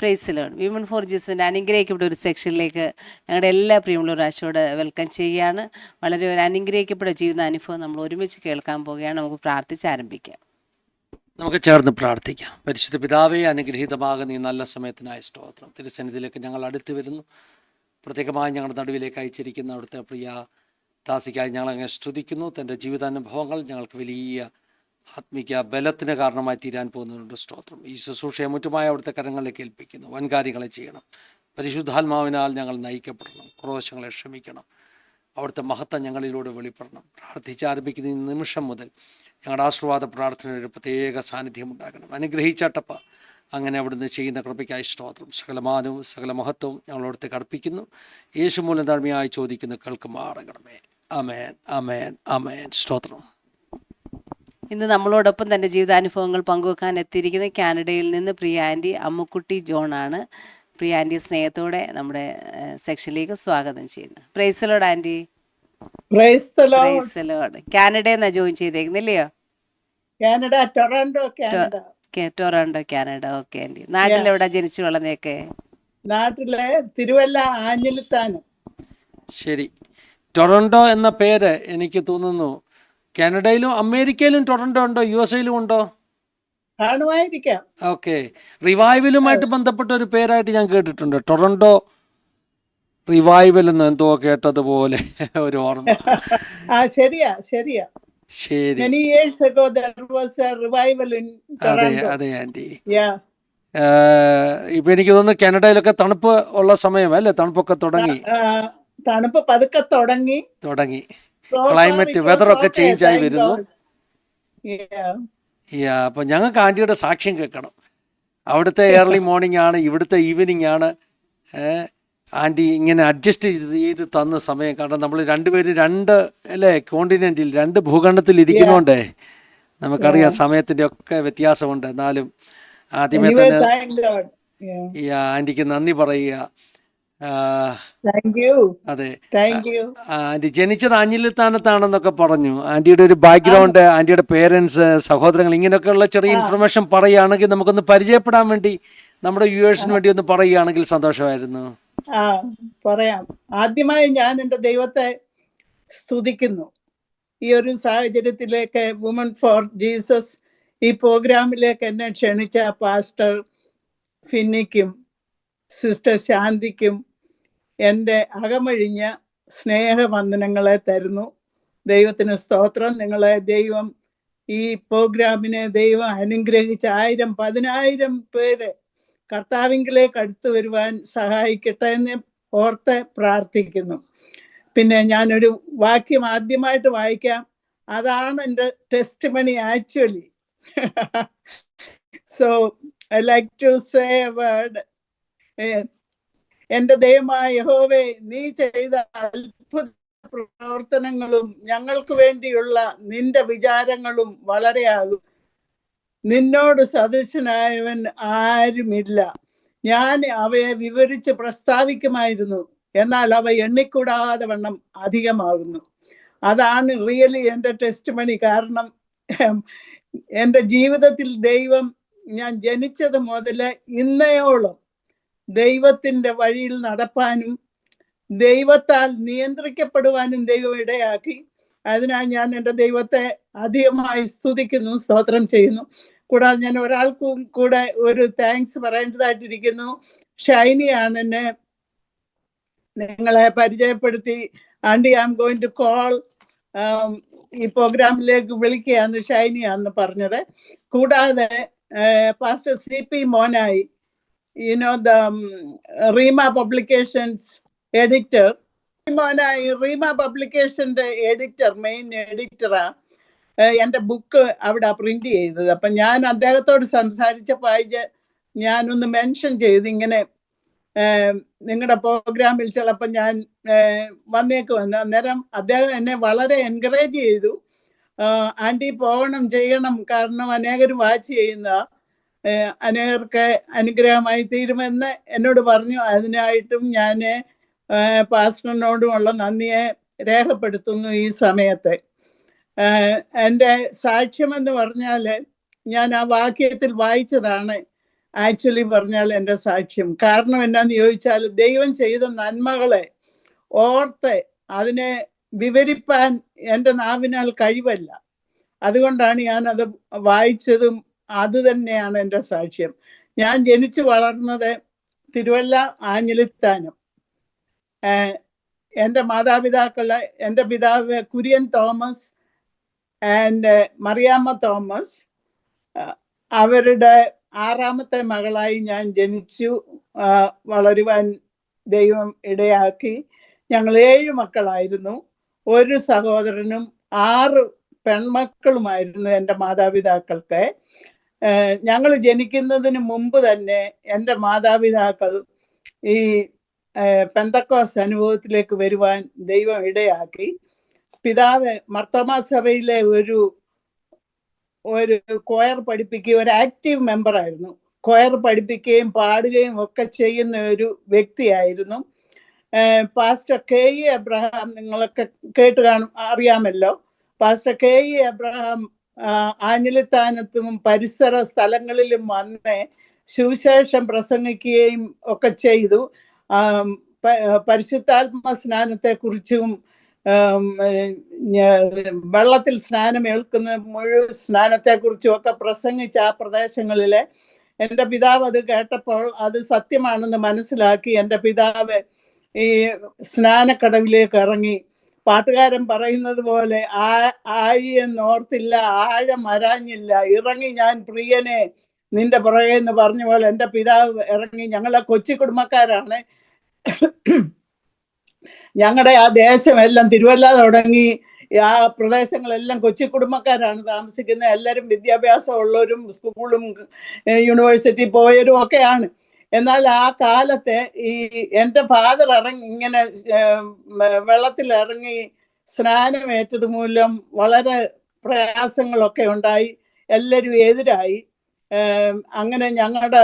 Price lord. Women for ജീസസിൻ്റെ അനുഗ്രഹിക്കപ്പെട്ട ഒരു സെക്ഷനിലേക്ക് ഞങ്ങളുടെ എല്ലാ പ്രിയമുള്ള ആശയോട് വെൽക്കം ചെയ്യുകയാണ്. വളരെ ഒരു അനുഗ്രഹിക്കപ്പെട്ട ജീവിതാനുഭവം നമ്മൾ ഒരുമിച്ച് കേൾക്കാൻ പോവുകയാണ്. നമുക്ക് പ്രാർത്ഥിച്ച് ആരംഭിക്കാം. നമുക്ക് ചേർന്ന് പ്രാർത്ഥിക്കാം. പരിശുദ്ധ പിതാവേ, അനുഗ്രഹീതമാകുന്ന ഈ നല്ല സമയത്തിനായ സ്തോത്രം. തിരുസന്നിധിയിലേക്ക് ഞങ്ങൾ അടുത്ത് വരുന്നു. പ്രത്യേകമായി ഞങ്ങളുടെ നടുവിലേക്ക് അയച്ചിരിക്കുന്ന അവിടുത്തെ പ്രിയ ദാസിക്കായി ഞങ്ങൾ അങ്ങനെ സ്തുതിക്കുന്നു. തൻ്റെ ജീവിതാനുഭവങ്ങൾ ഞങ്ങൾക്ക് വലിയ ആത്മീക ബലത്തിന് കാരണമായി തീരാൻ പോകുന്നതിനുണ്ട് സ്തോത്രം. ഈ ശുശ്രൂഷയെ മുറ്റുമായി അവിടുത്തെ കരങ്ങളിലേക്ക് ഏൽപ്പിക്കുന്നു. വൻകാര്യങ്ങളെ ചെയ്യണം. പരിശുദ്ധാത്മാവിനാൽ ഞങ്ങൾ നയിക്കപ്പെടണം. ക്രോശങ്ങളെ ക്ഷമിക്കണം. അവിടുത്തെ മഹത്വം ഞങ്ങളിലൂടെ വെളിപ്പെടണം. പ്രാർത്ഥിച്ചാരംഭിക്കുന്ന ഈ നിമിഷം മുതൽ ഞങ്ങളുടെ ആശീർവാദ പ്രാർത്ഥനയുടെ ഒരു പ്രത്യേക സാന്നിധ്യം ഉണ്ടാകണം. അനുഗ്രഹിച്ചട്ടപ്പ അങ്ങനെ അവിടുന്ന് ചെയ്യുന്ന കൃപയ്ക്കായി സ്തോത്രം. സകലമാനവും സകല മഹത്വവും ഞങ്ങളവിടുത്തെ അർപ്പിക്കുന്നു. യേശു മൂലം താഴ്മയായി ചോദിക്കുന്നു, കേൾക്കുമാറണമേ. ആമേൻ, ആമേൻ, ആമേൻ. സ്തോത്രം. ഇന്ന് നമ്മളോടൊപ്പം തൻ്റെ ജീവിതാനുഭവങ്ങൾ പങ്കുവെക്കാൻ എത്തിയിരിക്കുന്ന കാനഡയിൽ നിന്ന് പ്രിയ ആൻറ്റി അമ്മുക്കുട്ടി ജോണാണ്. പ്രിയ ആൻറ്റി സ്നേഹത്തോടെ നമ്മുടെ സെക്ഷനിലേക്ക് സ്വാഗതം ചെയ്യുന്നു. Praise lord aunty. Praise lord. കാനഡയിൽ നിന്നാണ് ജോയിൻ ചെയ്തേക്കുന്നില്ലയോ? Canada, Toronto, Toronto, Canada. Okay aunty. നാട്ടിലെവിടെ ജനിച്ചു വളർന്നേക്കെ? നാട്ടിലെ തിരുവല്ല ആഞ്ഞിലിത്താനം. ശരി. ടൊറന്റോ എന്ന പേര് എനിക്ക് തോന്നുന്നു കാനഡയിലും അമേരിക്കയിലും ടൊറന്റോ ഉണ്ടോ? USA ഉണ്ടോ? കാണുമായിരിക്കാം. ഓക്കെ. റിവൈവലുമായിട്ട് ബന്ധപ്പെട്ട ഒരു പേരായിട്ട് ഞാൻ കേട്ടിട്ടുണ്ട്. ടൊറന്റോ റിവൈവൽ എന്ന് എന്തോ കേട്ടതുപോലെ ഒരു ഓർമ്മ. ശരിയാ. ശരി. Many years ago there was a revival in Toronto. അതെ ആൻറ്റി. Yeah. ഇപ്പൊ എനിക്ക് തോന്നുന്നു കാനഡയിലൊക്കെ തണുപ്പ് ഉള്ള സമയമല്ലേ? തണുപ്പൊക്കെ തുടങ്ങി. തണുപ്പ് പതുക്കെ തുടങ്ങി. ക്ലൈമറ്റ് വെതറൊക്കെ ചേഞ്ച് ആയി വരുന്നു. അപ്പൊ ഞങ്ങൾക്ക് ആൻറ്റിയുടെ സാക്ഷ്യം കേൾക്കണം. അവിടുത്തെ ഏർലി മോർണിംഗ് ആണ്, ഇവിടുത്തെ ഈവനിങ് ആണ്. ആൻറ്റി ഇങ്ങനെ അഡ്ജസ്റ്റ് ചെയ്ത് തന്ന സമയം. കാരണം നമ്മൾ രണ്ടുപേരും കോണ്ടിനെന്റിൽ, രണ്ട് ഭൂഖണ്ഡത്തിൽ ഇരിക്കുന്നോണ്ടേ നമുക്കറിയാം സമയത്തിൻ്റെ ഒക്കെ വ്യത്യാസമുണ്ട്. എന്നാലും ആദ്യമേ തന്നെ ആൻറ്റിക്ക് നന്ദി പറയുക. അതെ, ആൻറ്റി ജനിച്ചത് ആഞ്ഞിലിത്താനത്താണെന്നൊക്കെ പറഞ്ഞു. ആൻറ്റിയുടെ ഒരു ബാക്ക്ഗ്രൗണ്ട്, ആൻറ്റിയുടെ പേരൻസ്, സഹോദരങ്ങൾ, ഇങ്ങനെയൊക്കെയുള്ള ചെറിയ ഇൻഫർമേഷൻ പറയുകയാണെങ്കിൽ നമുക്കൊന്ന് പരിചയപ്പെടാൻ വേണ്ടി നമ്മുടെ വ്യൂവേഴ്സിന് വേണ്ടി ഒന്ന് പറയുകയാണെങ്കിൽ സന്തോഷമായിരുന്നു. പറയാം. ആദ്യമായി ഞാൻ എൻ്റെ ദൈവത്തെ സ്തുതിക്കുന്നു. ഈ ഒരു സാഹചര്യത്തിലേക്ക് വുമൺ ഫോർ ജീസസ് ഈ പ്രോഗ്രാമിലേക്ക് എന്നെ ക്ഷണിച്ച പാസ്റ്റർ ഫിന്നിക്കും സിസ്റ്റർ ശാന്തിക്കും എൻ്റെ അകമഴിഞ്ഞ സ്നേഹവന്ദനങ്ങളെ തരുന്നു. ദൈവത്തിന് സ്തോത്രം. നിങ്ങളെ ദൈവം ഈ പ്രോഗ്രാമിനെ ദൈവം അനുഗ്രഹിച്ച 1000-10,000 പേര് കർത്താവിങ്കിലേക്ക് അടുത്ത് വരുവാൻ സഹായിക്കട്ടെ എന്ന് ഓർത്ത് പ്രാർത്ഥിക്കുന്നു. പിന്നെ ഞാനൊരു വാക്യം ആദ്യമായിട്ട് വായിക്കാം. അതാണ് എൻ്റെ testimony actually. So I like to say a word. എൻ്റെ ദൈവമായ യഹോവേ, നീ ചെയ്ത അത്ഭുത പ്രവർത്തനങ്ങളും ഞങ്ങൾക്ക് വേണ്ടിയുള്ള നിന്റെ വിചാരങ്ങളും വളരെയാകും. നിന്നോട് സദൃശനായവൻ ആരുമില്ല. ഞാൻ അവയെ വിവരിച്ച് പ്രസ്താവിക്കുമായിരുന്നു, എന്നാൽ അവ എണ്ണിക്കൂടാതെ വണ്ണം അധികമാകുന്നു. അതാണ് റിയലി എൻ്റെ ടെസ്റ്റിമണി. കാരണം എൻ്റെ ജീവിതത്തിൽ ദൈവം, ഞാൻ ജനിച്ചത് മുതൽ ഇന്നയോളം ദൈവത്തിൻ്റെ വഴിയിൽ നടപ്പാനും ദൈവത്താൽ നിയന്ത്രിക്കപ്പെടുവാനും ദൈവം ഇടയാക്കി. അതിനായി ഞാൻ എൻ്റെ ദൈവത്തെ അധികമായി സ്തുതിക്കുന്നു, സ്തോത്രം ചെയ്യുന്നു. കൂടാതെ ഞാൻ ഒരാൾക്കും കൂടെ ഒരു താങ്ക്സ് പറയേണ്ടതായിട്ടിരിക്കുന്നു. ഷൈനിയാണ് എന്നെ നിങ്ങളെ പരിചയപ്പെടുത്തി. Aunty, I am going to call, ഈ പ്രോഗ്രാമിലേക്ക് വിളിക്കുകയാന്ന് ഷൈനിയാന്ന് പറഞ്ഞത്. കൂടാതെ pastor CP Monayi, the Reema publications editor, Monayi Reema പബ്ലിക്കേഷൻ്റെ എഡിറ്റർ, മെയിൻ എഡിറ്ററാ. എൻ്റെ ബുക്ക് അവിടെ പ്രിന്റ് ചെയ്തത്. അപ്പം ഞാൻ അദ്ദേഹത്തോട് സംസാരിച്ചപ്പോൾ ഞാനൊന്ന് മെൻഷൻ ചെയ്ത്, ഇങ്ങനെ നിങ്ങളുടെ പ്രോഗ്രാമിൽ ചിലപ്പോൾ ഞാൻ വന്നേക്കുമെന്ന്. അന്നേരം അദ്ദേഹം എന്നെ വളരെ എൻകറേജ് ചെയ്തു. ആൻറ്റി പോകണം, ചെയ്യണം, കാരണം അനേകർ വാച്ച് ചെയ്യുന്ന, അനേകർക്ക് അനുഗ്രഹമായി തീരുമെന്ന് എന്നോട് പറഞ്ഞു. അതിനായിട്ടും ഞാൻ പാസ്റ്ററിനോടുമുള്ള നന്ദിയെ രേഖപ്പെടുത്തുന്നു ഈ സമയത്ത്. എൻ്റെ സാക്ഷ്യമെന്ന് പറഞ്ഞാൽ, ഞാൻ ആ വാക്യത്തിൽ വായിച്ചതാണ്, ആക്ച്വലി പറഞ്ഞാൽ എൻ്റെ സാക്ഷ്യം. കാരണം എന്നാന്ന് ചോദിച്ചാൽ, ദൈവം ചെയ്ത നന്മകളെ ഓർത്ത് അതിനെ വിവരിപ്പാൻ എൻ്റെ നാവിനാൽ കഴിവല്ല. അതുകൊണ്ടാണ് ഞാനത് വായിച്ചതും. അത് തന്നെയാണ് എൻ്റെ സാക്ഷ്യം. ഞാൻ ജനിച്ചു വളർന്നത് തിരുവല്ല ആഞ്ഞിലിത്താനം. എൻ്റെ മാതാപിതാക്കളെ, എൻ്റെ പിതാവ് Kurian Thomas and Mariyamma Thomas, അവരുടെ 6ാമത്തെ മകളായി ഞാൻ ജനിച്ചു. വളരുവാൻ ദൈവം ഇടയാക്കി. ഞങ്ങൾ 7 മക്കളായിരുന്നു. ഒരു സഹോദരനും 6 പെൺമക്കളുമായിരുന്നു എൻ്റെ മാതാപിതാക്കൾക്ക്. ഞങ്ങൾ ജനിക്കുന്നതിന് മുമ്പ് തന്നെ എൻ്റെ മാതാപിതാക്കൾ ഈ പെന്തക്കോസ് അനുഭവത്തിലേക്ക് വരുവാൻ ദൈവം ഇടയാക്കി. പിതാവ് മർത്തോമാ സഭയിലെ ഒരു കൊയർ പഠിപ്പിക്കുകയും ഒരു ആക്റ്റീവ് മെമ്പറായിരുന്നു. കൊയർ പഠിപ്പിക്കുകയും പാടുകയും ഒക്കെ ചെയ്യുന്ന ഒരു വ്യക്തിയായിരുന്നു. പാസ്റ്റർ KE എബ്രഹാം, നിങ്ങളൊക്കെ കേട്ട് അറിയാമല്ലോ. പാസ്റ്റർ KE എബ്രഹാം ആഞ്ഞിലിത്താനത്തും പരിസര സ്ഥലങ്ങളിലും വന്ന് സുവിശേഷം പ്രസംഗിക്കുകയും ഒക്കെ ചെയ്തു. പരിശുദ്ധാത്മ സ്നാനത്തെക്കുറിച്ചും വെള്ളത്തിൽ സ്നാനം ഏൽക്കുന്ന മുഴുവൻ സ്നാനത്തെക്കുറിച്ചും ഒക്കെ പ്രസംഗിച്ച ആ പ്രദേശങ്ങളിലെ എൻ്റെ പിതാവ് അത് കേട്ടപ്പോൾ അത് സത്യമാണെന്ന് മനസ്സിലാക്കി എൻ്റെ പിതാവ് ഈ സ്നാനക്കടവിലേക്ക് ഇറങ്ങി. പാട്ടുകാരൻ പറയുന്നത് പോലെ ആഴിയെന്നോർത്തില്ല, ആഴം അരാഞ്ഞില്ല, ഇറങ്ങി ഞാൻ പ്രിയനെ നിന്റെ പുറകെ എന്ന് പറഞ്ഞ പോലെ എൻ്റെ പിതാവ് ഇറങ്ങി. ഞങ്ങളെ കൊച്ചി കുടുംബക്കാരാണ്. ഞങ്ങളുടെ ആ ദേശമെല്ലാം തിരുവല്ല തുടങ്ങി ആ പ്രദേശങ്ങളെല്ലാം കൊച്ചി കുടുംബക്കാരാണ് താമസിക്കുന്നത്. എല്ലാവരും വിദ്യാഭ്യാസം ഉള്ളവരും സ്കൂളും യൂണിവേഴ്സിറ്റി പോയവരും ഒക്കെയാണ്. എന്നാൽ ആ കാലത്ത് ഈ എൻ്റെ ഫാദർ ഇങ്ങനെ വെള്ളത്തിൽ ഇറങ്ങി സ്നാനമേറ്റത് മൂലം വളരെ പ്രയാസങ്ങളൊക്കെ ഉണ്ടായി. എല്ലാവരും എതിരായി. അങ്ങനെ ഞങ്ങളുടെ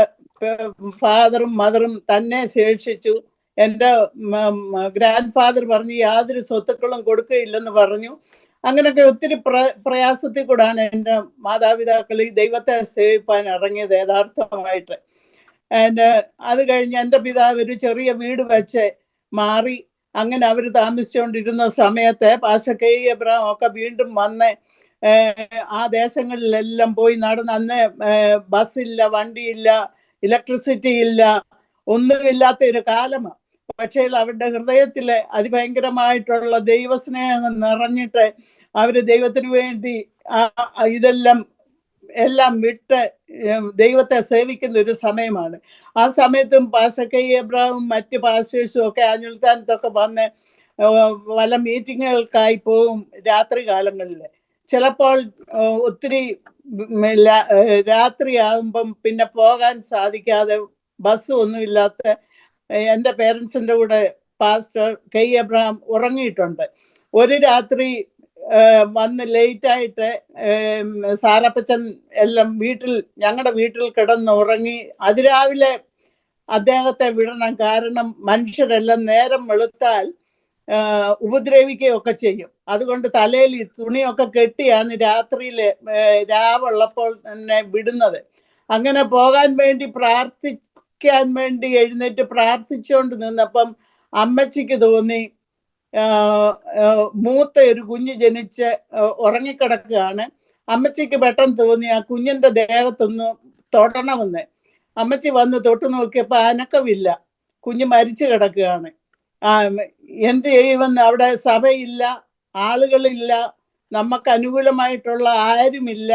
ഫാദറും മദറും തന്നെ ശേഷിച്ചു. എൻ്റെ ഗ്രാൻഡ് ഫാദർ പറഞ്ഞു യാതൊരു സ്വത്തുക്കളും കൊടുക്കുകയില്ലെന്ന് പറഞ്ഞു. അങ്ങനെയൊക്കെ ഒത്തിരി പ്രയാസത്തിൽ കൂടാണ് എൻ്റെ മാതാപിതാക്കൾ ഈ ദൈവത്തെ സേവിപ്പാൻ ഇറങ്ങിയത് യഥാർത്ഥമായിട്ട്. അത് കഴിഞ്ഞ് എൻ്റെ പിതാവ് ഒരു ചെറിയ വീട് വെച്ച് മാറി. അങ്ങനെ അവർ താമസിച്ചുകൊണ്ടിരുന്ന സമയത്ത് പാസ്റ്റർ KE എബ്രഹാം ഒക്കെ വീണ്ടും വന്ന് ആ ദേശങ്ങളിലെല്ലാം പോയി നടന്ന്. അന്ന് ബസ്സില്ല, വണ്ടിയില്ല, ഇലക്ട്രിസിറ്റി ഇല്ല, ഒന്നുമില്ലാത്ത ഒരു കാലമാണ്. പക്ഷേ അവരുടെ ഹൃദയത്തിൽ അതിഭയങ്കരമായിട്ടുള്ള ദൈവസ്നേഹം നിറഞ്ഞിട്ട് അവര് ദൈവത്തിന് വേണ്ടി എല്ലാം വിട്ട് ദൈവത്തെ സേവിക്കുന്ന ഒരു സമയമാണ്. ആ സമയത്തും പാസ്റ്റർ KE എബ്രഹാമും മറ്റ് പാസ്റ്റേഴ്സും ഒക്കെ ആഞ്ഞിലിത്താനത്തൊക്കെ വന്ന് പല മീറ്റിങ്ങുകൾക്കായി പോകും രാത്രി കാലങ്ങളിൽ. ചിലപ്പോൾ ഒത്തിരി രാത്രിയാകുമ്പം പിന്നെ പോകാൻ സാധിക്കാതെ ബസ് ഒന്നുമില്ലാത്ത എൻ്റെ പേരൻസിൻ്റെ കൂടെ പാസ്റ്റർ KE എബ്രഹാം ഉറങ്ങിയിട്ടുണ്ട്. ഒരു രാത്രി വന്ന് ലേറ്റായിട്ട് സാറപ്പച്ചൻ എല്ലാം ഞങ്ങളുടെ വീട്ടിൽ കിടന്ന് ഉറങ്ങി. അതിരാവിലെ അദ്ദേഹത്തെ വിടണം. കാരണം മനുഷ്യരെല്ലാം നേരം വെളുത്താൽ ഉപദ്രവിക്കുകയൊക്കെ ചെയ്യും. അതുകൊണ്ട് തലയിൽ തുണിയൊക്കെ കെട്ടിയാണ് രാത്രിയിൽ രാവുള്ളപ്പോൾ തന്നെ വിടുന്നത്. അങ്ങനെ പോകാൻ വേണ്ടി എഴുന്നേറ്റ് പ്രാർത്ഥിച്ചുകൊണ്ട് നിന്നപ്പം അമ്മച്ചിക്ക് തോന്നി മൂത്ത ഒരു കുഞ്ഞ് ജനിച്ച് ഉറങ്ങിക്കിടക്കുകയാണ്. അമ്മച്ചിക്ക് പെട്ടെന്ന് തോന്നി ആ കുഞ്ഞിൻ്റെ ദേഹത്തൊന്ന് തൊടണമെന്ന്. അമ്മച്ചി വന്ന് തൊട്ടു നോക്കിയപ്പോൾ അനക്കമില്ല, കുഞ്ഞ് മരിച്ചു കിടക്കുകയാണ്. എന്ത് ചെയ്യുമെന്ന്, അവിടെ സഭയില്ല, ആളുകളില്ല, നമുക്ക് അനുകൂലമായിട്ടുള്ള ആരുമില്ല.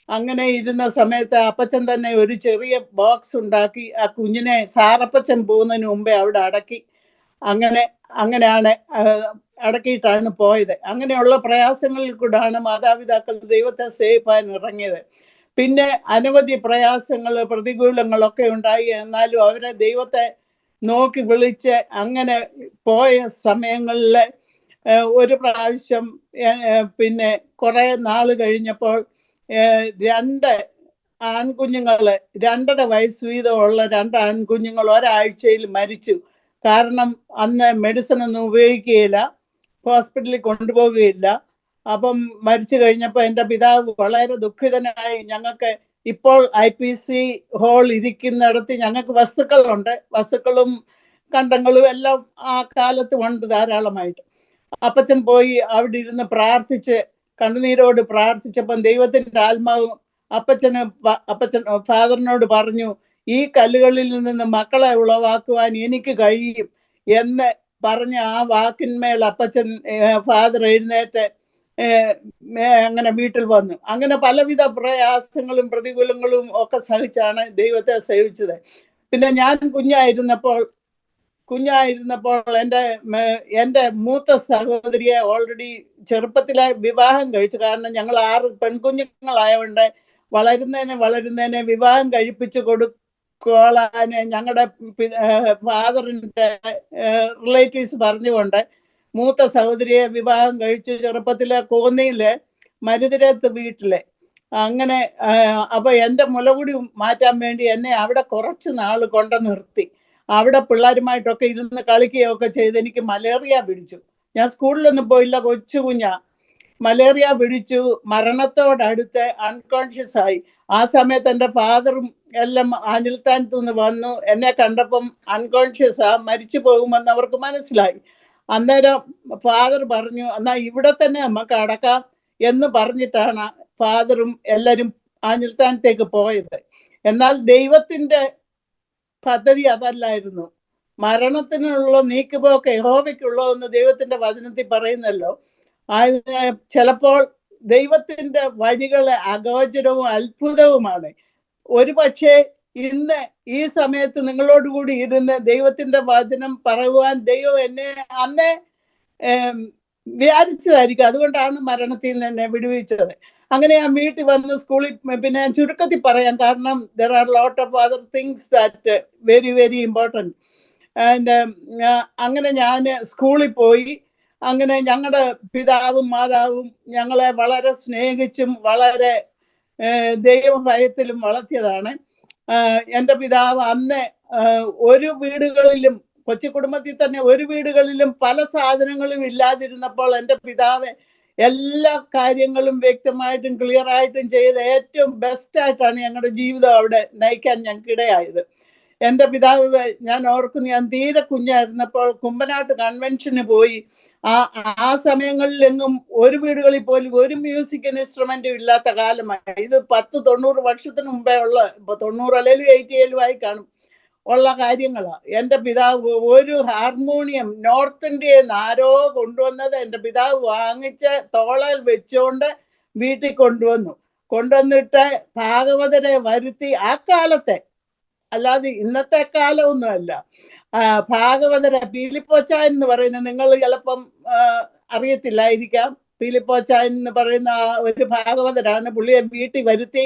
അങ്ങനെ ഇരുന്ന സമയത്ത് അപ്പച്ചൻ തന്നെ ഒരു ചെറിയ ബോക്സ് ഉണ്ടാക്കി ആ കുഞ്ഞിനെ സാറപ്പച്ചൻ പോകുന്നതിന് മുമ്പേ അവിടെ അടക്കി. അങ്ങനെയാണ് അടക്കിയിട്ടാണ് പോയത്. അങ്ങനെയുള്ള പ്രയാസങ്ങളിൽ കൂടാണ് മാതാപിതാക്കൾ ദൈവത്തെ സേവിപ്പാൻ ഇറങ്ങിയത്. പിന്നെ അനവധി പ്രയാസങ്ങൾ, പ്രതികൂലങ്ങളൊക്കെ ഉണ്ടായി. എന്നാലും അവരെ ദൈവത്തെ നോക്കി വിളിച്ച് അങ്ങനെ പോയ സമയങ്ങളിൽ ഒരു പ്രാവശ്യം പിന്നെ കുറേ നാൾ കഴിഞ്ഞപ്പോൾ 2 ആൺകുഞ്ഞുങ്ങള് 2.5 വയസ്സ് വീതമുള്ള 2 ആൺകുഞ്ഞുങ്ങൾ ഒരാഴ്ചയിൽ മരിച്ചു. കാരണം അന്ന് മെഡിസിൻ ഒന്നും ഉപയോഗിക്കുകയില്ല, ഹോസ്പിറ്റലിൽ കൊണ്ടുപോവുകയില്ല. അപ്പം മരിച്ചു കഴിഞ്ഞപ്പോൾ എൻ്റെ പിതാവ് വളരെ ദുഃഖിതനായി. ഞങ്ങൾക്ക് ഇപ്പോൾ IPC ഹാൾ ഇരിക്കുന്നിടത്ത് ഞങ്ങൾക്ക് വസ്തുക്കളുണ്ട്. വസ്തുക്കളും കണ്ടങ്ങളും എല്ലാം ആ കാലത്ത് ഉണ്ട് ധാരാളമായിട്ട്. അപ്പച്ചൻ പോയി അവിടെ ഇരുന്ന് പ്രാർത്ഥിച്ച് കണ്ണുനീരോട് പ്രാർത്ഥിച്ചപ്പം ദൈവത്തിൻ്റെ ആത്മാവ് അപ്പച്ചൻ ഫാദറിനോട് പറഞ്ഞു, ഈ കല്ലുകളിൽ നിന്ന് മക്കളെ ഉളവാക്കുവാൻ എനിക്ക് കഴിയും എന്ന് പറഞ്ഞ ആ വാക്കിന്മേൽ അപ്പച്ചൻ ഫാദർ എഴുന്നേറ്റ് അങ്ങനെ വീട്ടിൽ വന്നു. അങ്ങനെ പലവിധ പ്രയാസങ്ങളും പ്രതികൂലങ്ങളും ഒക്കെ സഹിച്ചാണ് ദൈവത്തെ സേവിച്ചത്. പിന്നെ ഞാൻ കുഞ്ഞായിരുന്നപ്പോൾ എൻ്റെ മൂത്ത സഹോദരിയെ ഓൾറെഡി ചെറുപ്പത്തിലെ വിവാഹം കഴിച്ചു. കാരണം ഞങ്ങൾ 6 പെൺകുഞ്ഞുങ്ങളായതുകൊണ്ട് വളരുന്നതിനെ വിവാഹം കഴിപ്പിച്ച് കൊടുക്കുവാൻ ഞങ്ങളുടെ ഫാദറിൻ്റെ റിലേറ്റീവ്സ് പറഞ്ഞുകൊണ്ട് മൂത്ത സഹോദരിയെ വിവാഹം കഴിച്ചു. ചെറുപ്പത്തിലെ കോന്നിയിലെ മരുതിരത്ത് വീട്ടിലെ അങ്ങനെ. അപ്പോൾ എൻ്റെ മുലകുടി മാറ്റാൻ വേണ്ടി എന്നെ അവിടെ കുറച്ച് നാൾ കൊണ്ട് നിർത്തി. അവിടെ പിള്ളേരുമായിട്ടൊക്കെ ഇരുന്ന് കളിക്കുകയൊക്കെ ചെയ്ത് എനിക്ക് മലേറിയ പിടിച്ചു. ഞാൻ സ്കൂളിലൊന്നും പോയില്ല, കൊച്ചു കുഞ്ഞാ. മലേറിയ പിടിച്ചു, മരണത്തോടടുത്ത് അൺകോൺഷ്യസ് ആയി. ആ സമയത്ത് എൻ്റെ ഫാദറും എല്ലാം അനിൽത്താനത്തു നിന്ന് വന്നു. എന്നെ കണ്ടപ്പം അൺകോൺഷ്യസ് മരിച്ചു പോകുമെന്ന് അവർക്ക് മനസ്സിലായി. അന്നേരം ഫാദർ പറഞ്ഞു, എന്നാൽ ഇവിടെ തന്നെ നമുക്ക് അടക്കാം എന്ന് പറഞ്ഞിട്ടാണ് ഫാദറും എല്ലാവരും അനിൽത്താനത്തേക്ക് പോയത്. എന്നാൽ ദൈവത്തിൻ്റെ പദ്ധതി അതല്ലായിരുന്നു. മരണത്തിനുള്ള നീക്കുപോക്ക് യഹോവയ്ക്കുള്ളതെന്ന് ദൈവത്തിന്റെ വചനത്തിൽ പറയുന്നല്ലോ. അതിന് ചിലപ്പോൾ ദൈവത്തിന്റെ വഴികള് അഗോചരവും അത്ഭുതവുമാണ്. ഒരു പക്ഷേ ഇന്ന് ഈ സമയത്ത് നിങ്ങളോടുകൂടി ഇരുന്ന് ദൈവത്തിന്റെ വചനം പറയുവാൻ ദൈവം എന്നെ അന്നേ വിചാരിച്ചതായിരിക്കും. അതുകൊണ്ടാണ് മരണത്തിൽ നിന്ന് എന്നെ വിടുവിച്ചത്. അങ്ങനെ ഞാൻ വീട്ടിൽ വന്ന് സ്കൂളിൽ, പിന്നെ ഞാൻ ചുരുക്കത്തിൽ പറയാം, കാരണം there are lot of other things that very very important. And അങ്ങനെ ഞാൻ സ്കൂളിൽ പോയി. അങ്ങനെ ഞങ്ങളുടെ പിതാവും മാതാവും ഞങ്ങളെ വളരെ സ്നേഹിച്ചും വളരെ ദൈവഭയത്തിലും വളർത്തിയതാണ്. എൻ്റെ പിതാവ് അന്ന് ഒരു വീടുകളിലും, കൊച്ചു കുടുംബത്തിൽ തന്നെ ഒരു വീടുകളിലും പല സാധനങ്ങളും ഇല്ലാതിരുന്നപ്പോൾ എൻ്റെ പിതാവ് എല്ലാ കാര്യങ്ങളും വ്യക്തമായിട്ടും ക്ലിയർ ആയിട്ടും ചെയ്ത് ഏറ്റവും ബെസ്റ്റായിട്ടാണ് ഞങ്ങളുടെ ജീവിതം അവിടെ നയിക്കാൻ ഞങ്ങൾക്കിടയായത്. എൻ്റെ പിതാവ്, ഞാൻ ഓർക്കുന്നു, ഞാൻ തീരെ കുഞ്ഞായിരുന്നപ്പോൾ കുമ്പനാട്ട് കൺവെൻഷന് പോയി. ആ സമയങ്ങളിലെങ്ങും ഒരു വീടുകളിൽ പോലും ഒരു മ്യൂസിക് ഇൻസ്ട്രുമെന്റും ഇല്ലാത്ത കാലമായി. ഇത് 10-90 വർഷത്തിന് മുമ്പേ ഉള്ള, ഇപ്പൊ 90 അല്ലെങ്കിൽ 80 ആയി കാണും, ഉള്ള കാര്യങ്ങളാണ്. എൻ്റെ പിതാവ് ഒരു ഹാർമോണിയം നോർത്ത് ഇന്ത്യയിൽ നിന്ന് ആരോ കൊണ്ടുവന്നത് എൻ്റെ പിതാവ് വാങ്ങിച്ച് തോളയിൽ വെച്ചുകൊണ്ട് വീട്ടിൽ കൊണ്ടുവന്നിട്ട് ഭാഗവതരെ വരുത്തി. ആ കാലത്തെ, അല്ലാതെ ഇന്നത്തെ കാലമൊന്നുമല്ല, ഭാഗവതര പീലിപ്പോച്ചായൻ എന്ന് പറയുന്നത് നിങ്ങൾ ചിലപ്പം അറിയത്തില്ലായിരിക്കാം. പീലിപ്പോച്ചായൻ എന്ന് പറയുന്ന ഒരു ഭാഗവതരാണ്. പുള്ളിയെ വീട്ടിൽ വരുത്തി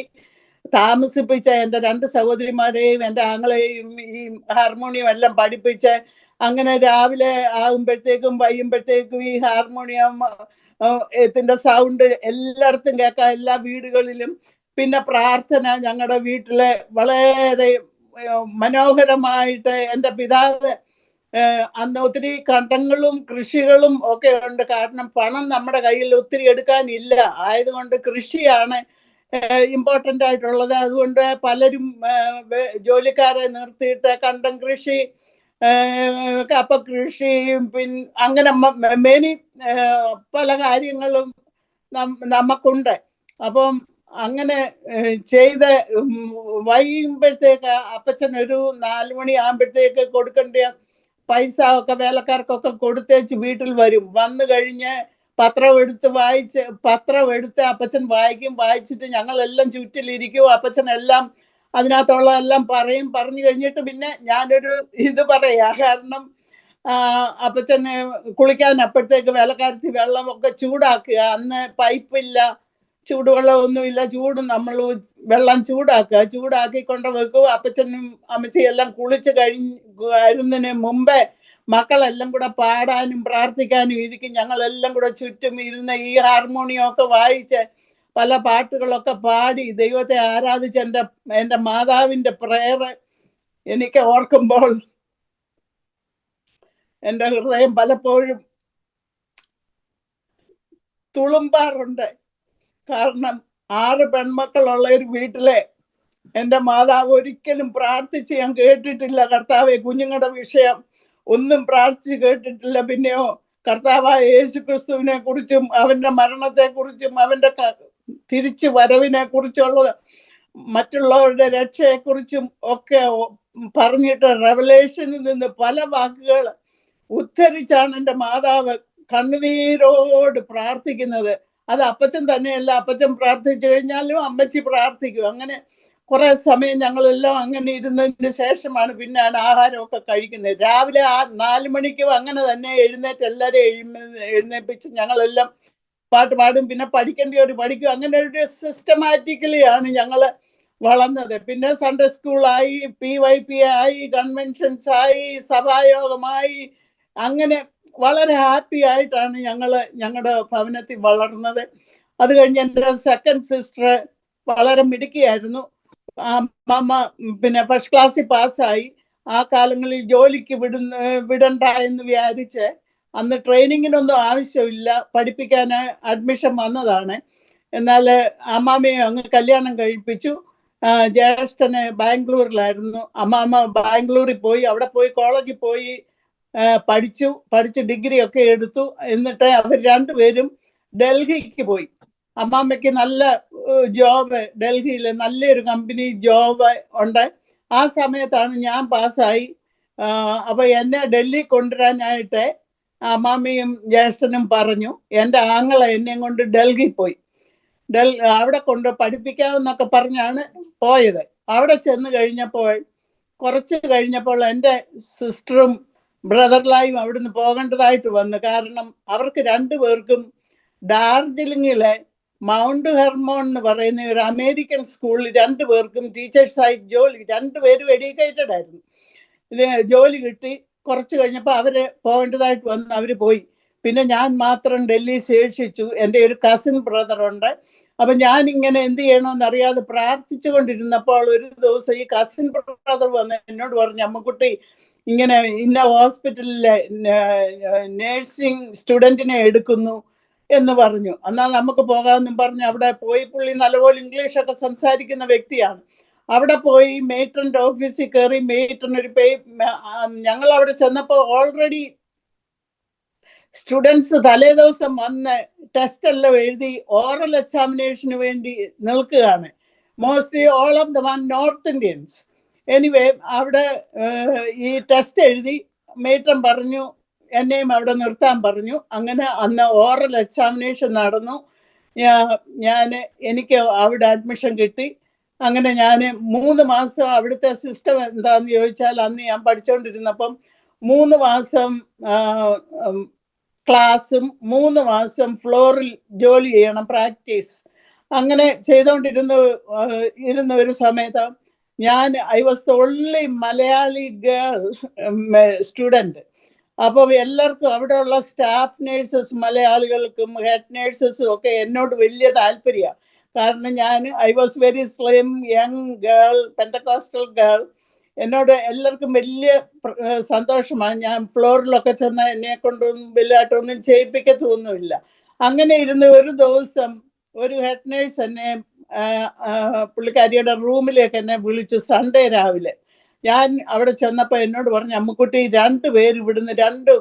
താമസിപ്പിച്ച എൻ്റെ 2 സഹോദരിമാരെയും എൻ്റെ ആങ്ങളെയും ഈ ഹാർമോണിയം എല്ലാം പഠിപ്പിച്ച്, അങ്ങനെ രാവിലെ ആകുമ്പോഴത്തേക്കും വൈകുമ്പോഴത്തേക്കും ഈ ഹാർമോണിയം ത്തിന്റെ സൗണ്ട് എല്ലായിടത്തും കേൾക്കാം, എല്ലാ വീടുകളിലും. പിന്നെ പ്രാർത്ഥന ഞങ്ങളുടെ വീട്ടിലെ വളരെ മനോഹരമായിട്ട്. എൻ്റെ പിതാവ് അന്ന് ഒത്തിരി കണ്ടങ്ങളും കൃഷികളും ഒക്കെ ഉണ്ട്. കാരണം പണം നമ്മുടെ കയ്യിൽ ഒത്തിരി എടുക്കാനില്ല, ആയതുകൊണ്ട് കൃഷിയാണ് ഇമ്പോർട്ടൻ്റ് ആയിട്ടുള്ളത്. അതുകൊണ്ട് പലരും ജോലിക്കാരെ നിർത്തിയിട്ട് കണ്ടം കൃഷി, കപ്പ കൃഷി, പിന്നെ അങ്ങനെ മെനി പല കാര്യങ്ങളും നമുക്കുണ്ട്. അപ്പം അങ്ങനെ ചെയ്ത് വൈകുമ്പോഴത്തേക്ക് അപ്പച്ചൻ ഒരു 4 മണി ആകുമ്പോഴത്തേക്ക് കൊടുക്കേണ്ട പൈസ ഒക്കെ വേലക്കാർക്കൊക്കെ കൊടുത്തേച്ച് വീട്ടിൽ വരും. വന്നു കഴിഞ്ഞ് പത്രം എടുത്ത് അപ്പച്ചൻ വായിക്കും. വായിച്ചിട്ട് ഞങ്ങളെല്ലാം ചുറ്റിലിരിക്കും. അപ്പച്ചൻ എല്ലാം അതിനകത്തുള്ള എല്ലാം പറഞ്ഞു കഴിഞ്ഞിട്ട് പിന്നെ ഞാനൊരു ഇത് പറയാ. കാരണം അപ്പച്ചന് കുളിക്കാൻ അപ്പോഴത്തേക്ക് വേലക്കാരത്തി വെള്ളമൊക്കെ ചൂടാക്കുക. അന്ന് പൈപ്പില്ല, ചൂടുവെള്ളമൊന്നുമില്ല. നമ്മൾ വെള്ളം ചൂടാക്കി കൊണ്ട് വെക്കും. അപ്പച്ചനും അമ്മച്ചിയും എല്ലാം കുളിച്ച് വരുന്നതിന് മുമ്പേ മക്കളെല്ലാം കൂടെ പാടാനും പ്രാർത്ഥിക്കാനും ഇരിക്കും. ഞങ്ങളെല്ലാം കൂടെ ചുറ്റും ഇരുന്ന് ഈ ഹാർമോണിയം ഒക്കെ വായിച്ച് പല പാട്ടുകളൊക്കെ പാടി ദൈവത്തെ ആരാധിച്ച് എൻ്റെ മാതാവിൻ്റെ പ്രയർ എനിക്ക് ഓർക്കുമ്പോൾ എൻ്റെ ഹൃദയം പലപ്പോഴും തുളുമ്പാറുണ്ട്. കാരണം 6 പെൺമക്കളുള്ള ഒരു വീട്ടിലെ എൻ്റെ മാതാവ് ഒരിക്കലും പ്രാർത്ഥിച്ച് ഞാൻ കേട്ടിട്ടില്ല. കർത്താവെ, കുഞ്ഞുങ്ങളുടെ വിഷയം ഒന്നും പ്രാർത്ഥിച്ച് കേട്ടിട്ടില്ല. പിന്നെയോ കർത്താവായ യേശു ക്രിസ്തുവിനെ കുറിച്ചും അവൻ്റെ മരണത്തെക്കുറിച്ചും അവൻ്റെ തിരിച്ചു വരവിനെ കുറിച്ചുള്ളത് മറ്റുള്ളവരുടെ രക്ഷയെക്കുറിച്ചും ഒക്കെ പറഞ്ഞിട്ട് റെവലേഷനിൽ നിന്ന് പല വാക്കുകൾ ഉദ്ധരിച്ചാണ് എൻ്റെ മാതാവ് കണ്ണുനീരോട് പ്രാർത്ഥിക്കുന്നത്. അത് അപ്പച്ചൻ തന്നെയല്ല, അപ്പച്ചൻ പ്രാർത്ഥിച്ചു കഴിഞ്ഞാലും അമ്മച്ചി പ്രാർത്ഥിക്കും. അങ്ങനെ കുറെ സമയം ഞങ്ങളെല്ലാം അങ്ങനെ ഇരുന്നതിന് ശേഷമാണ് പിന്നെയാണ് ആഹാരമൊക്കെ കഴിക്കുന്നത്. രാവിലെ 4 മണിക്കും അങ്ങനെ തന്നെ എഴുന്നേറ്റ് എല്ലാവരെയും എഴുന്നേൽപ്പിച്ച് ഞങ്ങളെല്ലാം പാട്ട് പാടും. പിന്നെ പഠിക്കേണ്ടവർ പഠിക്കും. അങ്ങനെ ഒരു സിസ്റ്റമാറ്റിക്കലി ആണ് ഞങ്ങൾ വളർന്നത്. പിന്നെ സൺഡേ സ്കൂളായി, PYP ആയി, കൺവെൻഷൻസ് ആയി, സഭായോഗമായി, അങ്ങനെ വളരെ ഹാപ്പി ആയിട്ടാണ് ഞങ്ങളുടെ ഭവനത്തിൽ വളർന്നത്. അത് കഴിഞ്ഞ് എൻ്റെ സെക്കൻഡ് സിസ്റ്റർ വളരെ മിടുക്കിയായിരുന്നു. അമ്മ പിന്നെ ഫസ്റ്റ് ക്ലാസ്സിൽ പാസ്സായി. ആ കാലങ്ങളിൽ ജോലിക്ക് വിടണ്ട എന്ന് വിചാരിച്ച് അന്ന് ട്രെയിനിങ്ങിനൊന്നും ആവശ്യമില്ല, പഠിപ്പിക്കാൻ അഡ്മിഷൻ വന്നതാണ്. എന്നാൽ അമ്മാമ്മയെ അങ്ങ് കല്യാണം കഴിപ്പിച്ചു. ജ്യേഷ്ഠന് ബാംഗ്ലൂരിലായിരുന്നു. അമ്മാമ്മ ബാംഗ്ലൂരിൽ പോയി, അവിടെ പോയി കോളേജിൽ പോയി പഠിച്ച് ഡിഗ്രി ഒക്കെ എടുത്തു. എന്നിട്ട് അവർ രണ്ടുപേരും ഡൽഹിക്ക് പോയി. അമ്മാമ്മയ്ക്ക് നല്ല ജോബ്, ഡൽഹിയിൽ നല്ലൊരു കമ്പനി ജോബ് ഉണ്ട്. ആ സമയത്താണ് ഞാൻ പാസ്സായി. അപ്പോൾ എന്നെ ഡൽഹി കൊണ്ടുവരാനായിട്ട് അമ്മാമ്മയും ജ്യേഷ്ഠനും പറഞ്ഞു. എൻ്റെ ആങ്ങള എന്നെയും കൊണ്ട് ഡൽഹി പോയി. അവിടെ കൊണ്ട് പഠിപ്പിക്കാമെന്നൊക്കെ പറഞ്ഞാണ് പോയത്. അവിടെ ചെന്ന് കുറച്ച് കഴിഞ്ഞപ്പോൾ എൻ്റെ സിസ്റ്ററും ബ്രദർലായും അവിടുന്ന് പോകേണ്ടതായിട്ട് വന്നു. കാരണം അവർക്ക് രണ്ടുപേർക്കും ഡാർജിലിംഗിലെ മൗണ്ട് ഹെർമോൺ എന്ന് പറയുന്ന ഒരു അമേരിക്കൻ സ്കൂളിൽ രണ്ടുപേർക്കും ടീച്ചേഴ്സായി രണ്ടുപേരും എഡ്യൂക്കേറ്റഡ് ആയിരുന്നു. ജോലി കിട്ടി. കുറച്ച് കഴിഞ്ഞപ്പോൾ അവർ പോകേണ്ടതായിട്ട് വന്ന് അവർ പോയി. പിന്നെ ഞാൻ മാത്രം ഡൽഹി ശേഷിച്ചു. എൻ്റെ ഒരു കസിൻ ബ്രദറുണ്ട്. അപ്പം ഞാനിങ്ങനെ എന്ത് ചെയ്യണമെന്ന് അറിയാതെ പ്രാർത്ഥിച്ചു കൊണ്ടിരുന്നപ്പോൾ ഒരു ദിവസം ഈ കസിൻ ബ്രദർ വന്ന് എന്നോട് പറഞ്ഞു, അമ്മക്കുട്ടി ഇങ്ങനെ ഇന്ന ഹോസ്പിറ്റലിലെ നേഴ്സിംഗ് സ്റ്റുഡൻറ്റിനെ എടുക്കുന്നു എന്ന് പറഞ്ഞു. എന്നാൽ നമുക്ക് പോകാമെന്നും പറഞ്ഞ് അവിടെ പോയി. പുള്ളി നല്ലപോലെ ഇംഗ്ലീഷൊക്കെ സംസാരിക്കുന്ന വ്യക്തിയാണ്. അവിടെ പോയി മേട്രൻ്റെ ഓഫീസിൽ കയറി. മേട്രനൊരു ഞങ്ങൾ അവിടെ ചെന്നപ്പോൾ ഓൾറെഡി സ്റ്റുഡൻസ് തലേ ദിവസം വന്ന് ടെസ്റ്റ് എല്ലാം എഴുതി ഓറൽ എക്സാമിനേഷന് വേണ്ടി നിൽക്കുകയാണ്. Mostly all of the north Indians. Anyway അവിടെ ഈ ടെസ്റ്റ് എഴുതി. മേട്രൻ പറഞ്ഞു എന്നെയും അവിടെ നിർത്താൻ പറഞ്ഞു. അങ്ങനെ അന്ന് ഓറൽ എക്സാമിനേഷൻ നടന്നു. എനിക്ക് അവിടെ അഡ്മിഷൻ കിട്ടി. അങ്ങനെ ഞാൻ 3 മാസം അവിടുത്തെ സിസ്റ്റം എന്താണെന്ന് ചോദിച്ചാൽ, അന്ന് ഞാൻ പഠിച്ചുകൊണ്ടിരുന്നപ്പം 3 മാസം ക്ലാസ്സും 3 മാസം ഫ്ലോറിൽ ജോലി ചെയ്യണം, പ്രാക്ടീസ്. അങ്ങനെ ചെയ്തുകൊണ്ടിരുന്ന ഒരു സമയത്ത് I was the only Malayali girl student. അപ്പോൾ എല്ലാവർക്കും അവിടെയുള്ള സ്റ്റാഫ് നേഴ്സസ് മലയാളികൾക്കും ഹെഡ് നേഴ്സസും ഒക്കെ എന്നോട് വലിയ താല്പര്യമാണ്. കാരണം I was very slim, young girl, Pentecostal girl. എന്നോട് എല്ലാവർക്കും വലിയ സന്തോഷമാണ്. ഞാൻ ഫ്ലോറിലൊക്കെ ചെന്നാൽ എന്നെ കൊണ്ടൊന്നും വലുതായിട്ടൊന്നും ചെയ്യിപ്പിക്കത്തൊന്നുമില്ല. അങ്ങനെ ഇരുന്ന് ഒരു ദിവസം ഒരു ഹെഡ് നേഴ്സ് എന്നെ പുള്ളിക്കാരിയുടെ റൂമിലേക്ക് എന്നെ വിളിച്ചു. സൺഡേ രാവിലെ ഞാൻ അവിടെ ചെന്നപ്പോൾ എന്നോട് പറഞ്ഞു, അമ്മുക്കുട്ടി 2 പേര് ഇവിടുന്ന് 2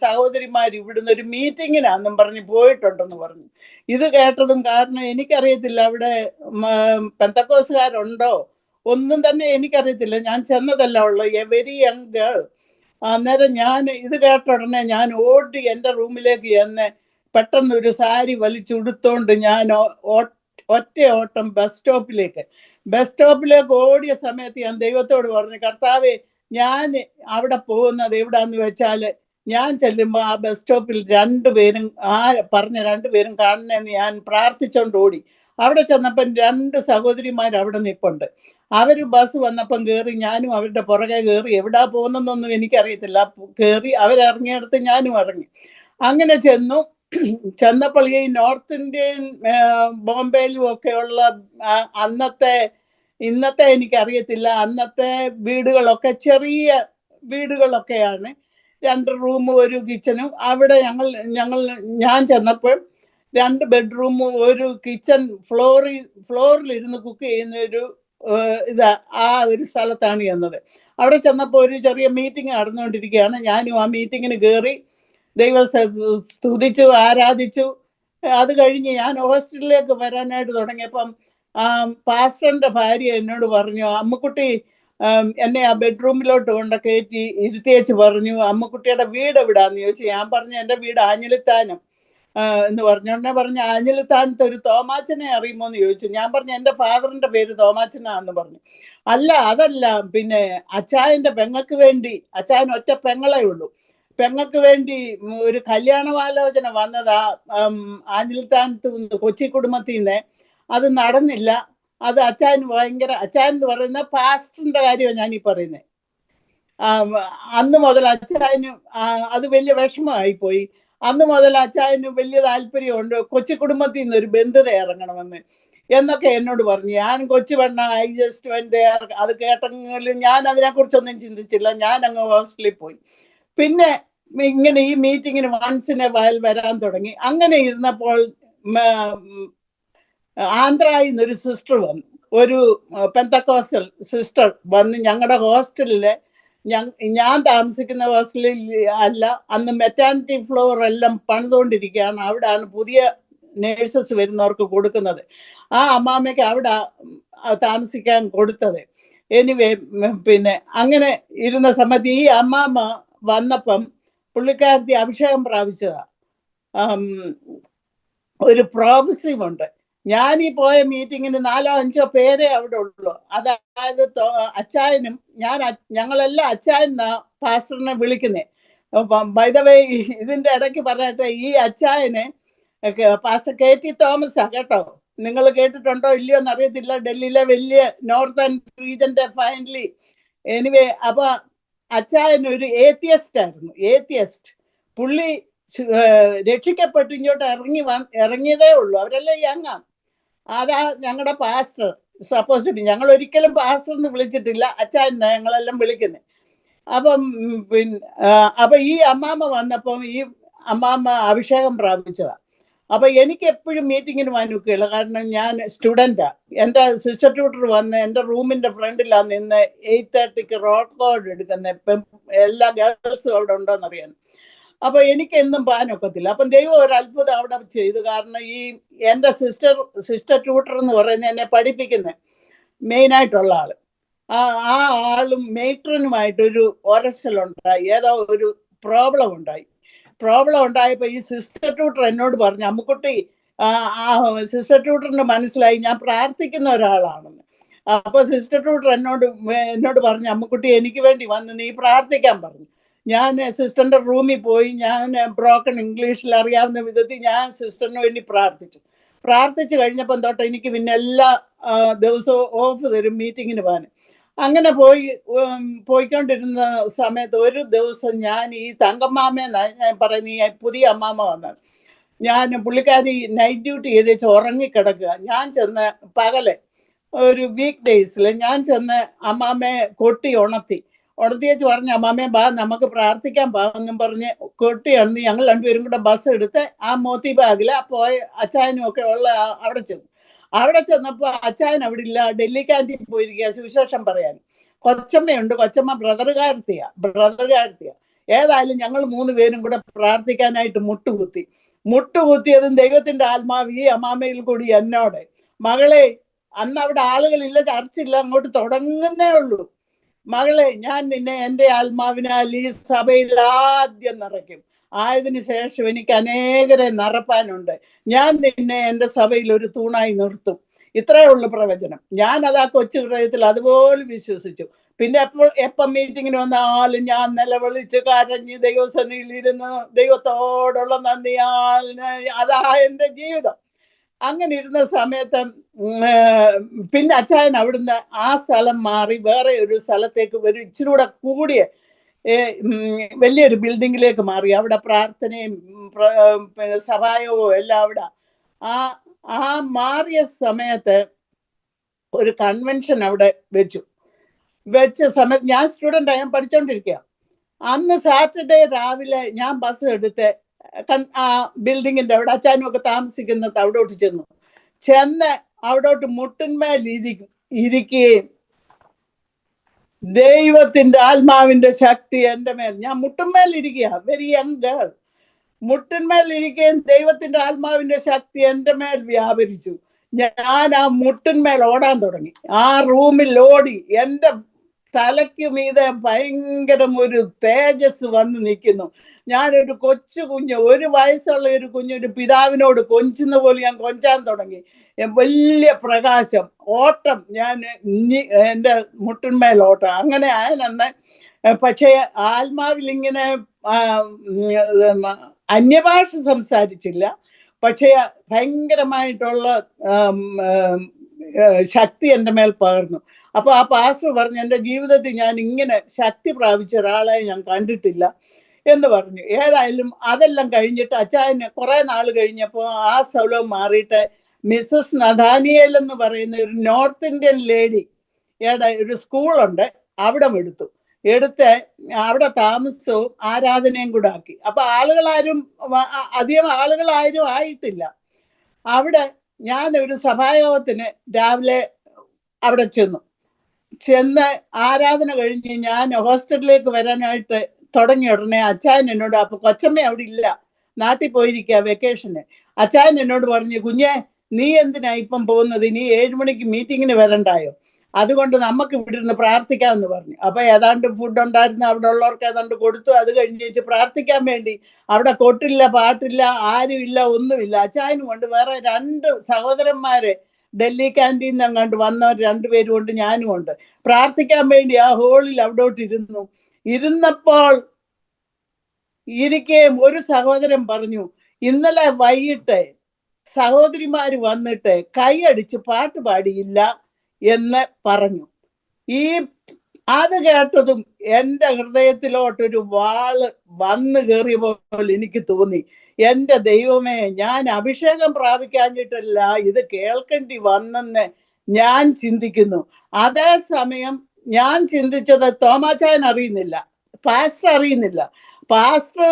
സഹോദരിമാർ ഇവിടുന്ന് ഒരു മീറ്റിങ്ങിനാന്നും പറഞ്ഞ് പോയിട്ടുണ്ടെന്ന് പറഞ്ഞു. ഇത് കേട്ടതും, കാരണം എനിക്കറിയത്തില്ല അവിടെ പെന്തക്കോസുകാരുണ്ടോ ഒന്നും തന്നെ എനിക്കറിയത്തില്ല. ഞാൻ ചെന്നതല്ല ഉള്ളു, എ വെരി യങ് ഗേൾ. അന്നേരം ഇത് കേട്ട ഉടനെ ഞാൻ ഓടി എൻ്റെ റൂമിലേക്ക് ചെന്ന് പെട്ടെന്ന് ഒരു സാരി വലിച്ചുടുത്തോണ്ട് ഞാൻ ഒറ്റ ഓട്ടം ബസ് സ്റ്റോപ്പിലേക്ക് ഓടിയ സമയത്ത് ഞാൻ ദൈവത്തോട് പറഞ്ഞു, കർത്താവേ, ഞാൻ അവിടെ പോകുന്നത് എവിടാന്ന് വെച്ചാൽ ഞാൻ ചെല്ലുമ്പോൾ ആ ബസ് സ്റ്റോപ്പിൽ 2 പേരും പറഞ്ഞ 2 പേരും കാണണമെന്ന് ഞാൻ പ്രാർത്ഥിച്ചോണ്ട് ഓടി. അവിടെ ചെന്നപ്പം 2 സഹോദരിമാർ അവിടെ നിൽപ്പുണ്ട്. അവർ ബസ് വന്നപ്പം കയറി. ഞാനും അവരുടെ പുറകെ കയറി. എവിടാ പോകുന്നതെന്നൊന്നും എനിക്കറിയത്തില്ല. കയറി, അവരിറങ്ങിയെടുത്ത് ഞാനും ഇറങ്ങി. അങ്ങനെ ചെന്നപ്പോൾ ഈ നോർത്ത് ഇന്ത്യൻ ബോംബെയിലും ഒക്കെയുള്ള ഇന്നത്തെ എനിക്കറിയത്തില്ല, അന്നത്തെ വീടുകളൊക്കെ ചെറിയ വീടുകളൊക്കെയാണ്. 2 റൂമും ഒരു കിച്ചണും. അവിടെ ഞാൻ ചെന്നപ്പോൾ 2 ബെഡ്റൂമും ഒരു കിച്ചൺ, ഫ്ലോറിലിരുന്ന് കുക്ക് ചെയ്യുന്ന ഒരു ഇതാ ആ ഒരു സ്ഥലത്താണ് ചെന്നത്. അവിടെ ചെന്നപ്പോൾ ഒരു ചെറിയ മീറ്റിംഗ് നടന്നുകൊണ്ടിരിക്കുകയാണ്. ഞാനും ആ മീറ്റിങ്ങിന് കയറി ദൈവം സ്തുതിച്ചു, ആരാധിച്ചു. അത് കഴിഞ്ഞ് ഞാൻ ഹോസ്റ്റലിലേക്ക് വരാനായിട്ട് തുടങ്ങിയപ്പം പാസ്റ്ററിന്റെ ഭാര്യ എന്നോട് പറഞ്ഞു, അമ്മുക്കുട്ടി എന്നെ ആ ബെഡ്റൂമിലോട്ട് കൊണ്ട് കയറ്റി ഇരുത്തിയേച്ച് പറഞ്ഞു, അമ്മുക്കുട്ടിയുടെ വീട് എവിടാന്ന് ചോദിച്ചു. ഞാൻ പറഞ്ഞു എൻ്റെ വീട് ആഞ്ഞിലിത്താനം എന്ന് പറഞ്ഞോണ്ടേ പറഞ്ഞു, ആഞ്ഞിലിത്താനത്ത് ഒരു തോമാച്ചനെ അറിയുമോ എന്ന് ചോദിച്ചു. ഞാൻ പറഞ്ഞു എൻ്റെ ഫാദറിന്റെ പേര് തോമാച്ചനാന്ന് പറഞ്ഞു. അല്ല അതല്ല, പിന്നെ അച്ചായന്റെ പെങ്ങൾക്ക് വേണ്ടി, അച്ചായൻ ഒറ്റ പെങ്ങളേ ഉള്ളൂ, പെങ്ങൾക്ക് വേണ്ടി ഒരു കല്യാണാലോചന വന്നതാ ആഞ്ഞിലിത്താനത്ത് കൊച്ചി കുടുംബത്തിൽ നിന്ന്. അത് നടന്നില്ല. അത് അച്ചായന് ഭയങ്കര, അച്ചായൻ എന്ന് പറയുന്ന പാസ്റ്ററിന്റെ കാര്യമാണ് ഞാനീ പറയുന്നത്. അന്ന് മുതൽ അച്ചായന് അത് വലിയ വിഷമമായിപ്പോയി. അന്ന് മുതൽ അച്ചായന് വലിയ താല്പര്യമുണ്ട് കൊച്ചി കുടുംബത്തിൽ നിന്ന് ഒരു ബന്ധുത ഇറങ്ങണമെന്ന് എന്നൊക്കെ എന്നോട് പറഞ്ഞു. ഞാൻ കൊച്ചു പെണ്ണ, ഐ ജസ്റ്റ് വെന്റ് ദേർ. അത് കേട്ടെങ്കിലും ഞാൻ അതിനെക്കുറിച്ചൊന്നും ചിന്തിച്ചില്ല. ഞാൻ അങ്ങ് ഹോസ്റ്റലിൽ പോയി. പിന്നെ ഇങ്ങനെ ഈ മീറ്റിങ്ങിന് വൺസിനെ വരാൻ തുടങ്ങി. അങ്ങനെ ഇരുന്നപ്പോൾ ആന്ധ്രയിൽ നിന്നൊരു സിസ്റ്റർ വന്നു, ഒരു പെന്തക്കോസ്റ്റൽ സിസ്റ്റർ വന്ന് ഞങ്ങളുടെ ഹോസ്റ്റലില്, ഞാൻ താമസിക്കുന്ന ഹോസ്റ്റലിൽ അല്ല, അന്ന് മെറ്റേണിറ്റി ഫ്ലോർ എല്ലാം പണിതുകൊണ്ടിരിക്കുകയാണ്. അവിടെയാണ് പുതിയ നേഴ്സസ് വരുന്നവർക്ക് കൊടുക്കുന്നത്. ആ അമ്മാമ്മയ്ക്ക് അവിടെ താമസിക്കാൻ കൊടുത്തത്. എനിവേ, പിന്നെ അങ്ങനെ ഇരുന്ന സമയത്ത് ഈ അമ്മാമ്മ വന്നപ്പം പുള്ളിക്കാരത്തി അഭിഷേകം പ്രാപിച്ചതാ. ഒരു പ്രോഫസീവ് ഉണ്ട്. ഞാൻ ഈ പോയ മീറ്റിങ്ങിന് 4-5 പേരെ അവിടെ ഉള്ളൂ. അതായത് അച്ചായനും ഞങ്ങളെല്ലാം അച്ചായൻ പാസ്റ്ററിനെ വിളിക്കുന്നേ. ബൈ ദ വേ, ഇതിന്റെ ഇടയ്ക്ക് പറയട്ടെ, ഈ അച്ചായനെ പാസ്റ്റർ KT തോമസാ കേട്ടോ. നിങ്ങൾ കേട്ടിട്ടുണ്ടോ ഇല്ലയോ എന്നറിയത്തില്ല. ഡൽഹിയിലെ വലിയ നോർത്തേൺ റീജന്റെ ഫൈനലി. എനിവേ, അപ്പൊ അച്ചായൻ ഒരു ഏത്തിയസ്റ്റ് ആയിരുന്നു, ഏത്തിയസ്റ്റ്. പുള്ളി രക്ഷിക്കപ്പെട്ട് ഇങ്ങോട്ട് ഇറങ്ങിയതേ ഉള്ളൂ. അവരെല്ലാം യങ്ങാ. അതാ ഞങ്ങളുടെ പാസ്റ്റർ. സപ്പോസ് ഞങ്ങൾ ഒരിക്കലും പാസ്റ്ററിന് വിളിച്ചിട്ടില്ല, അച്ചായൻ ഞങ്ങളെല്ലാം വിളിക്കുന്നത്. അപ്പം അപ്പൊ ഈ അമ്മാമ്മ വന്നപ്പം ഈ അമ്മാമ്മ അഭിഷേകം പ്രാപിച്ചതാ. അപ്പൊ എനിക്ക് എപ്പോഴും മീറ്റിങ്ങിന് വന്നിക്കുകയില്ല, കാരണം ഞാൻ സ്റ്റുഡൻറ്റാ. എൻ്റെ സിസ്റ്റർ ട്യൂട്ടർ വന്ന് എൻ്റെ റൂമിന്റെ ഫ്രണ്ടിലാണ് നിന്ന് 8:30 റോഡ് കോഡ് എടുക്കുന്നത്. ഇപ്പം എല്ലാ ഗേൾസും അവിടെ ഉണ്ടോയെന്നറിയാൻ. അപ്പൊ എനിക്ക് എന്നും പാനൊക്കത്തില്ല. അപ്പം ദൈവം ഒരു അത്ഭുതം അവിടെ ചെയ്തു. കാരണം ഈ എൻ്റെ സിസ്റ്റർ ട്യൂട്ടർ എന്ന് പറയുന്നത് എന്നെ പഠിപ്പിക്കുന്ന മെയിനായിട്ടുള്ള ആള്, ആ ആളും മെയ്ട്രനുമായിട്ടൊരു ഒരസലുണ്ടായി. ഏതോ ഒരു പ്രോബ്ലം ഉണ്ടായപ്പോൾ ഈ സിസ്റ്റർ ട്യൂട്ടർ എന്നോട് പറഞ്ഞു, അമ്മുക്കുട്ടി, ആ സിസ്റ്റർ ട്യൂട്ടറിന് മനസ്സിലായി ഞാൻ പ്രാർത്ഥിക്കുന്ന ഒരാളാണെന്ന്. അപ്പൊ സിസ്റ്റർ ട്യൂട്ടർ എന്നോട് പറഞ്ഞു, അമ്മുക്കുട്ടി എനിക്ക് വേണ്ടി വന്ന് നീ പ്രാർത്ഥിക്കാൻ പറഞ്ഞു. ഞാൻ സിസ്റ്ററിന്റെ റൂമിൽ പോയി, ഞാൻ ബ്രോക്കൺ ഇംഗ്ലീഷിൽ അറിയാവുന്ന വിധത്തിൽ ഞാൻ സിസ്റ്ററിന് വേണ്ടി പ്രാർത്ഥിച്ചു കഴിഞ്ഞപ്പം തൊട്ട് എനിക്ക് പിന്നെ എല്ലാ ദിവസവും ഓഫ് തരും മീറ്റിങ്ങിന് പോകാൻ. അങ്ങനെ പോയിക്കൊണ്ടിരുന്ന സമയത്ത് ഒരു ദിവസം ഞാൻ ഈ തങ്കമ്മാമെന്ന് ഞാൻ പറയുന്ന ഈ പുതിയ അമ്മാമ്മ വന്നത്, പുള്ളിക്കാരി നൈറ്റ് ഡ്യൂട്ടി ചെയ്തേച്ച് ഉറങ്ങിക്കിടക്കുക. ഞാൻ ചെന്ന് പകല് ഒരു വീക്ക് ഡേയ്സിൽ ഞാൻ ചെന്ന് അമ്മാമ്മയെ ഉണർത്തിയേച്ച് പറഞ്ഞു, അമ്മാമ്മയെ ബാ നമുക്ക് പ്രാർത്ഥിക്കാൻ പാവെന്നും പറഞ്ഞ് കൊട്ടിയുണർന്ന് ഞങ്ങൾ രണ്ടുപേരും കൂടെ ബസ് എടുത്ത് ആ മോത്തി ബാഗിൽ പോയ അച്ചായനും ഒക്കെ ഉള്ള അവിടെ ചെന്നപ്പോൾ അച്ചായൻ അവിടെ ഇല്ല, ഡൽഹി ക്യാൻറ്റീൻ പോയിരിക്കുക സുവിശേഷം പറയാൻ. കൊച്ചമ്മയുണ്ട്, കൊച്ചമ്മ ബ്രദറുകാരത്തിയാ. ഏതായാലും ഞങ്ങൾ 3 പേരും കൂടെ പ്രാർത്ഥിക്കാനായിട്ട് മുട്ടുകുത്തിയതും ദൈവത്തിന്റെ ആത്മാവ് ഈ അമ്മാമ്മയിൽ കൂടി എന്നോട്, മകളെ, അന്ന് അവിടെ ആളുകളില്ല, ചർച്ചില്ല, അങ്ങോട്ട് തുടങ്ങുന്നേ ഉള്ളൂ, മകളെ, ഞാൻ നിന്നെ എൻ്റെ ആത്മാവിനാൽ ഈ സഭയിൽ ആദ്യം നിറയ്ക്കും. ആയതിനു ശേഷം എനിക്ക് അനേകരെ നിറപ്പാനുണ്ട്. ഞാൻ നിന്നെ എൻ്റെ സഭയിൽ ഒരു തൂണായി നിർത്തും. ഇത്രയേ ഉള്ളൂ പ്രവചനം. ഞാൻ അത് ആ കൊച്ചു ഹൃദയത്തിൽ അതുപോലെ വിശ്വസിച്ചു. പിന്നെ എപ്പം മീറ്റിങ്ങിന് വന്നാലും ഞാൻ നിലവിളിച്ച് കരഞ്ഞ് ദൈവസന്നിധിയിൽ ഇരുന്ന് ദൈവത്തോടുള്ള നന്ദിയാൽ അതാ എൻ്റെ ജീവിതം. അങ്ങനെ ഇരുന്ന സമയത്ത് പിന്നെ അച്ചായൻ അവിടുന്ന് ആ സ്ഥലം മാറി വേറെ ഒരു സ്ഥലത്തേക്ക് ഇച്ചിരി കൂടെ കൂടിയ വലിയൊരു ബിൽഡിങ്ങിലേക്ക് മാറി. അവിടെ പ്രാർത്ഥനയും സഹായവും എല്ലാം അവിടെ. ആ മാറിയ സമയത്ത് ഒരു കൺവെൻഷൻ അവിടെ വെച്ച സമയത്ത് ഞാൻ സ്റ്റുഡൻ്റാണ്, ഞാൻ പഠിച്ചുകൊണ്ടിരിക്കുക. അന്ന് സാറ്റർഡേ രാവിലെ ഞാൻ ബസ് എടുത്ത് ആ ബിൽഡിങ്ങിന്റെ അവിടെ അച്ചാനും ഒക്കെ താമസിക്കുന്നത് അവിടോട്ട് ചെന്ന് അവിടോട്ട് ഇരിക്കുകയും ദൈവത്തിന്റെ ആത്മാവിന്റെ ശക്തി എൻ്റെ മേൽ, ഞാൻ മുട്ടുമേൽ ഇരിക്കുക, വെരി യങ് ഗേൾ, മുട്ടിന്മേൽ ഇരിക്കുകയും ദൈവത്തിന്റെ ആത്മാവിന്റെ ശക്തി എൻ്റെ മേൽ വ്യാപരിച്ചു. ഞാൻ ആ മുട്ടിന്മേൽ ഓടാൻ തുടങ്ങി. ആ റൂമിൽ ഓടി. എൻ്റെ തലയ്ക്ക് മീതെ ഭയങ്കരം ഒരു തേജസ് വന്ന് നിൽക്കുന്നു. ഞാനൊരു കൊച്ചു കുഞ്ഞ്, 1 വയസ്സുള്ള ഒരു കുഞ്ഞൊരു പിതാവിനോട് കൊഞ്ചുന്ന പോലെ ഞാൻ കൊഞ്ചാൻ തുടങ്ങി. വലിയ പ്രകാശം, ഓട്ടം, ഞാൻ എൻ്റെ മുട്ടിന്മേൽ ഓട്ടം. അങ്ങനെ ആയെന്ന്. പക്ഷേ ആത്മാവിൽ ഇങ്ങനെ അന്യഭാഷ സംസാരിച്ചില്ല. പക്ഷേ ഭയങ്കരമായിട്ടുള്ള ശക്തി എൻ്റെ മേൽ പകർന്നു. അപ്പോൾ ആ പാസ്റ്റർ പറഞ്ഞു, എൻ്റെ ജീവിതത്തിൽ ഞാൻ ഇങ്ങനെ ശക്തി പ്രാപിച്ച ഒരാളെ ഞാൻ കണ്ടിട്ടില്ല എന്ന് പറഞ്ഞു. ഏതായാലും അതെല്ലാം കഴിഞ്ഞിട്ട് അച്ചായന് കുറേ നാൾ കഴിഞ്ഞപ്പോൾ ആ സ്ഥലം മാറിയിട്ട് മിസ്സസ് നഥാനിയേൽ എന്ന് പറയുന്ന ഒരു നോർത്ത് ഇന്ത്യൻ ലേഡി ഒരു സ്കൂളുണ്ട്, അവിടെ എടുത്ത് അവിടെ താമസവും ആരാധനയും കൂടെ ആക്കി. അപ്പൊ അധികം ആളുകളാരും ആയിട്ടില്ല. അവിടെ ഞാൻ ഒരു സഭായോഗത്തിന് രാവിലെ അവിടെ ചെന്ന് ആരാധന കഴിഞ്ഞ് ഞാൻ ഹോസ്റ്റലിലേക്ക് വരാനായിട്ട് തുടങ്ങിയ ഉടനെ അച്ചായൻ എന്നോട്, അപ്പൊ കൊച്ചമ്മ അവിടെ ഇല്ല, നാട്ടിൽ പോയിരിക്കുക വെക്കേഷന്. അച്ചായൻ എന്നോട് പറഞ്ഞു, കുഞ്ഞെ നീ എന്തിനാ ഇപ്പം പോകുന്നത്, ഇനി 7 മണിക്ക് മീറ്റിങ്ങിന് വരണ്ടായോ, അതുകൊണ്ട് നമുക്ക് ഇവിടെ ഇരുന്ന് പ്രാർത്ഥിക്കാമെന്ന് പറഞ്ഞു. അപ്പൊ ഏതാണ്ട് ഫുഡ് ഉണ്ടായിരുന്നു, അവിടെ ഉള്ളവർക്ക് ഏതാണ്ട് കൊടുത്തു. അത് കഴിഞ്ഞ് പ്രാർത്ഥിക്കാൻ വേണ്ടി അവിടെ കൊട്ടില്ല, പാട്ടില്ല, ആരുമില്ല, ഒന്നുമില്ല. അച്ചായനും കൊണ്ട് വേറെ 2 സഹോദരന്മാരെ ഡൽഹി ക്യാൻറ്റീൻ അങ്ങാണ്ട് വന്നവർ 2 പേരും കൊണ്ട് ഞാനും ഉണ്ട് പ്രാർത്ഥിക്കാൻ വേണ്ടി ആ ഹോളിൽ അവിടോട്ട് ഇരുന്നപ്പോൾ ഇരിക്കുകയും ഒരു സഹോദരൻ പറഞ്ഞു, ഇന്നലെ വൈകിട്ട് സഹോദരിമാര് വന്നിട്ട് കൈയടിച്ച് പാട്ട് പാടിയില്ല എന്ന് പറഞ്ഞു. അത് കേട്ടതും എൻ്റെ ഹൃദയത്തിലോട്ടൊരു വാള് വന്നു കയറിയ പോലെ എനിക്ക് തോന്നി. എൻ്റെ ദൈവമേ, ഞാൻ അഭിഷേകം പ്രാപിക്കാഞ്ഞിട്ടല്ല ഇത് കേൾക്കേണ്ടി വന്നെന്ന് ഞാൻ ചിന്തിക്കുന്നു. അതേസമയം ഞാൻ ചിന്തിച്ചത് തോമാച്ചാൻ അറിയുന്നില്ല, പാസ്റ്റർ അറിയുന്നില്ല. പാസ്റ്റർ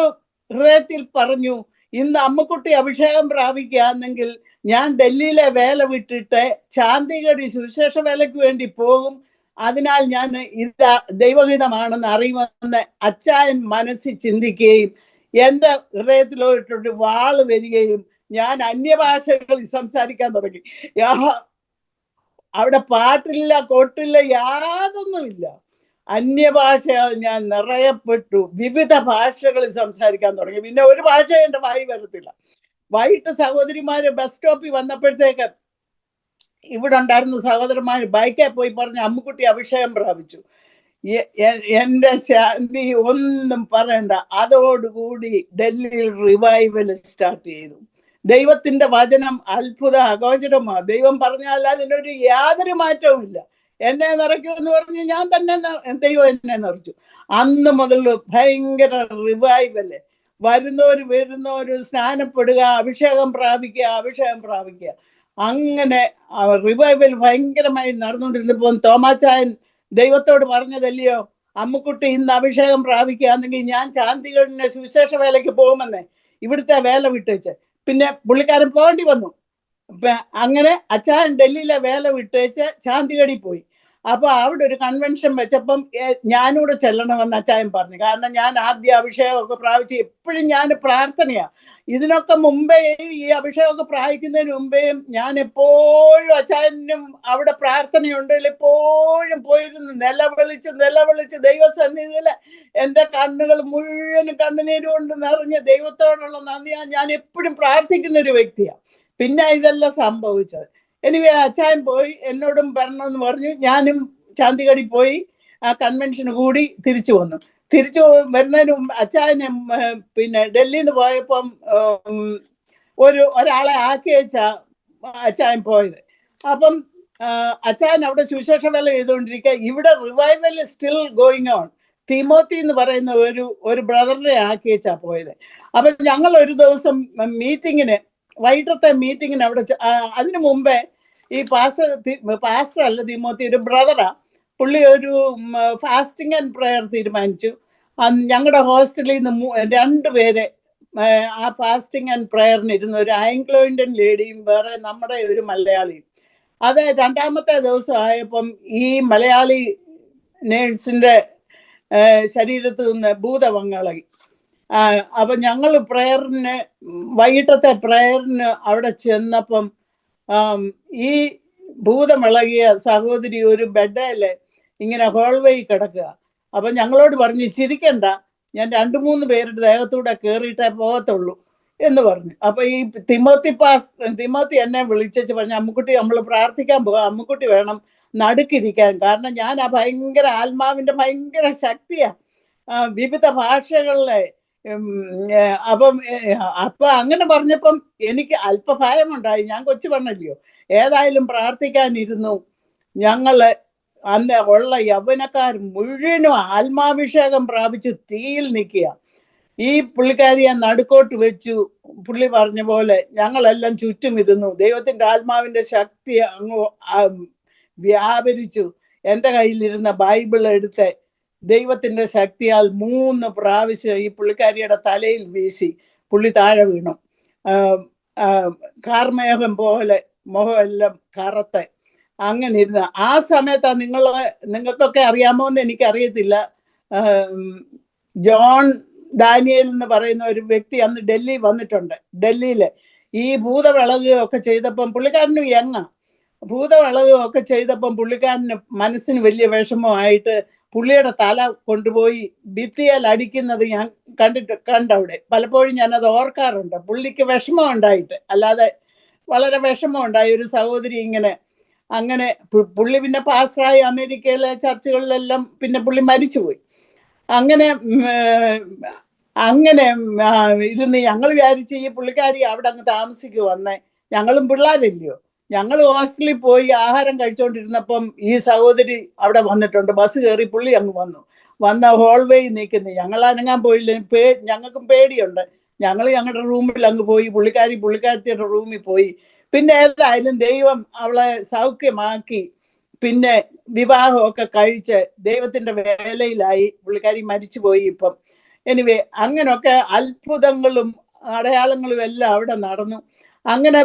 ഹൃദയത്തിൽ പറഞ്ഞു, ഇന്ന് അമ്മുക്കുട്ടി അഭിഷേകം പ്രാപിക്കുകയാണെങ്കിൽ ഞാൻ ഡൽഹിയിലെ വേല വിട്ടിട്ട് ചാന്ദിഗഡി സുവിശേഷ വേലയ്ക്ക് വേണ്ടി പോകും, അതിനാൽ ഞാൻ ഇത് ദൈവഹിതമാണെന്ന് അറിയുമെന്ന് അച്ചായൻ മനസ്സിൽ ചിന്തിക്കുകയും എൻ്റെ ഹൃദയത്തിലോട്ടൊരു വാള് വരികയും ഞാൻ അന്യഭാഷകളിൽ സംസാരിക്കാൻ തുടങ്ങി. അവിടെ പാട്ടില്ല, കൊട്ടില്ല, യാതൊന്നുമില്ല. അന്യഭാഷകൾ ഞാൻ നിറയപ്പെട്ടു, വിവിധ ഭാഷകളിൽ സംസാരിക്കാൻ തുടങ്ങി. പിന്നെ ഒരു ഭാഷ എൻ്റെ വായി വരത്തില്ല. വൈകിട്ട് സഹോദരിമാര് ബസ് സ്റ്റോപ്പിൽ വന്നപ്പോഴത്തേക്ക് ഇവിടെ ഉണ്ടായിരുന്ന സഹോദരന്മാർ ബൈക്കിൽ പോയി പറഞ്ഞ് അമ്മുക്കുട്ടി അഭിഷേകം പ്രാപിച്ചു. എൻ്റെ ശാന്തി ഒന്നും പറയണ്ട. അതോടുകൂടി ഡൽഹിയിൽ റിവൈവൽ സ്റ്റാർട്ട് ചെയ്തു. ദൈവത്തിന്റെ വചനം അത്ഭുത അഗോചരമാണ്. ദൈവം പറഞ്ഞാൽ അതിനൊരു യാതൊരു മാറ്റവും ഇല്ല. എന്നെ നിറയ്ക്കുമെന്ന് പറഞ്ഞ് ഞാൻ തന്നെ ദൈവം എന്നെ നിറച്ചു. അന്ന് മുതൽ ഭയങ്കര റിവൈവല്. വരുന്നവര് സ്നാനപ്പെടുക, അഭിഷേകം പ്രാപിക്കുക. അങ്ങനെ റിവൈവൽ ഭയങ്കരമായി നടന്നുകൊണ്ടിരുന്നപ്പോൾ തോമാച്ചായൻ ദൈവത്തോട് പറഞ്ഞതല്ലയോ, അമ്മുക്കുട്ടി ഇന്ന് അഭിഷേകം പ്രാപിക്കുകയാണെങ്കിൽ ഞാൻ ചാന്ദിഗഡിനെ സുവിശേഷ വേലയ്ക്ക് പോകുമെന്നേ, ഇവിടുത്തെ വേല വിട്ടേച്ച്. പിന്നെ പുള്ളിക്കാരൻ പോകേണ്ടി വന്നു. അങ്ങനെ അച്ചായൻ ഡൽഹിയിലെ വേല വിട്ടേച്ച് ചാന്ദിഗഡിൽ പോയി. അപ്പൊ അവിടെ ഒരു കൺവെൻഷൻ വെച്ചപ്പം ഞാനൂടെ ചെല്ലണമെന്ന് അച്ചായൻ പറഞ്ഞു. കാരണം ഞാൻ ആദ്യ അഭിഷേകമൊക്കെ പ്രാപിച്ച് എപ്പോഴും ഞാൻ പ്രാർത്ഥനയാ. ഇതിനൊക്കെ മുമ്പേ, ഈ അഭിഷേകമൊക്കെ പ്രാപിക്കുന്നതിന് മുമ്പേ ഞാൻ എപ്പോഴും അച്ചായനും അവിടെ പ്രാർത്ഥനയുണ്ട്, എപ്പോഴും പോയിരുന്നു നിലവിളിച്ച് ദൈവസന്നിധിയില് എൻ്റെ കണ്ണുകൾ മുഴുവനും കണ്ണുനീര് കൊണ്ട് നിറഞ്ഞ് ദൈവത്തോടുള്ള നന്ദിയാ ഞാൻ എപ്പോഴും പ്രാർത്ഥിക്കുന്ന ഒരു വ്യക്തിയാണ്. പിന്നെ ഇതെല്ലാം സംഭവിച്ചത്. എനിവേ അച്ചായൻ പോയി, എന്നോടും വരണമെന്ന് പറഞ്ഞു. ഞാനും ചാന്ദിഗഡി പോയി ആ കൺവെൻഷന് കൂടി തിരിച്ചു വരുന്നതിന് മുമ്പ് അച്ചായന് പിന്നെ ഡൽഹിയിൽ നിന്ന് പോയപ്പം ഒരാളെ ആക്കി വെച്ചാ അച്ചായൻ പോയത്. അപ്പം അച്ചായൻ അവിടെ സുവിശേഷ വേല ചെയ്തുകൊണ്ടിരിക്കുക. ഇവിടെ revival still going on. Timothy എന്ന് പറയുന്ന ഒരു ബ്രദറിനെ ആക്കി വെച്ചാ പോയത്. അപ്പൊ ഞങ്ങൾ ഒരു ദിവസം വൈകിട്ടത്തെ മീറ്റിങ്ങിന് അവിടെ, അതിനു മുമ്പേ ഈ പാസ്റ്റർ അല്ല തിമോത്തി, ഒരു ബ്രദറാ. പുള്ളി ഒരു ഫാസ്റ്റിംഗ് ആൻഡ് പ്രയർ തീരുമാനിച്ചു. ഞങ്ങളുടെ ഹോസ്റ്റലിൽ നിന്ന് 2 പേര് ആ ഫാസ്റ്റിംഗ് ആൻഡ് പ്രയറിന് ഇരുന്നു. ഒരു ആംഗ്ലോ ഇന്ത്യൻ ലേഡിയും വേറെ നമ്മുടെ ഒരു മലയാളിയും. അത് രണ്ടാമത്തെ ദിവസം ആയപ്പം ഈ മലയാളി നേഴ്സിന്റെ ശരീരത്തിൽ നിന്ന് ഭൂതവങ്ങളി. അപ്പൊ ഞങ്ങൾ പ്രയറിന്, വൈകിട്ടത്തെ പ്രയറിന് അവിടെ ചെന്നപ്പം ഈ ഭൂതമിളകിയ സഹോദരി ഒരു ബെഡേല് ഇങ്ങനെ ഹോൾവേ കിടക്കുക. അപ്പൊ ഞങ്ങളോട് പറഞ്ഞു, ചിരിക്കണ്ട, ഞാൻ 2-3 പേരുടെ ദേഹത്തൂടെ കയറിയിട്ടേ പോകത്തുള്ളൂ എന്ന് പറഞ്ഞു. അപ്പൊ ഈ തിമോത്തി എന്നെ വിളിച്ചു പറഞ്ഞു, അമ്മുക്കുട്ടി നമ്മൾ പ്രാർത്ഥിക്കാൻ പോകാം, അമ്മുക്കുട്ടി വേണം നടുക്കിരിക്കാൻ. കാരണം ഞാൻ ആ ഭയങ്കര ആത്മാവിന്റെ ഭയങ്കര ശക്തിയാ, വിവിധ ഭാഷകളിലെ. അപ്പൊ അങ്ങനെ പറഞ്ഞപ്പം എനിക്ക് അല്പ ഭയമുണ്ടായി. ഞാൻ കൊച്ചു പെണ്ണല്ലയോ. ഏതായാലും പ്രാർത്ഥിക്കാനിരുന്നു. ഞങ്ങള് അന്ന് ഉള്ള യൗവനക്കാർ മുഴുവനും ആത്മാഭിഷേകം പ്രാപിച്ച് തീയിൽ നിൽക്കുക. ഈ പുള്ളിക്കാരിയെ നടുക്കോട്ട് വെച്ചു. പുള്ളി പറഞ്ഞ പോലെ ഞങ്ങളെല്ലാം ചുറ്റും ഇരുന്നു. ദൈവത്തിന്റെ ആത്മാവിന്റെ ശക്തി അങ്ങ് വ്യാപരിച്ചു. എൻ്റെ കയ്യിലിരുന്ന ബൈബിൾ എടുത്ത് ദൈവത്തിന്റെ ശക്തിയാൽ 3 പ്രാവശ്യം ഈ പുള്ളിക്കാരിയുടെ തലയിൽ വീശി. പുള്ളി താഴെ വീണു. കാർമേഘം പോലെ മുഖമെല്ലാം കറുത്ത് അങ്ങനെ ഇരുന്ന ആ സമയത്താ നിങ്ങൾക്കൊക്കെ അറിയാമോന്ന് എനിക്കറിയത്തില്ല. ജോൺ ഡാനിയേൽ എന്ന് പറയുന്ന ഒരു വ്യക്തി അന്ന് ഡൽഹി വന്നിട്ടുണ്ട്. ഡൽഹിയില് ഈ ഭൂതവിളകുകയൊക്കെ ചെയ്തപ്പം പുള്ളിക്കാരന് ഭൂതവിളകുകയൊക്കെ ചെയ്തപ്പം പുള്ളിക്കാരന് മനസ്സിന് വലിയ വിഷമമായിട്ട് പുള്ളിയുടെ തല കൊണ്ടുപോയി ഭിത്തിയാൽ അടിക്കുന്നത് ഞാൻ കണ്ടവിടെ. പലപ്പോഴും ഞാനത് ഓർക്കാറുണ്ട്. പുള്ളിക്ക് വിഷമം ഉണ്ടായിട്ട്, അല്ലാതെ വളരെ വിഷമം ഉണ്ടായി. ഒരു സഹോദരി ഇങ്ങനെ അങ്ങനെ പുള്ളി പിന്നെ പാസ്റ്ററായി അമേരിക്കയിലെ ചർച്ചുകളിലെല്ലാം പിന്നെ പുള്ളി മരിച്ചുപോയി. അങ്ങനെ ഇരുന്ന് ഞങ്ങൾ വിചാരിച്ച് ഈ പുള്ളിക്കാരി അവിടെ അങ്ങ് താമസിക്കുക വന്നേ. ഞങ്ങളും പിള്ളേരില്ലയോ. ഞങ്ങൾ ഹോസ്റ്റലിൽ പോയി ആഹാരം കഴിച്ചുകൊണ്ടിരുന്നപ്പം ഈ സഹോദരി അവിടെ വന്നിട്ടുണ്ട്. ബസ് കയറി പുള്ളി അങ്ങ് വന്ന ഹോൾവേ നിൽക്കുന്നു. ഞങ്ങൾ അനങ്ങാൻ പോയില്ല. ഞങ്ങൾക്കും പേടിയുണ്ട്. ഞങ്ങളുടെ റൂമിൽ അങ്ങ് പോയി. പുള്ളിക്കാരത്തിയുടെ റൂമിൽ പോയി. പിന്നെ ഏതായാലും ദൈവം അവളെ സൗഖ്യമാക്കി. പിന്നെ വിവാഹമൊക്കെ കഴിച്ച് ദൈവത്തിന്റെ വേലയിലായി. പുള്ളിക്കാരി മരിച്ചുപോയി ഇപ്പം. എനിവേ, അങ്ങനൊക്കെ അത്ഭുതങ്ങളും അടയാളങ്ങളും എല്ലാം അവിടെ നടന്നു. അങ്ങനെ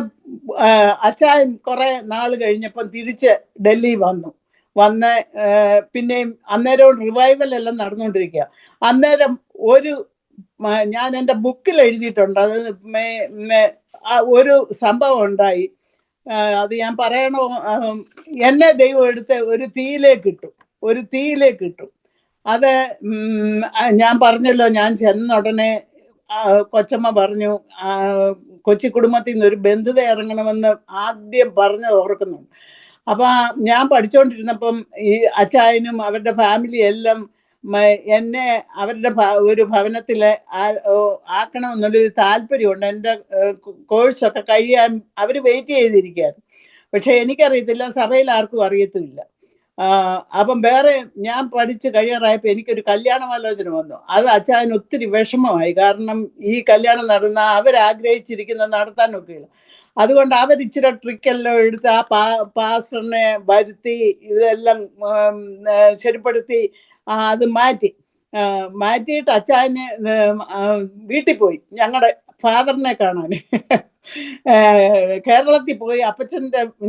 അച്ചായൻ കുറെ നാൾ കഴിഞ്ഞപ്പം തിരിച്ച് ഡൽഹി വന്ന് പിന്നെയും അന്നേരം റിവൈവൽ എല്ലാം നടന്നുകൊണ്ടിരിക്കുക. അന്നേരം ഞാൻ എൻ്റെ ബുക്കിൽ എഴുതിയിട്ടുണ്ട്. അത് ഒരു സംഭവം ഉണ്ടായി. അത് ഞാൻ പറയണോ? എന്നെ ദൈവം എടുത്ത് ഒരു തീയിലേക്ക് ഇട്ടു. അത് ഞാൻ പറഞ്ഞല്ലോ, ഞാൻ ചെന്ന ഉടനെ കൊച്ചമ്മ പറഞ്ഞു, കൊച്ചി കുടുംബത്തിൽ നിന്ന് ഒരു ബന്ധുത ഇറങ്ങണമെന്ന് ആദ്യം പറഞ്ഞത് ഓർക്കുന്നു. അപ്പൊ ഞാൻ പഠിച്ചുകൊണ്ടിരുന്നപ്പം ഈ അച്ചായനും അവരുടെ ഫാമിലി എല്ലാം എന്നെ അവരുടെ ഒരു ഭവനത്തില് ആക്കണമെന്നുള്ളൊരു താല്പര്യമുണ്ട്. എൻ്റെ കോഴ്സൊക്കെ കഴിയാൻ അവർ വെയിറ്റ് ചെയ്തിരിക്കുകയായിരുന്നു. പക്ഷെ എനിക്കറിയത്തില്ല, സഭയിൽ ആർക്കും അറിയത്തുമില്ല. അപ്പം വേറെ ഞാൻ പഠിച്ച് കഴിയാറായപ്പോൾ എനിക്കൊരു കല്യാണാലോചന വന്നു. അത് അച്ചായന് ഒത്തിരി വിഷമമായി. കാരണം ഈ കല്യാണം അവരാഗ്രഹിച്ചിരിക്കുന്നത് നടത്താനൊക്കെയില്ല. അതുകൊണ്ട് അവരിച്ചിരി ട്രിക്കെല്ലാം എടുത്ത് ആ പാസ്റ്ററിനെ വരുത്തി ഇതെല്ലാം ശരിപ്പെടുത്തി അത് മാറ്റിയിട്ട് അച്ചായന് വീട്ടിൽ പോയി ഞങ്ങളുടെ ഫാദറിനെ കാണാൻ. കേരളത്തിൽ പോയി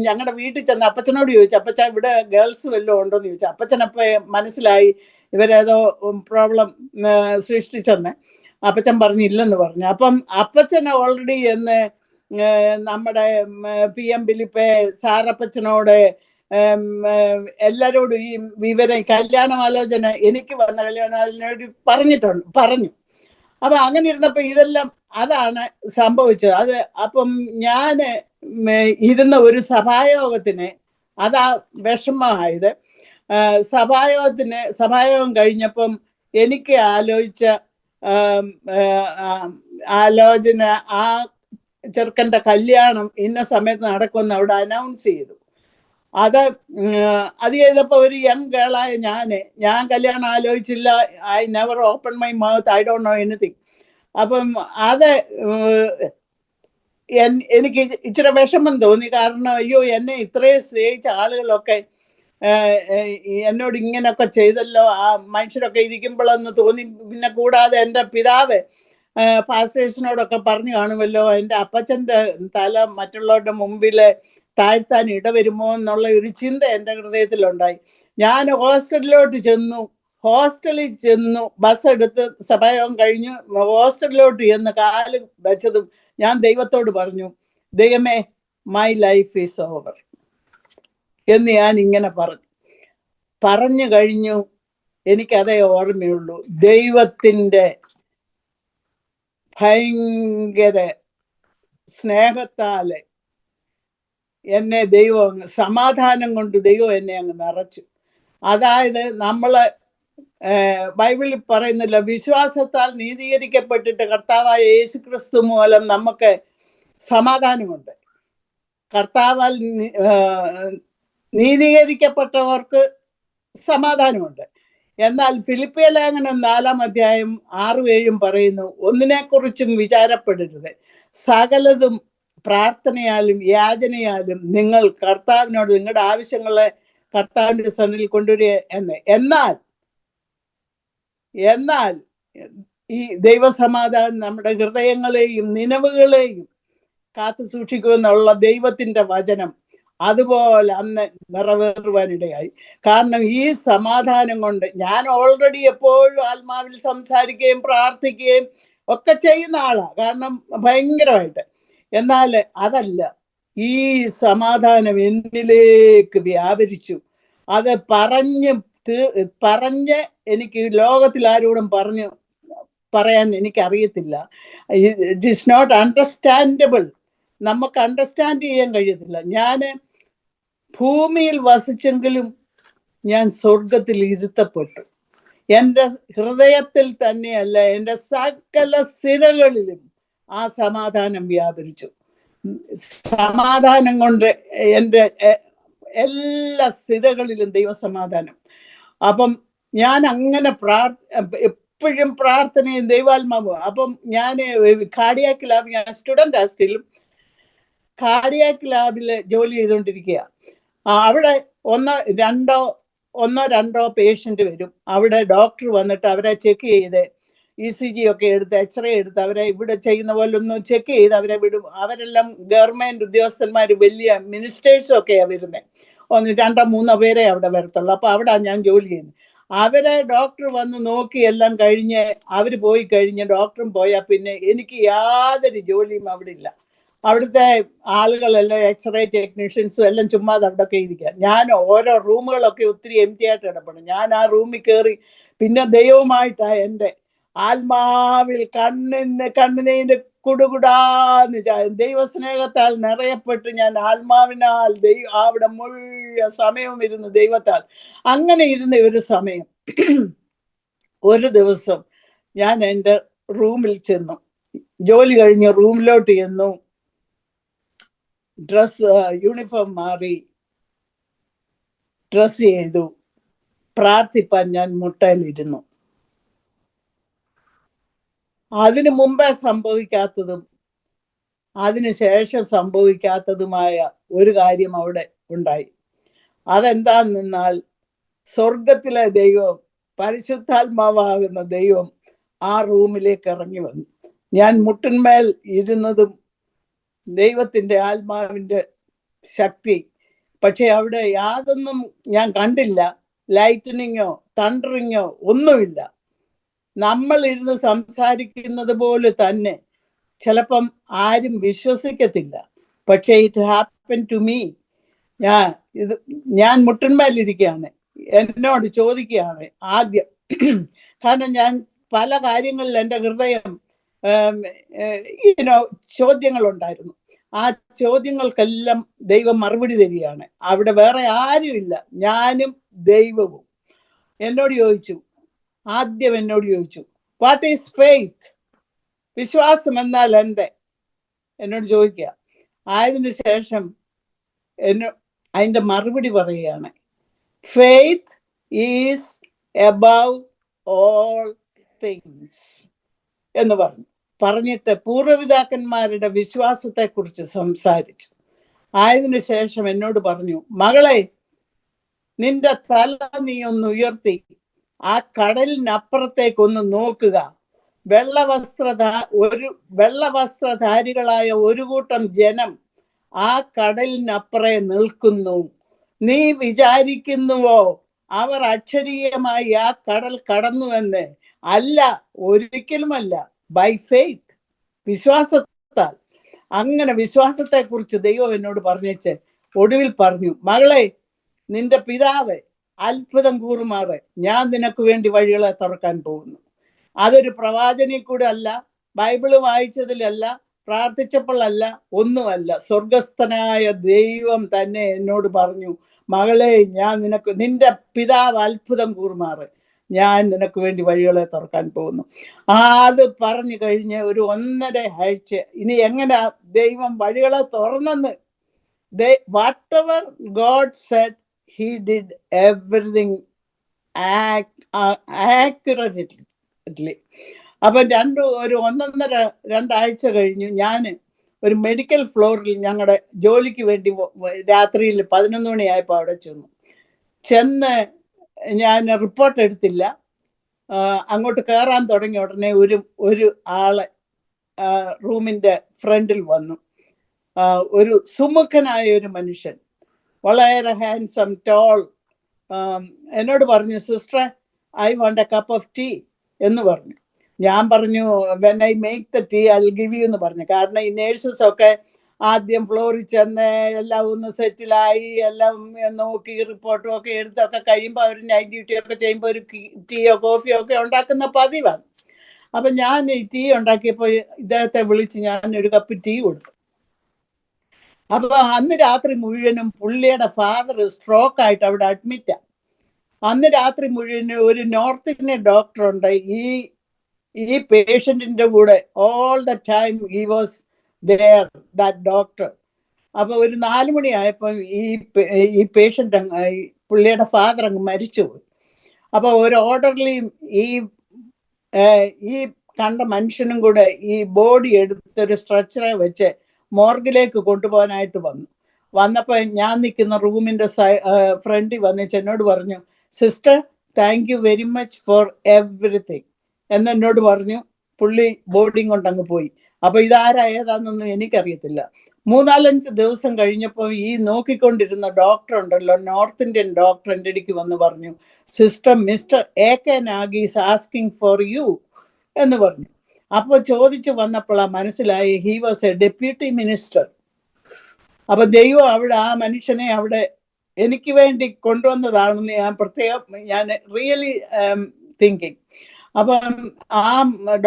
ഞങ്ങളുടെ വീട്ടിൽ ചെന്ന് അപ്പച്ചനോട് ചോദിച്ചു, അപ്പച്ച ഇവിടെ ഗേൾസ് വല്ലതും ഉണ്ടോന്ന് ചോദിച്ചു. അപ്പച്ചനപ്പ മനസ്സിലായി ഇവരേതോ പ്രോബ്ലം സൃഷ്ടിച്ചെന്ന്. അപ്പച്ചൻ പറഞ്ഞില്ലെന്ന് പറഞ്ഞു. അപ്പം അപ്പച്ചനെ ഓൾറെഡി എന്ന് നമ്മുടെ PM ഫിലിപ്പെ സാറപ്പച്ചനോട് എല്ലാരോടും ഈ കല്യാണാലോചന എനിക്ക് വന്ന കല്യാണാലോചന പറഞ്ഞു. അപ്പൊ അങ്ങനെ ഇരുന്നപ്പോ ഇതെല്ലാം അതാണ് സംഭവിച്ചത്. അപ്പം ഞാന് ഇരുന്ന ഒരു സഭായോഗത്തിന് അതാ വിഷമമായത്. സഭായോഗം കഴിഞ്ഞപ്പം എനിക്ക് ആലോചന ആ ചെറുക്കൻ്റെ കല്യാണം ഇന്ന സമയത്ത് നടക്കുമെന്ന് അവിടെ അനൗൺസ് ചെയ്തു. അത് ചെയ്തപ്പോൾ ഒരു യങ് ഗേളായ ഞാൻ കല്യാണം ആലോചിച്ചില്ല. I never open my mouth, I don't know anything. അപ്പം എനിക്ക് ഇച്ചിരി വിഷമം തോന്നി. കാരണം അയ്യോ, എന്നെ ഇത്രയും സ്നേഹിച്ച ആളുകളൊക്കെ എന്നോട് ഇങ്ങനൊക്കെ ചെയ്തല്ലോ, ആ മനുഷ്യരൊക്കെ ഇരിക്കുമ്പോഴെന്ന് തോന്നി. പിന്നെ കൂടാതെ എൻ്റെ പിതാവ് പാസ്റ്റേഴ്സിനോടൊക്കെ പറഞ്ഞു കാണുമല്ലോ, എൻ്റെ അപ്പച്ചൻ്റെ തല മറ്റുള്ളവരുടെ മുമ്പിൽ താഴ്ത്താൻ ഇടവരുമോ എന്നുള്ള ഒരു ചിന്ത എൻ്റെ ഹൃദയത്തിലുണ്ടായി. ഞാൻ ഹോസ്റ്റലിൽ ചെന്നു ബസ് എടുത്ത് സഭായോഗം കഴിഞ്ഞു ഹോസ്റ്റലിലോട്ട് ചെന്ന് കാല് വെച്ചതും ഞാൻ ദൈവത്തോട് പറഞ്ഞു, ദൈവമേ, മൈ ലൈഫ് ഈസ് ഓവർ എന്ന് ഞാൻ ഇങ്ങനെ പറഞ്ഞു കഴിഞ്ഞു. എനിക്കതേ ഓർമ്മയുള്ളൂ. ദൈവത്തിൻ്റെ ഭയങ്കര സ്നേഹത്താല് എന്നെ ദൈവം സമാധാനം കൊണ്ട് ദൈവം എന്നെ അങ്ങ് നിറച്ചു. അതായത് നമ്മള് ബൈബിളിൽ പറയുന്നില്ല, വിശ്വാസത്താൽ നീതീകരിക്കപ്പെട്ടിട്ട് കർത്താവായ യേശു ക്രിസ്തു മൂലം നമുക്ക് സമാധാനമുണ്ട്. കർത്താവാൽ നീതീകരിക്കപ്പെട്ടവർക്ക് സമാധാനമുണ്ട്. എന്നാൽ ഫിലിപ്പിയ ലേഖനം 4-ാം അധ്യായം 6-7 പറയുന്നു, ഒന്നിനെക്കുറിച്ചും വിചാരപ്പെടരുത്, സകലതും പ്രാർത്ഥനയാലും യാചനയാലും നിങ്ങൾ കർത്താവിനോട് നിങ്ങളുടെ ആവശ്യങ്ങളെ കർത്താവിൻ്റെ സന്നിധിയിൽ കൊണ്ടുവരിക എന്ന്. എന്നാൽ ഈ ദൈവസമാധാനം നമ്മുടെ ഹൃദയങ്ങളെയും നിലവുകളെയും കാത്തു സൂക്ഷിക്കുമെന്നുള്ള ദൈവത്തിൻ്റെ വചനം അതുപോലെ അന്ന് നിറവേറുവാനിടയായി. കാരണം ഈ സമാധാനം കൊണ്ട് ഞാൻ ഓൾറെഡി എപ്പോഴും ആത്മാവിൽ സംസാരിക്കുകയും പ്രാർത്ഥിക്കുകയും ഒക്കെ ചെയ്യുന്ന ആളാണ്, കാരണം ഭയങ്കരമായിട്ട്. എന്നാൽ അതല്ല, ഈ സമാധാനം എന്നിലേക്ക് വ്യാപരിച്ചു. അത് പറഞ്ഞ് എനിക്ക് ലോകത്തിൽ ആരോടും പറയാൻ എനിക്കറിയത്തില്ല. It is not understandable. നമുക്ക് അണ്ടർസ്റ്റാൻഡ് ചെയ്യാൻ കഴിയത്തില്ല. ഞാൻ ഭൂമിയിൽ വസിച്ചെങ്കിലും ഞാൻ സ്വർഗത്തിൽ ഇരുത്തപ്പെട്ടു. എൻ്റെ ഹൃദയത്തിൽ തന്നെയല്ല, എൻ്റെ സകല സിരകളിലും ആ സമാധാനം വ്യാപരിച്ചു. സമാധാനം കൊണ്ട് എൻ്റെ എല്ലാ സിരകളിലും ദൈവസമാധാനം. അപ്പം ഞാൻ അങ്ങനെ എപ്പോഴും പ്രാർത്ഥനയും ദൈവാത്മാവും. അപ്പം ഞാൻ കാർഡിയാക് ലാബ്, ഞാൻ സ്റ്റുഡൻ്റ് സ്റ്റിലും കാർഡിയാക് ലാബിൽ ജോലി ചെയ്തുകൊണ്ടിരിക്കുക. അവിടെ ഒന്നോ രണ്ടോ പേഷ്യൻ്റ് വരും. അവിടെ ഡോക്ടർ വന്നിട്ട് അവരെ ചെക്ക് ചെയ്ത് ECG ഒക്കെ എടുത്ത് എക്സ്റേ എടുത്ത് അവരെ ഇവിടെ ചെയ്യുന്ന പോലെ ഒന്ന് ചെക്ക് ചെയ്ത് അവരെ വിടും. അവരെല്ലാം ഗവൺമെൻറ് ഉദ്യോഗസ്ഥന്മാർ, വലിയ മിനിസ്റ്റേഴ്സും ഒക്കെയാണ് വരുന്നത്. 2-3 പേരെ അവിടെ വരത്തുള്ളൂ. അപ്പോൾ അവിടെ ഞാൻ ജോലി ചെയ്യുന്നത്. അവരെ ഡോക്ടർ വന്ന് നോക്കി എല്ലാം കഴിഞ്ഞ് അവർ പോയി കഴിഞ്ഞ് ഡോക്ടറും പോയാൽ പിന്നെ എനിക്ക് യാതൊരു ജോലിയും അവിടെ ഇല്ല. അവിടുത്തെ ആളുകളെല്ലാം എക്സ്റേ ടെക്നീഷ്യൻസും എല്ലാം ചുമ്മാതെ അവിടെ ഒക്കെ ഇരിക്കുക. ഞാൻ ഓരോ റൂമുകളൊക്കെ ഒത്തിരി എംറ്റി ആയിട്ട് കിടപ്പണം. ഞാൻ ആ റൂമിൽ കയറി പിന്നെ ദൈവമായിട്ടാണ് എൻ്റെ ആത്മാവിൽ കണ്ണുനീര് കുടുകുടാന്ന് ദൈവസ്നേഹത്താൽ നിറയപ്പെട്ട് ഞാൻ ആത്മാവിനാൽ അവിടെ മുഴുവൻ സമയവും ഇരുന്ന് ദൈവത്താൽ അങ്ങനെ ഇരുന്ന ഒരു സമയം, ഒരു ദിവസം ഞാൻ എൻ്റെ റൂമിൽ ചെന്നു, ജോലി കഴിഞ്ഞ് റൂമിലോട്ട് ചെന്നു, യൂണിഫോം മാറി ഡ്രസ് ചെയ്തു, പ്രാർത്ഥിപ്പാൻ ഞാൻ മുട്ടയിലിരുന്നു. അതിനു മുമ്പേ സംഭവിക്കാത്തതും അതിനുശേഷം സംഭവിക്കാത്തതുമായ ഒരു കാര്യം അവിടെ ഉണ്ടായി. അതെന്താണെന്നാൽ സ്വർഗത്തിലെ ദൈവം, പരിശുദ്ധാത്മാവാകുന്ന ദൈവം ആ റൂമിലേക്ക് ഇറങ്ങി വന്നു. ഞാൻ മുട്ടിന്മേൽ ഇരുന്നതും ദൈവത്തിൻ്റെ ആത്മാവിൻ്റെ ശക്തി. പക്ഷെ അവിടെ യാതൊന്നും ഞാൻ കണ്ടില്ല, ലൈറ്റനിങ്ങോ തണ്ടറിങ്ങോ ഒന്നുമില്ല. നമ്മൾ ഇരുന്ന് സംസാരിക്കുന്നത് പോലെ തന്നെ ചിലപ്പം ആരും വിശ്വസിക്കത്തില്ല. പക്ഷേ ഇറ്റ് ഹാപ്പൻ ടു മീ. ഞാൻ മുട്ടിന്മേലിരിക്കുകയാണ്, എന്നോട് ചോദിക്കുകയാണ് ആദ്യം. കാരണം ഞാൻ പല കാര്യങ്ങളിൽ എൻ്റെ ഹൃദയം ചോദ്യങ്ങളുണ്ടായിരുന്നു. ആ ചോദ്യങ്ങൾക്കെല്ലാം ദൈവം മറുപടി തരികയാണ്. അവിടെ വേറെ ആരുമില്ല, ഞാനും ദൈവവും. ആദ്യം എന്നോട് ചോദിച്ചു, വാട്ട് ഈസ് ഫെയ്ത്ത്? വിശ്വാസം എന്നാൽ എന്ത്? എന്നോട് ചോദിക്കുക. ആയതിനു ശേഷം അതിൻ്റെ മറുപടി പറയുകയാണ്, faith is above all things എന്ന് പറഞ്ഞിട്ട് പൂർവ്വപിതാക്കന്മാരുടെ വിശ്വാസത്തെക്കുറിച്ച് സംസാരിച്ചു. ആയതിനു ശേഷം എന്നോട് പറഞ്ഞു, മകളെ, നിന്റെ തല നീ ഒന്ന് ഉയർത്തി ആ കടലിനപ്പുറത്തേക്കൊന്ന് നോക്കുക. വെള്ളവസ്ത്രധാരികളായ ഒരു കൂട്ടം ജനം ആ കടലിനപ്പുറേ നിൽക്കുന്നു. നീ വിചാരിക്കുന്നുവോ അവർ അക്ഷരീയമായി ആ കടൽ കടന്നുവെന്ന്? അല്ല, ഒരിക്കലുമല്ല. ബൈ ഫെയ്ത്ത്, വിശ്വാസത്താൽ. അങ്ങനെ വിശ്വാസത്തെക്കുറിച്ച് ദൈവം എന്നോട് പറഞ്ഞേച്ച് ഒടുവിൽ പറഞ്ഞു, മകളെ, നിന്റെ പിതാവ് അത്ഭുതം കൂറുമാറ് ഞാൻ നിനക്ക് വേണ്ടി വഴികളെ തുറക്കാൻ പോകുന്നു. അതൊരു പ്രവാചനിൽ കൂടെ അല്ല, ബൈബിള് വായിച്ചതിലല്ല, പ്രാർത്ഥിച്ചപ്പോഴല്ല, ഒന്നുമല്ല. സ്വർഗസ്ഥനായ ദൈവം തന്നെ എന്നോട് പറഞ്ഞു, മകളെ, ഞാൻ നിന്റെ പിതാവ് അത്ഭുതം കൂറുമാറ് ഞാൻ നിനക്ക് വേണ്ടി വഴികളെ തുറക്കാൻ പോകുന്നു. അത് പറഞ്ഞു കഴിഞ്ഞ് ഒരു 1.5 ആഴ്ച ഇനി എങ്ങനെ ദൈവം വഴികളെ തുറന്നെന്ന്, whatever God said, he did everything accurately. അപ്പം ഒരു 1.5-2 ആഴ്ച കഴിഞ്ഞു. ഞാൻ ഒരു മെഡിക്കൽ ഫ്ലോറിൽ ഞങ്ങളുടെ ജോലിക്ക് വേണ്ടി രാത്രിയിൽ 11 മണിയായപ്പോൾ അവിടെ ചെന്ന് ഞാൻ റിപ്പോർട്ട് എടുത്തില്ല. അങ്ങോട്ട് കയറാൻ തുടങ്ങിയ ഉടനെ ഒരു ആള് റൂമിൻ്റെ ഫ്രണ്ടിൽ വന്നു. ഒരു സുമുഖനായ ഒരു മനുഷ്യൻ, വളരെ ഹാൻസം, ടോൾ. എന്നോട് പറഞ്ഞു, sister, I want a cup of tea എന്ന് പറഞ്ഞു. ഞാൻ പറഞ്ഞു, when I make the tea I will give you എന്ന് പറഞ്ഞു. കാരണം ഈ നേഴ്സസ് ഒക്കെ ആദ്യം ഫ്ലോറിൽ ചെന്ന് എല്ലാം ഒന്ന് സെറ്റിലായി എല്ലാം നോക്കി റിപ്പോർട്ടും ഒക്കെ എടുത്തൊക്കെ കഴിയുമ്പോൾ അവർ നൈറ്റ് ഡ്യൂട്ടി ഒക്കെ ചെയ്യുമ്പോൾ ഒരു ടീയോ കോഫിയോ ഒക്കെ ഉണ്ടാക്കുന്ന പതിവാണ്. അപ്പം ഞാൻ ഈ ടീ ഉണ്ടാക്കിയപ്പോൾ ഇദ്ദേഹത്തെ വിളിച്ച് ഞാൻ ഒരു കപ്പ് ടീ കൊടുത്തു. അപ്പോൾ അന്ന് രാത്രി മുഴുവനും പുള്ളിയുടെ ഫാദർ സ്ട്രോക്കായിട്ട് അവിടെ അഡ്മിറ്റാണ്. അന്ന് രാത്രി മുഴുവനും ഒരു നോർത്ത് ഇന്ത്യൻ ഡോക്ടറുണ്ട് ഈ പേഷ്യൻറ്റിൻ്റെ കൂടെ. All the time he was there, that doctor. അപ്പോൾ ഒരു 4 മണിയായപ്പോൾ ഈ പേഷ്യൻ്റ് പുള്ളിയുടെ ഫാദർ അങ്ങ് മരിച്ചുപോയി. അപ്പോൾ ഒരു ഓർഡർലിയും ഈ കണ്ട മനുഷ്യനും കൂടെ ഈ ബോഡി എടുത്തൊരു സ്ട്രെച്ചറെ വെച്ച് മോർഗിലേക്ക് കൊണ്ടുപോകാനായിട്ട് വന്നപ്പോൾ ഞാൻ നിൽക്കുന്ന റൂമിൻ്റെ ഫ്രണ്ടിൽ വന്നിച്ച് എന്നോട് പറഞ്ഞു, sister, thank you very much for everything എന്നോട് പറഞ്ഞു. പുള്ളി ബോർഡിങ് കൊണ്ടങ്ങ് പോയി. അപ്പോൾ ഇതാരാ ഏതാണെന്നൊന്നും എനിക്കറിയത്തില്ല. 3-4 ദിവസം കഴിഞ്ഞപ്പോൾ ഈ നോക്കിക്കൊണ്ടിരുന്ന ഡോക്ടർ ഉണ്ടല്ലോ, നോർത്ത് ഇന്ത്യൻ ഡോക്ടർ, എൻ്റെ അടുക്ക് വന്ന് പറഞ്ഞു, sister, mister A.K. Nag is asking for you എന്ന് പറഞ്ഞു. അപ്പോൾ ചോദിച്ചു വന്നപ്പോഴാണ് മനസ്സിലായി he was A deputy minister. അപ്പം ദൈവം അവിടെ ആ മനുഷ്യനെ അവിടെ എനിക്ക് വേണ്ടി കൊണ്ടുവന്നതാണെന്ന് ഞാൻ റിയലി തിങ്കിങ്. അപ്പം ആ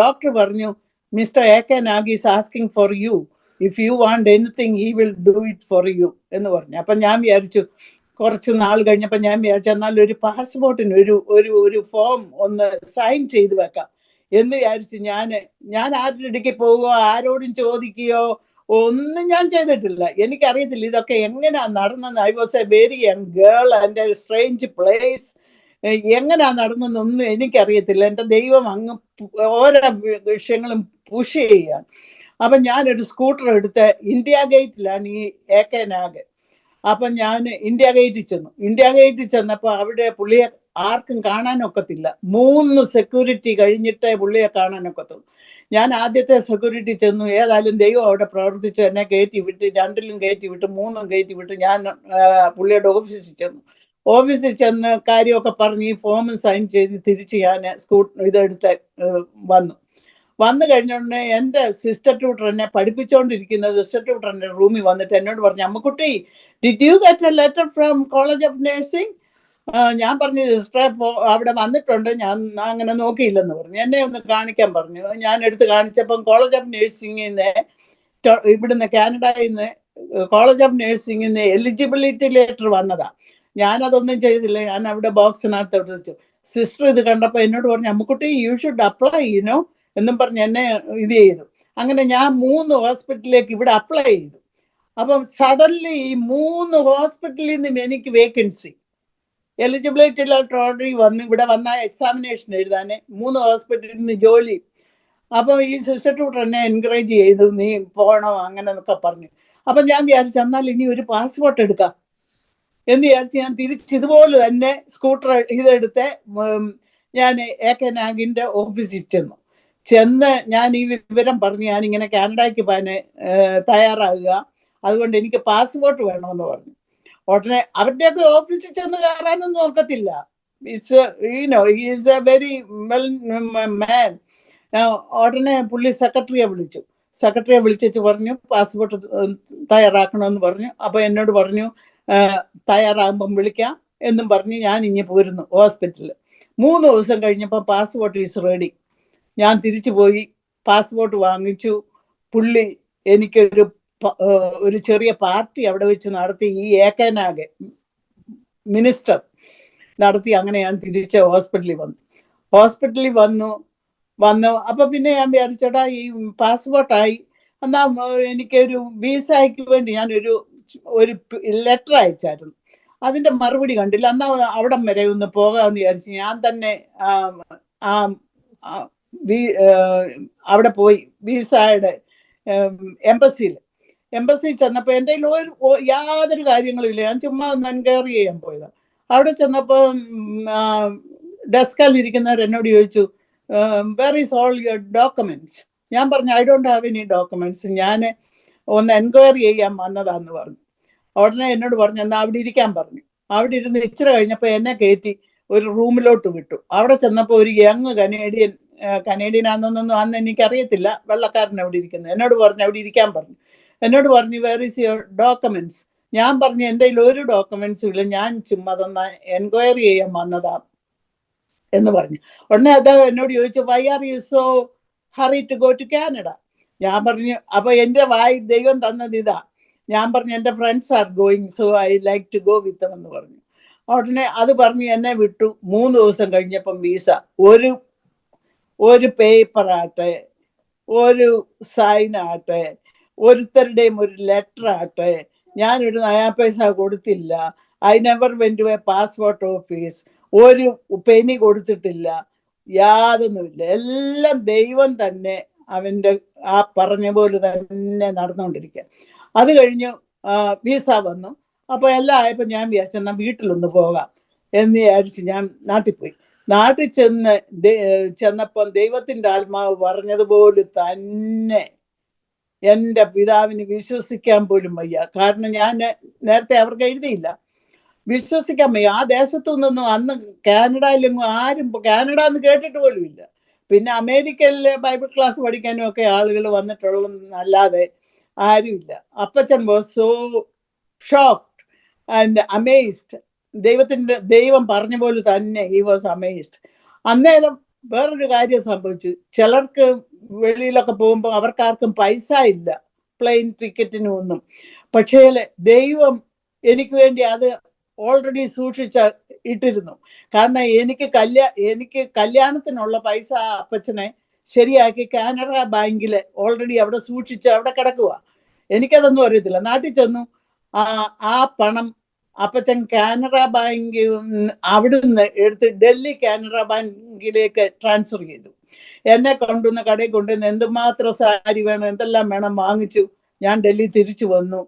ഡോക്ടർ പറഞ്ഞു, mister A.K. Nag is asking for you, if you want anything he will do it for you എന്ന് പറഞ്ഞു. അപ്പം ഞാൻ വിചാരിച്ചു, കുറച്ച് നാൾ കഴിഞ്ഞപ്പോൾ ഞാൻ വിചാരിച്ചു, എന്നാൽ ഒരു പാസ്പോർട്ടിന് ഒരു ഫോം ഒന്ന് സൈൻ ചെയ്ത് വെക്കാം എന്ന് വിചാരിച്ചു. ഞാൻ ആരുടെ ഇടയ്ക്ക് പോവുകയോ ആരോടും ചോദിക്കുകയോ ഒന്നും ഞാൻ ചെയ്തിട്ടില്ല. എനിക്കറിയത്തില്ല ഇതൊക്കെ എങ്ങനെയാ നടന്നെന്ന്. I was a very young girl and a strange place. എങ്ങനെയാ നടന്നെന്നൊന്നും എനിക്കറിയത്തില്ല. എൻ്റെ ദൈവം അങ്ങ് ഓരോ വിഷയങ്ങളും പുഷ് ചെയ്യാൻ. അപ്പം ഞാനൊരു സ്കൂട്ടർ എടുത്ത് ഇന്ത്യ ഗേറ്റിലാണ് ഈ A.K. Nag. അപ്പം ഞാൻ ഇന്ത്യ ഗേറ്റിൽ ചെന്നപ്പോൾ അവിടെ പുള്ളിയെ ആർക്കും കാണാനൊക്കത്തില്ല. 3 സെക്യൂരിറ്റി കഴിഞ്ഞിട്ടേ പുള്ളിയെ കാണാനൊക്കത്തുള്ളൂ. ഞാൻ ആദ്യത്തെ സെക്യൂരിറ്റി ചെന്നു. ഏതായാലും ദൈവം അവിടെ പ്രവർത്തിച്ചു, എന്നെ കയറ്റി വിട്ട്, 2-ലും കയറ്റി വിട്ട്, 3-ഉം കയറ്റി വിട്ട് ഞാൻ പുള്ളിയുടെ ഓഫീസിൽ ചെന്ന് കാര്യമൊക്കെ പറഞ്ഞ് ഈ ഫോം സൈൻ ചെയ്ത് തിരിച്ച് ഞാൻ ഇതെടുത്ത് വന്നു കഴിഞ്ഞോടനെ എൻ്റെ സിസ്റ്റർ ട്യൂട്ടർ എന്നെ പഠിപ്പിച്ചുകൊണ്ടിരിക്കുന്ന സിസ്റ്റർ ട്യൂട്ടർ എൻ്റെ റൂമിൽ വന്നിട്ട് എന്നോട് പറഞ്ഞു, Ammakutty, did you get a letter from college of nursing? ഞാൻ പറഞ്ഞു, സിസ്റ്റർ അവിടെ വന്നിട്ടുണ്ട്, ഞാൻ അങ്ങനെ നോക്കിയില്ലെന്ന് പറഞ്ഞു. എന്നെ ഒന്ന് കാണിക്കാൻ പറഞ്ഞു. ഞാൻ എടുത്ത് കാണിച്ചപ്പം കോളേജ് ഓഫ് നഴ്സിംഗിന്ന് ഇവിടുന്ന് കാനഡയിൽ നിന്ന് കോളേജ് ഓഫ് നഴ്സിംഗിന്ന് എലിജിബിലിറ്റി ലെറ്റർ വന്നതാ. ഞാനതൊന്നും ചെയ്തില്ല. ഞാൻ അവിടെ ബോക്സിനകത്ത് വെച്ചു. സിസ്റ്റർ ഇത് കണ്ടപ്പോൾ എന്നോട് പറഞ്ഞു, അമ്മക്കുട്ടി, യു ഷുഡ് അപ്ലൈ എന്നും പറഞ്ഞ് എന്നെ ഇത് ചെയ്തു. അങ്ങനെ ഞാൻ 3 ഹോസ്പിറ്റലിലേക്ക് ഇവിടെ അപ്ലൈ ചെയ്തു. അപ്പം സഡൻലി ഈ 3 ഹോസ്പിറ്റലിൽ നിന്നും എനിക്ക് വേക്കൻസി, എലിജിബിലിറ്റി ലെറ്റർ ഓൾറെഡി വന്നു. ഇവിടെ വന്ന എക്സാമിനേഷൻ എഴുതാൻ 3 ഹോസ്പിറ്റലിൽ നിന്ന് ജോലി. അപ്പം ഈ സിസ്റ്റർ ട്യൂട്ടർ എന്നെ എൻകറേജ് ചെയ്തു, നീ പോകണോ അങ്ങനെ എന്നൊക്കെ പറഞ്ഞു. അപ്പം ഞാൻ വിചാരിച്ചു, എന്നാൽ ഇനി ഒരു പാസ്പോർട്ട് എടുക്കാം എന്ന് വിചാരിച്ച് ഞാൻ ഇതുപോലെ തന്നെ സ്കൂട്ടർ ഇതെടുത്ത് ഞാൻ A.K. Nagന്റെ ഓഫീസിൽ ചെന്ന് ഞാൻ ഈ വിവരം പറഞ്ഞ് ഞാനിങ്ങനെ കാനഡയ്ക്ക് പോകാൻ തയ്യാറാകുക. അതുകൊണ്ട് എനിക്ക് പാസ്പോർട്ട് വേണമെന്ന് പറഞ്ഞു. ഉടനെ അവരുടെയൊക്കെ ഓഫീസിൽ ചെന്ന് കയറാനൊന്നും നോക്കത്തില്ല. It's you know is a very well man. ഉടനെ പുള്ളി സെക്രട്ടറിയെ വിളിച്ചു. സെക്രട്ടറിയെ വിളിച്ചു പറഞ്ഞു പാസ്പോർട്ട് തയ്യാറാക്കണമെന്ന് പറഞ്ഞു. അപ്പോൾ എന്നോട് പറഞ്ഞു തയ്യാറാകുമ്പം വിളിക്കാം എന്നും പറഞ്ഞ് ഞാൻ ഇങ്ങ് പോരുന്നു ഹോസ്പിറ്റലിൽ. 3 ദിവസം കഴിഞ്ഞപ്പോൾ പാസ്പോർട്ട് ഈസ് റെഡി. ഞാൻ തിരിച്ചു പോയി പാസ്പോർട്ട് വാങ്ങിച്ചു. പുള്ളി ഒരു ചെറിയ പാർട്ടി അവിടെ വെച്ച് നടത്തി. ഈ ഏക്കനാകെ മിനിസ്റ്റർ നടത്തി. അങ്ങനെ ഞാൻ തിരിച്ച് ഹോസ്പിറ്റലിൽ വന്നു. അപ്പൊ പിന്നെ ഞാൻ വിചാരിച്ചോട്ടാ ഈ പാസ്പോർട്ടായി, എന്നാ എനിക്കൊരു വിസയ്ക്ക് വേണ്ടി ഞാൻ ഒരു ലെറ്റർ അയച്ചായിരുന്നു. അതിന്റെ മറുപടി കണ്ടില്ല. എന്നാ അവിടം വരെ ഒന്ന് പോകാമെന്ന് വിചാരിച്ചു. ഞാൻ തന്നെ അവിടെ പോയി വിസയുടെ എംബസിയിൽ ചെന്നപ്പോൾ എൻ്റെ കയ്യിൽ യാതൊരു കാര്യങ്ങളും ഇല്ല. ഞാൻ ചുമ്മാ ഒന്ന് എൻക്വയറി ചെയ്യാൻ പോയതാണ്. അവിടെ ചെന്നപ്പോൾ ഡെസ്കിൽ ഇരിക്കുന്നവർ എന്നോട് ചോദിച്ചു, where is all your documents? ഞാൻ പറഞ്ഞു I don't have any documents, ഞാൻ ഒന്ന് എൻക്വയറി ചെയ്യാൻ വന്നതാന്ന് പറഞ്ഞു. ഉടനെ എന്നോട് പറഞ്ഞു എന്നാൽ അവിടെ ഇരിക്കാൻ പറഞ്ഞു. അവിടെ ഇരുന്ന് ഇച്ചിരി കഴിഞ്ഞപ്പോൾ എന്നെ കയറ്റി ഒരു റൂമിലോട്ട് വിട്ടു. അവിടെ ചെന്നപ്പോൾ ഒരു യങ് കനേഡിയനാണെന്നൊന്നും അന്ന് എനിക്കറിയത്തില്ല, വെള്ളക്കാരൻ അവിടെ ഇരിക്കുന്നത്. എന്നോട് പറഞ്ഞു അവിടെ ഇരിക്കാൻ പറഞ്ഞു. എന്നോട് പറഞ്ഞു വേർ ഈസ് യുവർ ഡോക്യുമെന്റ്സ്? ഞാൻ പറഞ്ഞു എൻ്റെ കയ്യിൽ ഒരു ഡോക്യുമെന്റ്സും ഇല്ല, ഞാൻ ചുമ്മാ അതൊന്ന് എൻക്വയറി ചെയ്യാൻ വന്നതാ എന്ന് പറഞ്ഞു. ഉടനെ എന്നോട് ചോദിച്ചു why are you so hurry to go to Canada? ഞാൻ പറഞ്ഞു, അപ്പൊ എൻ്റെ വായി ദൈവം തന്നത് ഇതാ. ഞാൻ പറഞ്ഞു എൻ്റെ friends are going, so I like to go with എന്ന് പറഞ്ഞു. ഉടനെ അത് പറഞ്ഞ് എന്നെ വിട്ടു. 3 ദിവസം കഴിഞ്ഞപ്പം വിസ. ഒരു പേപ്പർ ആട്ടെ, ഒരു സൈൻ ആട്ടെ, ഒരുത്തരുടെയും ഒരു ലെറ്റർ ആട്ടെ, ഞാനൊരു നയാ പൈസ കൊടുത്തില്ല. I never went to a passport office, ഒരു പെനി കൊടുത്തിട്ടില്ല, യാതൊന്നുമില്ല. എല്ലാം ദൈവം തന്നെ അവൻ്റെ ആ പറഞ്ഞ പോലെ തന്നെ നടന്നുകൊണ്ടിരിക്കുക. അത് കഴിഞ്ഞു വിസ വന്നു. അപ്പോൾ എല്ലാം ആയപ്പോൾ ഞാൻ വിചാരിച്ചു എന്നാൽ വീട്ടിലൊന്ന് പോകാം എന്ന് വിചാരിച്ച് ഞാൻ നാട്ടിൽ പോയി. നാട്ടിൽ ചെന്നപ്പം ദൈവത്തിൻ്റെ ആത്മാവ് പറഞ്ഞതുപോലെ തന്നെ എൻ്റെ പിതാവിന് വിശ്വസിക്കാൻ പോലും വയ്യ. കാരണം ഞാൻ നേരത്തെ അവർക്ക് എഴുതിയില്ല, വിശ്വസിക്കാൻ വയ്യ. ആ ദേശത്തു നിന്നൊന്നും അന്ന് കാനഡയിലെങ്ങും ആരും കാനഡ എന്ന് കേട്ടിട്ട് പോലും ഇല്ല. പിന്നെ അമേരിക്കയിലെ ബൈബിൾ ക്ലാസ് പഠിക്കാനും ഒക്കെ ആളുകൾ വന്നിട്ടുള്ളതല്ലാതെ ആരുമില്ല. അപ്പച്ചൻ was so shocked and amazed. ദൈവം പറഞ്ഞ പോലെ തന്നെ ഹി വാസ് അമേസ്ഡ്. അന്നേരം വേറൊരു കാര്യം സംഭവിച്ചു. ചിലർക്ക് വെളിയിലൊക്കെ പോകുമ്പോൾ അവർക്കാർക്കും പൈസ ഇല്ല പ്ലെയിൻ ടിക്കറ്റിനും ഒന്നും. പക്ഷേ ദൈവം എനിക്ക് വേണ്ടി അത് ഓൾറെഡി ഇട്ടിരുന്നു. കാരണം എനിക്ക് കല്യാണത്തിനുള്ള പൈസ അപ്പച്ചനെ ശരിയാക്കി കാനറ ബാങ്കിൽ ഓൾറെഡി അവിടെ അവിടെ കിടക്കുക. എനിക്കതൊന്നും അറിയത്തില്ല. നാട്ടിൽ ചെന്നു ആ പണം അപ്പച്ചൻ കാനറ ബാങ്ക് അവിടുന്ന് എടുത്ത് ഡൽഹി കാനറ ബാങ്കിലേക്ക് ട്രാൻസ്ഫർ ചെയ്തു. എന്നെ കൊണ്ടുവന്ന് കടയിൽ കൊണ്ടുവന്ന് എന്തുമാത്രം സാരി വേണം, എന്തെല്ലാം വേണം വാങ്ങിച്ചു. ഞാൻ ഡൽഹി തിരിച്ചു വന്നു.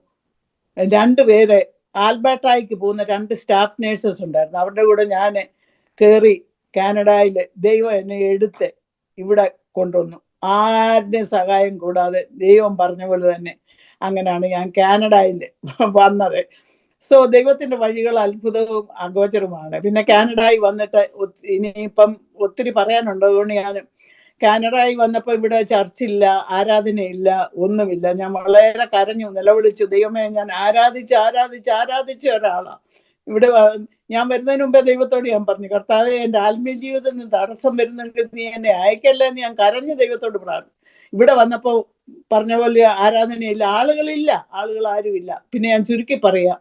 2 പേര് ആൽബർട്ടായിക്ക് പോകുന്ന 2 സ്റ്റാഫ് നേഴ്സസ് ഉണ്ടായിരുന്നു. അവരുടെ കൂടെ ഞാൻ കയറി കാനഡയിൽ. ദൈവം എന്നെ എടുത്ത് ഇവിടെ കൊണ്ടുവന്നു. ആരുടെയും സഹായം കൂടാതെ ദൈവം പറഞ്ഞ പോലെ തന്നെ അങ്ങനെയാണ് ഞാൻ കാനഡയിൽ വന്നത്. സോ ദൈവത്തിന്റെ വഴികൾ അത്ഭുതവും അഗോചരവുമാണ്. പിന്നെ കാനഡയിൽ വന്നിട്ട് ഇനിയിപ്പം ഒത്തിരി പറയാനുണ്ട്. അതുകൊണ്ട് ഞാൻ കാനഡയിൽ വന്നപ്പോൾ ഇവിടെ ചർച്ചില്ല, ആരാധനയില്ല, ഒന്നുമില്ല. ഞാൻ വളരെ കരഞ്ഞു, നിലവിളിച്ചു. ദൈവമേ, ഞാൻ ആരാധിച്ച് ഒരാളാണ്. ഇവിടെ ഞാൻ വരുന്നതിന് മുമ്പേ ദൈവത്തോട് ഞാൻ പറഞ്ഞു, കർത്താവേ, എൻ്റെ ആത്മീയ ജീവിതത്തിന് തടസ്സം വരുന്നുണ്ടെങ്കിൽ നീ എന്നെ അയക്കല്ലേ എന്ന് ഞാൻ കരഞ്ഞ് ദൈവത്തോട് പ്രാർത്ഥിച്ചു. ഇവിടെ വന്നപ്പോൾ പറഞ്ഞ പോലെ ആരാധനയില്ല, ആളുകൾ ആരുമില്ല. പിന്നെ ഞാൻ ചുരുക്കി പറയാം.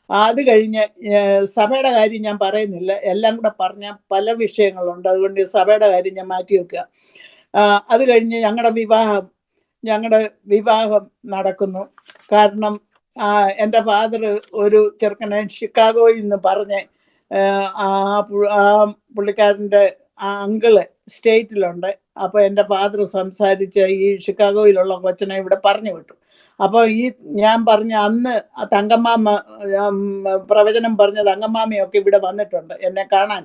അത് കഴിഞ്ഞ് സഭയുടെ കാര്യം ഞാൻ പറയുന്നില്ല, എല്ലാം കൂടെ പറഞ്ഞ പല വിഷയങ്ങളുണ്ട്. അതുകൊണ്ട് സഭയുടെ കാര്യം ഞാൻ മാറ്റി വെക്കുക. അത് കഴിഞ്ഞ് ഞങ്ങളുടെ വിവാഹം നടക്കുന്നു. കാരണം എൻ്റെ ഫാദർ ഒരു ചെറുക്കനെ ഷിക്കാഗോയിൽ നിന്ന് പറഞ്ഞ് ആ പുള്ളിക്കാരൻ്റെ അങ്കിള് സ്റ്റേറ്റിലുണ്ട്. അപ്പോൾ എൻ്റെ ഫാദർ സംസാരിച്ച് ഈ ഷിക്കാഗോയിലുള്ള കൊച്ചനെ ഇവിടെ പറഞ്ഞു വിട്ടു. അപ്പോൾ ഞാൻ പറഞ്ഞ അന്ന് തങ്കമ്മാമ പ്രവചനം പറഞ്ഞ തങ്കമ്മാമയൊക്കെ ഇവിടെ വന്നിട്ടുണ്ട് എന്നെ കാണാൻ.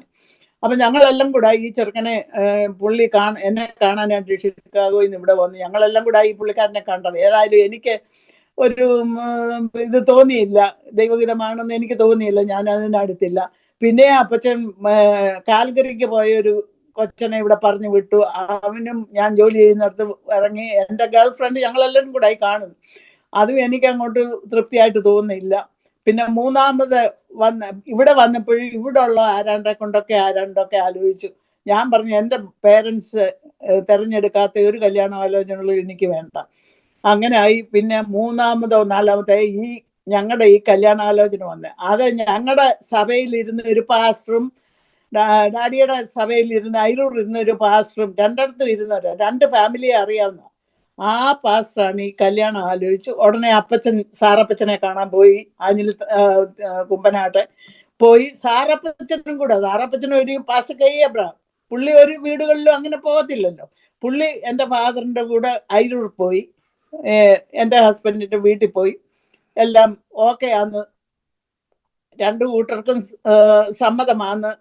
അപ്പം ഞങ്ങളെല്ലാം കൂടെ ഈ ചെറുക്കനെ എന്നെ കാണാനായിട്ട് ഷിക്കാഗോയിൽ നിന്ന് ഇവിടെ വന്ന് ഞങ്ങളെല്ലാം കൂടെ ഈ പുള്ളിക്കാരനെ കണ്ടത്. ഏതായാലും എനിക്ക് ഒരു ഇത് തോന്നിയില്ല, ദൈവഹിതമാണെന്ന് എനിക്ക് തോന്നിയില്ല. ഞാൻ അതിനടുത്തില്ല. പിന്നെ അപ്പച്ചൻ കാൽഗറിക്ക് പോയൊരു കൊച്ചനെ ഇവിടെ പറഞ്ഞു വിട്ടു. അവനും ഞാൻ ജോലി ചെയ്യുന്നിടത്ത് ഇറങ്ങി. എൻ്റെ ഗേൾ ഫ്രണ്ട് ഞങ്ങളെല്ലാവരും കൂടെ ആയി കാണുന്നു. അതും എനിക്ക് അങ്ങോട്ട് തൃപ്തിയായിട്ട് തോന്നുന്നില്ല. പിന്നെ മൂന്നാമത് ഇവിടെ വന്നപ്പോഴും ഇവിടെ ഉള്ള ആരാണ്ടൊക്കെ ആലോചിച്ചു. ഞാൻ പറഞ്ഞു എൻ്റെ പേരൻസ് തിരഞ്ഞെടുക്കാത്ത ഒരു കല്യാണാലോചനകളും എനിക്ക് വേണ്ട. അങ്ങനെ ആയി. പിന്നെ മൂന്നാമതോ നാലാമത്തെ ഞങ്ങളുടെ ഈ കല്യാണാലോചന വന്ന് അത് ഞങ്ങളുടെ സഭയിലിരുന്ന ഒരു പാസ്റ്ററും ഡാഡിയുടെ സഭയിലിരുന്ന അയിരൂർ ഒരു പാസ്റ്ററും രണ്ടിടത്തും ഇരുന്നവരാ, 2 ഫാമിലിയെ അറിയാവുന്ന ആ പാസ്റ്ററാണ് ഈ കല്യാണം ആലോചിച്ചു. ഉടനെ സാറപ്പച്ചനെ കാണാൻ പോയി. ആഞ്ഞിൽ കുമ്പനാട്ടെ പോയി. സാറപ്പച്ചനും ഒരു പാസ്റ്റർ കെ എബ്രഹാം, പുള്ളി ഒരു വീടുകളിലും അങ്ങനെ പോകത്തില്ലല്ലോ. പുള്ളി എൻ്റെ ഫാദറിൻ്റെ കൂടെ അയിരൂർ പോയി. എൻ്റെ ഹസ്ബൻഡിൻ്റെ വീട്ടിൽ പോയി. എല്ലാം ഓക്കെ ആന്ന്, 2 കൂട്ടർക്കും സമ്മതമാന്ന്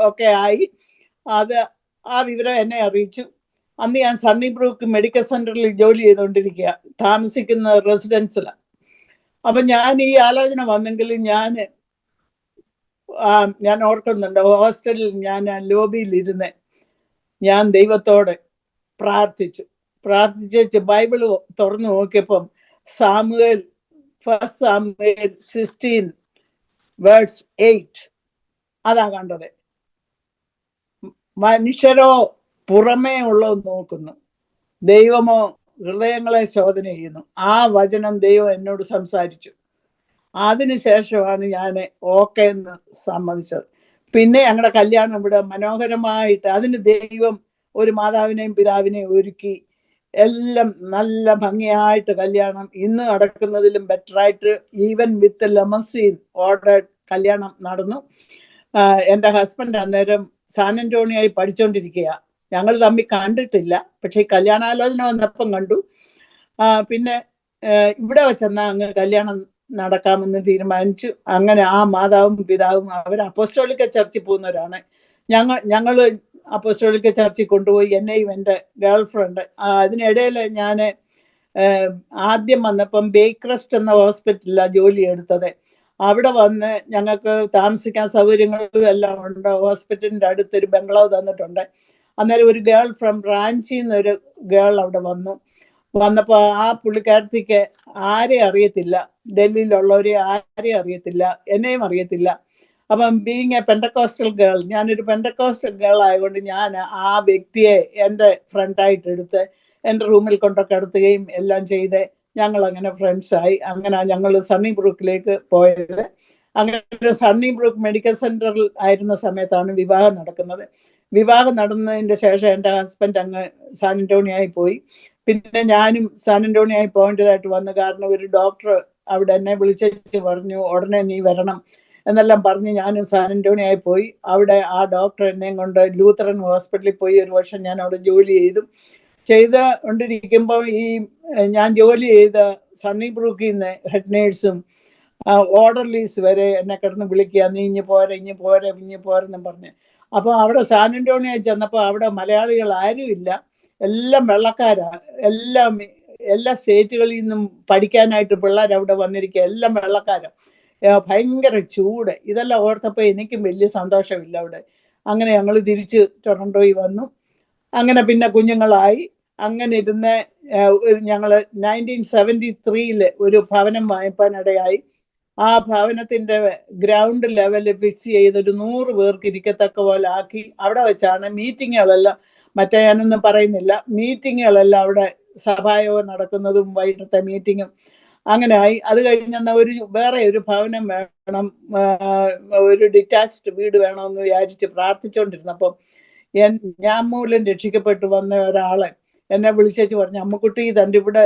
ഒക്കെ ആയി. അത് ആ വിവരം എന്നെ അറിയിച്ചു. അന്ന് ഞാൻ സണ്ണിബ്രൂക്ക് മെഡിക്കൽ സെന്ററിൽ ജോലി ചെയ്തുകൊണ്ടിരിക്കുക, താമസിക്കുന്ന റെസിഡൻസിലാണ്. അപ്പം ഞാൻ ഈ ആലോചന വന്നെങ്കിൽ ഞാൻ ഓർക്കുന്നുണ്ട്, ഹോസ്റ്റലിൽ ഞാൻ ലോബിയിലിരുന്ന് ഞാൻ ദൈവത്തോടെ പ്രാർത്ഥിച്ച് ബൈബിള് തുറന്നു നോക്കിയപ്പം ഫസ്റ്റ് സാമുവേൽ 16:8 അതാ കണ്ടത്. മനുഷ്യരോ പുറമേ ഉള്ളത് നോക്കുന്നു, ദൈവമോ ഹൃദയങ്ങളെ ശോധന ചെയ്യുന്നു. ആ വചനം ദൈവം എന്നോട് സംസാരിച്ചു. അതിനുശേഷമാണ് ഞാൻ ഓക്കെ എന്ന് സമ്മതിച്ചത്. പിന്നെ ഞങ്ങളുടെ കല്യാണം ഇവിടെ മനോഹരമായിട്ട്, അതിന് ദൈവം ഒരു മാതാവിനെയും പിതാവിനെയും ഒരുക്കി. എല്ലാം നല്ല ഭംഗിയായിട്ട് കല്യാണം ഇന്ന് നടക്കുന്നതിലും ബെറ്ററായിട്ട്, ഈവൻ വിത്ത് ലെമസീൻ ഓർഡർ കല്യാണം നടന്നു. എൻ്റെ ഹസ്ബൻഡ് അന്നേരം സാൻ ആന്റോണിയോയിൽ പഠിച്ചുകൊണ്ടിരിക്കുക. ഞങ്ങൾ തമ്മിൽ കണ്ടിട്ടില്ല, പക്ഷേ കല്യാണാലോചന വന്നപ്പം കണ്ടു. പിന്നെ ഇവിടെ വെച്ചെന്നാൽ അങ്ങ് കല്യാണം നടക്കാമെന്ന് തീരുമാനിച്ചു. അങ്ങനെ ആ മാതാവും പിതാവും അവർ അപ്പോസ്തോലിക ചർച്ചിൽ പോകുന്നവരാണ്. ഞങ്ങൾ അപ്പോസ്തോലിക ചർച്ചിൽ കൊണ്ടുപോയി, എന്നെയും എൻ്റെ ഗേൾ ഫ്രണ്ട്. അതിനിടയിൽ ഞാൻ ആദ്യം വന്നപ്പം ബേക്രസ്റ്റ് എന്ന ഹോസ്പിറ്റലിലാണ് ജോലി എടുത്തത്. അവിടെ വന്ന് ഞങ്ങൾക്ക് താമസിക്കാൻ സൗകര്യങ്ങളും എല്ലാം ഉണ്ട്. ഹോസ്പിറ്റലിൻ്റെ അടുത്തൊരു ബംഗ്ലാവ് തന്നിട്ടുണ്ട്. അന്നേരം ഒരു ഗേൾ ഫ്രം റാഞ്ചിയിൽ നിന്നൊരു ഗേൾ അവിടെ വന്നപ്പോൾ ആ പുള്ളിക്കാരത്തിക്ക് ആരെയും അറിയത്തില്ല, ഡൽഹിയിലുള്ളവരെ ആരെയും അറിയത്തില്ല, എന്നെയും അറിയത്തില്ല. അപ്പം ബീങ് എ പെൻഡക്കോസ്റ്റൽ ഗേൾ, ഞാനൊരു പെൻഡക്കോസ്റ്റൽ ഗേൾ ആയതുകൊണ്ട് ഞാൻ ആ വ്യക്തിയെ എൻ്റെ ഫ്രണ്ടായിട്ട് എടുത്ത് എൻ്റെ റൂമിൽ കൊണ്ടൊക്കെ കിടത്തുകയും എല്ലാം ചെയ്ത് ഞങ്ങളങ്ങനെ ഫ്രണ്ട്സായി. അങ്ങനെ ഞങ്ങൾ സണ്ണിബ്രൂക്കിലേക്ക് പോയത്. അങ്ങനെ സണ്ണിബ്രൂക്ക് മെഡിക്കൽ സെൻറ്ററിൽ ആയിരുന്ന സമയത്താണ് വിവാഹം നടക്കുന്നത്. വിവാഹം നടന്നതിൻ്റെ ശേഷം എൻ്റെ ഹസ്ബൻഡ് അങ്ങ് സാൻ ആന്റോണിയോയിൽ പോയി. പിന്നെ ഞാനും സാൻ ആന്റോണിയോയിൽ പോകേണ്ടതായിട്ട് വന്നു. കാരണം ഒരു ഡോക്ടർ അവിടെ എന്നെ വിളിച്ചു പറഞ്ഞു, ഉടനെ നീ വരണം എന്നെല്ലാം പറഞ്ഞ് ഞാനും സാൻ ആന്റോണിയോയിൽ പോയി. അവിടെ ആ ഡോക്ടർ എന്നെയും കൊണ്ട് ലൂത്തറൻ ഹോസ്പിറ്റലിൽ പോയി. 1 വർഷം ഞാൻ അവിടെ ജോലി ചെയ്തുകൊണ്ടിരിക്കുമ്പോൾ ഞാൻ ജോലി ചെയ്ത സണ്ണിബ്രൂക്കിൽ നിന്ന് ഹെഡ് നേഴ്സും ഓർഡർലീസ് വരെ എന്നെ കിടന്ന് വിളിക്കുക, നീ ഇഞ്ഞ് പോരെന്നും പറഞ്ഞ്. അപ്പോൾ അവിടെ സാൻ ആന്റോണിയോയിൽ ചെന്നപ്പോൾ അവിടെ മലയാളികൾ ആരുമില്ല, എല്ലാം വെള്ളക്കാരാണ്. എല്ലാ സ്റ്റേറ്റുകളിൽ നിന്നും പഠിക്കാനായിട്ട് പിള്ളേർ അവിടെ വന്നിരിക്കുക, എല്ലാം വെള്ളക്കാരാണ്. ഭയങ്കര ചൂട്. ഇതെല്ലാം ഓർത്തപ്പോൾ എനിക്കും വലിയ സന്തോഷമില്ല അവിടെ. അങ്ങനെ ഞങ്ങൾ തിരിച്ച് ടൊറൻറ്റോയിൽ വന്നു. അങ്ങനെ പിന്നെ കുഞ്ഞുങ്ങളായി. അങ്ങനെ ഇരുന്ന് ഞങ്ങൾ 1973 ഒരു ഭവനം വാങ്ങിപ്പാനിടയായി. ആ ഭവനത്തിൻ്റെ ഗ്രൗണ്ട് ലെവല് ഫിക്സ് ചെയ്തൊരു 100 പേർക്ക് ഇരിക്കത്തക്ക പോലെ ആക്കി. അവിടെ വെച്ചാണ് മീറ്റിങ്ങുകളെല്ലാം, മറ്റേ ഞാനൊന്നും പറയുന്നില്ല, മീറ്റിങ്ങുകളെല്ലാം അവിടെ സഭായോഗം നടക്കുന്നതും വൈകിട്ടത്തെ മീറ്റിങ്ങും അങ്ങനെ ആയി. അത് കഴിഞ്ഞെന്നാൽ വേറെ ഒരു ഭവനം വേണം, ഒരു ഡിറ്റാച്ച്ഡ് വീട് വേണമെന്ന് വിചാരിച്ച് പ്രാർത്ഥിച്ചുകൊണ്ടിരുന്നപ്പം ഞാൻ മൂലം രക്ഷിക്കപ്പെട്ടു വന്ന ഒരാളെ എന്നെ വിളിച്ചേച്ച് പറഞ്ഞു, അമ്മുക്കുട്ടി തൻ്റെ ഇവിടെ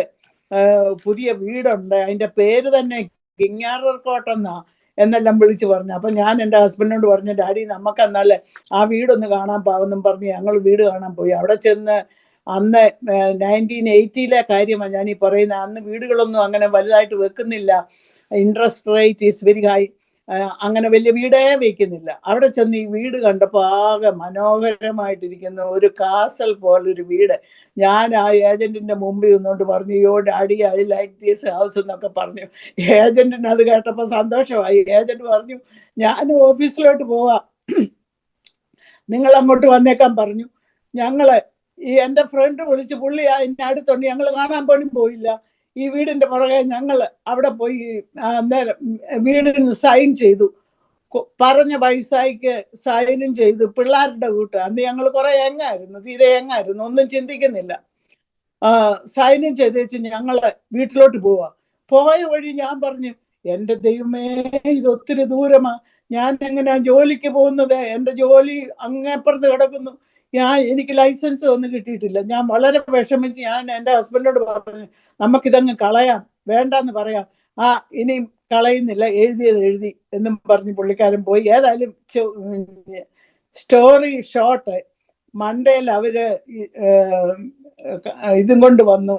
പുതിയ വീടുണ്ട്, അതിൻ്റെ പേര് തന്നെ കിങ്ങാറർ കോട്ടെന്നാ എന്നെല്ലാം വിളിച്ചു പറഞ്ഞു. അപ്പം ഞാൻ എൻ്റെ ഹസ്ബൻഡിനോട് പറഞ്ഞു, ഡാഡി നമുക്ക് എന്നാലേ ആ വീടൊന്ന് കാണാൻ പാവെന്നും പറഞ്ഞ് ഞങ്ങൾ വീട് കാണാൻ പോയി. അവിടെ ചെന്ന് അന്ന് 1980 കാര്യമാണ് ഞാനീ പറയുന്നത്. അന്ന് വീടുകളൊന്നും അങ്ങനെ വലുതായിട്ട് വെക്കുന്നില്ല, interest rate is very high. അങ്ങനെ വലിയ വീടേ വയ്ക്കുന്നില്ല. അവിടെ ചെന്ന് ഈ വീട് കണ്ടപ്പോൾ ആകെ മനോഹരമായിട്ടിരിക്കുന്ന ഒരു കാസൽ പോലൊരു വീട്. ഞാൻ ആ ഏജന്റിന്റെ മുമ്പിൽ നിന്നുകൊണ്ട് പറഞ്ഞു, യോ daddy I like this house എന്നൊക്കെ പറഞ്ഞു. ഏജന്റിന് അത് കേട്ടപ്പോൾ സന്തോഷമായി. ഏജന്റ് പറഞ്ഞു, ഞാൻ ഓഫീസിലോട്ട് പോവാ, നിങ്ങൾ അങ്ങോട്ട് വന്നേക്കാൻ പറഞ്ഞു. ഞങ്ങള് എൻ്റെ ഫ്രണ്ട് വിളിച്ച്, പുള്ളി എന്നെ അടുത്തുണ്ട്, ഞങ്ങൾ കാണാൻ പോലും പോയില്ല. ഈ വീടിന്റെ പുറകെ ഞങ്ങൾ അവിടെ പോയി അന്നേരം വീടിന് സൈൻ ചെയ്തു. പറഞ്ഞ പൈസയ്ക്ക് സൈനും ചെയ്തു. പിള്ളേരുടെ കൂട്ട് അന്ന് ഞങ്ങൾ കുറെ എങ്ങായിരുന്നു, തീരെ എങ്ങായിരുന്നു, ഒന്നും ചിന്തിക്കുന്നില്ല. സൈനും ചെയ്ത് വെച്ച് ഞങ്ങള് വീട്ടിലോട്ട് പോവാ. പോയ വഴി ഞാൻ പറഞ്ഞു, എൻ്റെ ദൈവമേ, ഇത് ഒത്തിരി ദൂരമാ, ഞാൻ എങ്ങനെയാ ജോലിക്ക് പോകുന്നത്? എൻ്റെ ജോലി അങ്ങേപ്പുറത്ത് കിടക്കുന്നു, എനിക്ക് ലൈസൻസ് ഒന്നും കിട്ടിയിട്ടില്ല. ഞാൻ വളരെ വിഷമിച്ച് ഞാൻ എൻ്റെ ഹസ്ബൻഡിനോട് പറഞ്ഞു, നമുക്കിതങ്ങ് കളയാം, വേണ്ടെന്ന് പറയാം. ഇനിയും കളയുന്നില്ല, എഴുതിയത് എഴുതി എന്നും പറഞ്ഞ് പുള്ളിക്കാരൻ പോയി. ഏതായാലും സ്റ്റോറി ഷോർട്ട്, മണ്ടയിൽ അവര് ഇതും കൊണ്ട് വന്നു,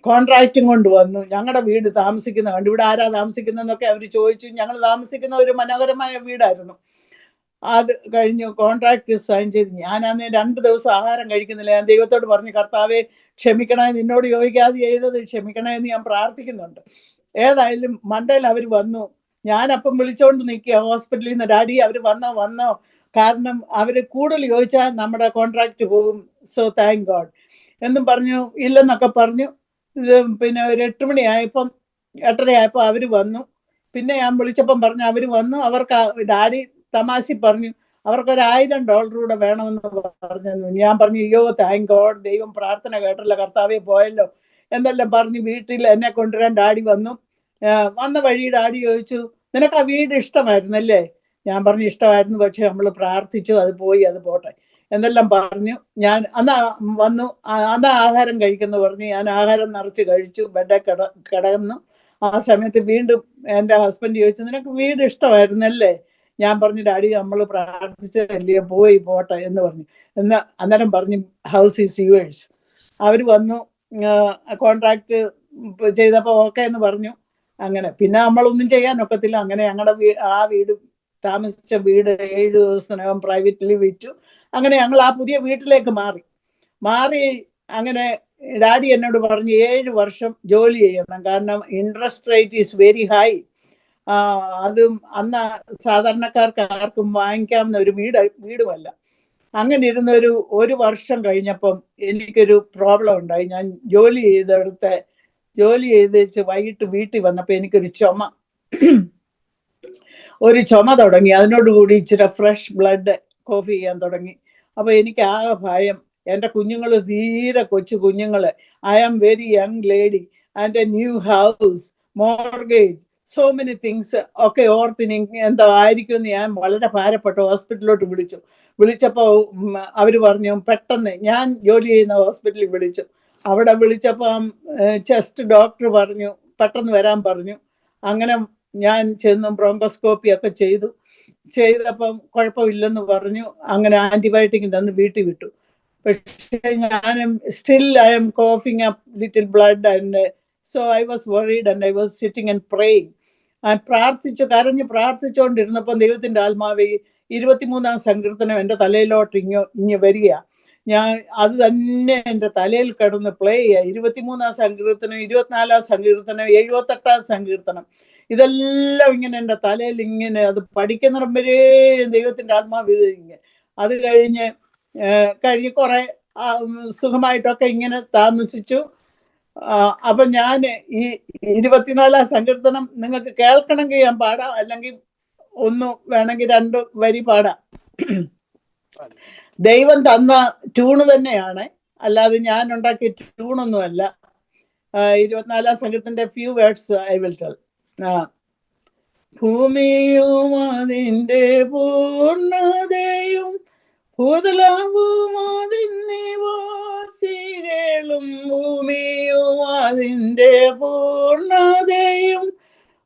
കോൺട്രാക്റ്റും കൊണ്ട് വന്നു. ഞങ്ങളുടെ വീട് താമസിക്കുന്ന കണ്ട്, ഇവിടെ ആരാ താമസിക്കുന്നതെന്നൊക്കെ അവർ ചോദിച്ചു. ഞങ്ങൾ താമസിക്കുന്ന ഒരു മനോഹരമായ വീടായിരുന്നു. അത് കഴിഞ്ഞു കോൺട്രാക്ട് സൈൻ ചെയ്ത്. ഞാനന്ന് 2 ദിവസം ആഹാരം കഴിക്കുന്നില്ല. ഞാൻ ദൈവത്തോട് പറഞ്ഞു, കർത്താവെ ക്ഷമിക്കണേ, നിന്നോട് ചോദിക്കാതെ ചെയ്തത് ക്ഷമിക്കണേ എന്ന് ഞാൻ പ്രാർത്ഥിക്കുന്നുണ്ട്. ഏതായാലും മണ്ടയിൽ അവർ വന്നു. ഞാനപ്പം വിളിച്ചോണ്ട് നിൽക്കുക ഹോസ്പിറ്റലിൽ നിന്ന്, ഡാഡി അവർ വന്നോ, കാരണം അവർ കൂടുതൽ ചോദിച്ചാൽ നമ്മുടെ കോൺട്രാക്ട് പോകും, സോ താങ്ക് ഗോഡ് എന്നും പറഞ്ഞു. ഇല്ലെന്നൊക്കെ പറഞ്ഞു. ഇത് പിന്നെ ഒരു 8 മണിയായപ്പം 8:30 ആയപ്പോൾ അവർ വന്നു. പിന്നെ ഞാൻ വിളിച്ചപ്പം പറഞ്ഞു അവർ വന്നു. അവർക്ക് ഡാഡി തമാശി പറഞ്ഞു, അവർക്കൊരു $1000 കൂടെ വേണമെന്ന് പറഞ്ഞു. ഞാൻ പറഞ്ഞു, അയ്യോ താങ്ക് ഗോഡ്, ദൈവം പ്രാർത്ഥന കേട്ടല്ലോ, കർത്താവെ പോയല്ലോ എന്നെല്ലാം പറഞ്ഞ് വീട്ടിൽ എന്നെ കൊണ്ടുവരാൻ ഡാഡി വന്നു. വന്ന വഴി ഡാഡി ചോദിച്ചു, നിനക്ക് ആ വീട് ഇഷ്ടമായിരുന്നല്ലേ? ഞാൻ പറഞ്ഞു, ഇഷ്ടമായിരുന്നു, പക്ഷെ നമ്മൾ പ്രാർത്ഥിച്ചു, അത് പോയി, അത് പോട്ടെ എന്നെല്ലാം പറഞ്ഞു. ഞാൻ അന്ന് വന്നു, അന്ന് ആഹാരം കഴിക്കുന്നു പറഞ്ഞു. ഞാൻ ആഹാരം നിറച്ച് കഴിച്ചു, ബെഡെ കിടന്നു. ആ സമയത്ത് വീണ്ടും എൻ്റെ ഹസ്ബൻഡ് ചോദിച്ചു, നിനക്ക് വീട് ഇഷ്ടമായിരുന്നല്ലേ? ഞാൻ പറഞ്ഞു, ഡാഡി നമ്മൾ പ്രാർത്ഥിച്ചല്ലേ, പോട്ടെ എന്ന് പറഞ്ഞു. അന്നേരം പറഞ്ഞു, ഹൗസ് ഈസ് യുവേഴ്സ്. അവർ വന്നു, കോൺട്രാക്ട് ചെയ്തപ്പോൾ ഓക്കെ എന്ന് പറഞ്ഞു. അങ്ങനെ പിന്നെ നമ്മളൊന്നും ചെയ്യാനൊക്കത്തില്ല. അങ്ങനെ ഞങ്ങളുടെ വീട് താമസിച്ച വീട് 7 ദിവസത്തിനകം പ്രൈവറ്റ്ലി വിറ്റു. അങ്ങനെ ഞങ്ങൾ ആ പുതിയ വീട്ടിലേക്ക് മാറി. അങ്ങനെ ഡാഡി എന്നോട് പറഞ്ഞു 7 വർഷം ജോലി ചെയ്യണം, കാരണം interest rate is very high. അതും അന്ന് സാധാരണക്കാർക്ക് ആർക്കും വാങ്ങിക്കാവുന്ന ഒരു വീടുമല്ല. അങ്ങനെ ഇരുന്ന ഒരു വർഷം കഴിഞ്ഞപ്പം എനിക്കൊരു പ്രോബ്ലം ഉണ്ടായി. ഞാൻ ജോലി ചെയ്ത് വൈകിട്ട് വീട്ടിൽ വന്നപ്പോൾ എനിക്കൊരു ചുമ തുടങ്ങി. അതിനോടുകൂടി ഇച്ചിരി ഫ്രഷ് ബ്ലഡ് കോഫി ചെയ്യാൻ തുടങ്ങി. അപ്പോൾ എനിക്ക് ആകെ ഭയം. എൻ്റെ കുഞ്ഞുങ്ങൾ തീരെ കൊച്ചു കുഞ്ഞുങ്ങൾ, I am very young lady and a new house, mortgage, so many things ഒക്കെ ഓർത്തിന് എന്തോ ആയിരിക്കുമെന്ന് ഞാൻ വളരെ ഭാരപ്പെട്ടു. ഹോസ്പിറ്റലിലോട്ട് വിളിച്ചപ്പോൾ അവർ പറഞ്ഞു, പെട്ടെന്ന് ഞാൻ ജോലി ചെയ്യുന്ന ഹോസ്പിറ്റലിൽ വിളിച്ചു. അവിടെ വിളിച്ചപ്പം ചെസ്റ്റ് ഡോക്ടർ പറഞ്ഞു പെട്ടെന്ന് വരാൻ പറഞ്ഞു. അങ്ങനെ ഞാൻ ചെന്നു, ബ്രോങ്കോസ്കോപ്പി ഒക്കെ ചെയ്തപ്പം കുഴപ്പമില്ലെന്ന് പറഞ്ഞു. അങ്ങനെ ആന്റിബയോട്ടിക് തന്ന് വീട്ടിൽ വിട്ടു. പക്ഷേ ഞാനും still I M coughing up little blood and so I was worried and I was sitting and praying. കരഞ്ഞ് പ്രാർത്ഥിച്ചുകൊണ്ടിരുന്നപ്പോൾ ദൈവത്തിൻ്റെ ആത്മാവ് 23-ാം സങ്കീർത്തനം എൻ്റെ തലയിലോട്ട് ഇങ്ങ് വരിക. ഞാൻ അത് തന്നെ എൻ്റെ തലയിൽ കിടന്ന് പ്ലേ ചെയ്യുക. 23-ാം സങ്കീർത്തനം, 24-ാം സങ്കീർത്തനം, 78-ാം സങ്കീർത്തനം, ഇതെല്ലാം ഇങ്ങനെ എൻ്റെ തലയിൽ ഇങ്ങനെ, അത് പഠിക്കുന്നിടം വരെ ദൈവത്തിൻ്റെ ആത്മാവ് ഇങ്ങനെ. അത് കഴിഞ്ഞ് കുറെ സുഖമായിട്ടൊക്കെ ഇങ്ങനെ താമസിച്ചു. അപ്പൊ ഞാൻ ഈ 24-ാം സങ്കീർത്തനം നിങ്ങൾക്ക് കേൾക്കണമെങ്കിൽ ഞാൻ പാടാം, അല്ലെങ്കിൽ വേണമെങ്കിൽ 2 വരി പാടാം. ദൈവം തന്ന ട്യൂണ് തന്നെയാണ്, അല്ലാതെ ഞാൻ ഉണ്ടാക്കിയ ട്യൂണൊന്നുമല്ല. 24-ാം സങ്കീർത്തനത്തിന്റെ few words I will tell. ഭൂമിയും അതിൻ്റെ പൂർണ്ണതയും ഭൂതലവും അതിന്നിവാസികളും, ഭൂമിയും അതിൻ്റെ പൂർണ്ണതയും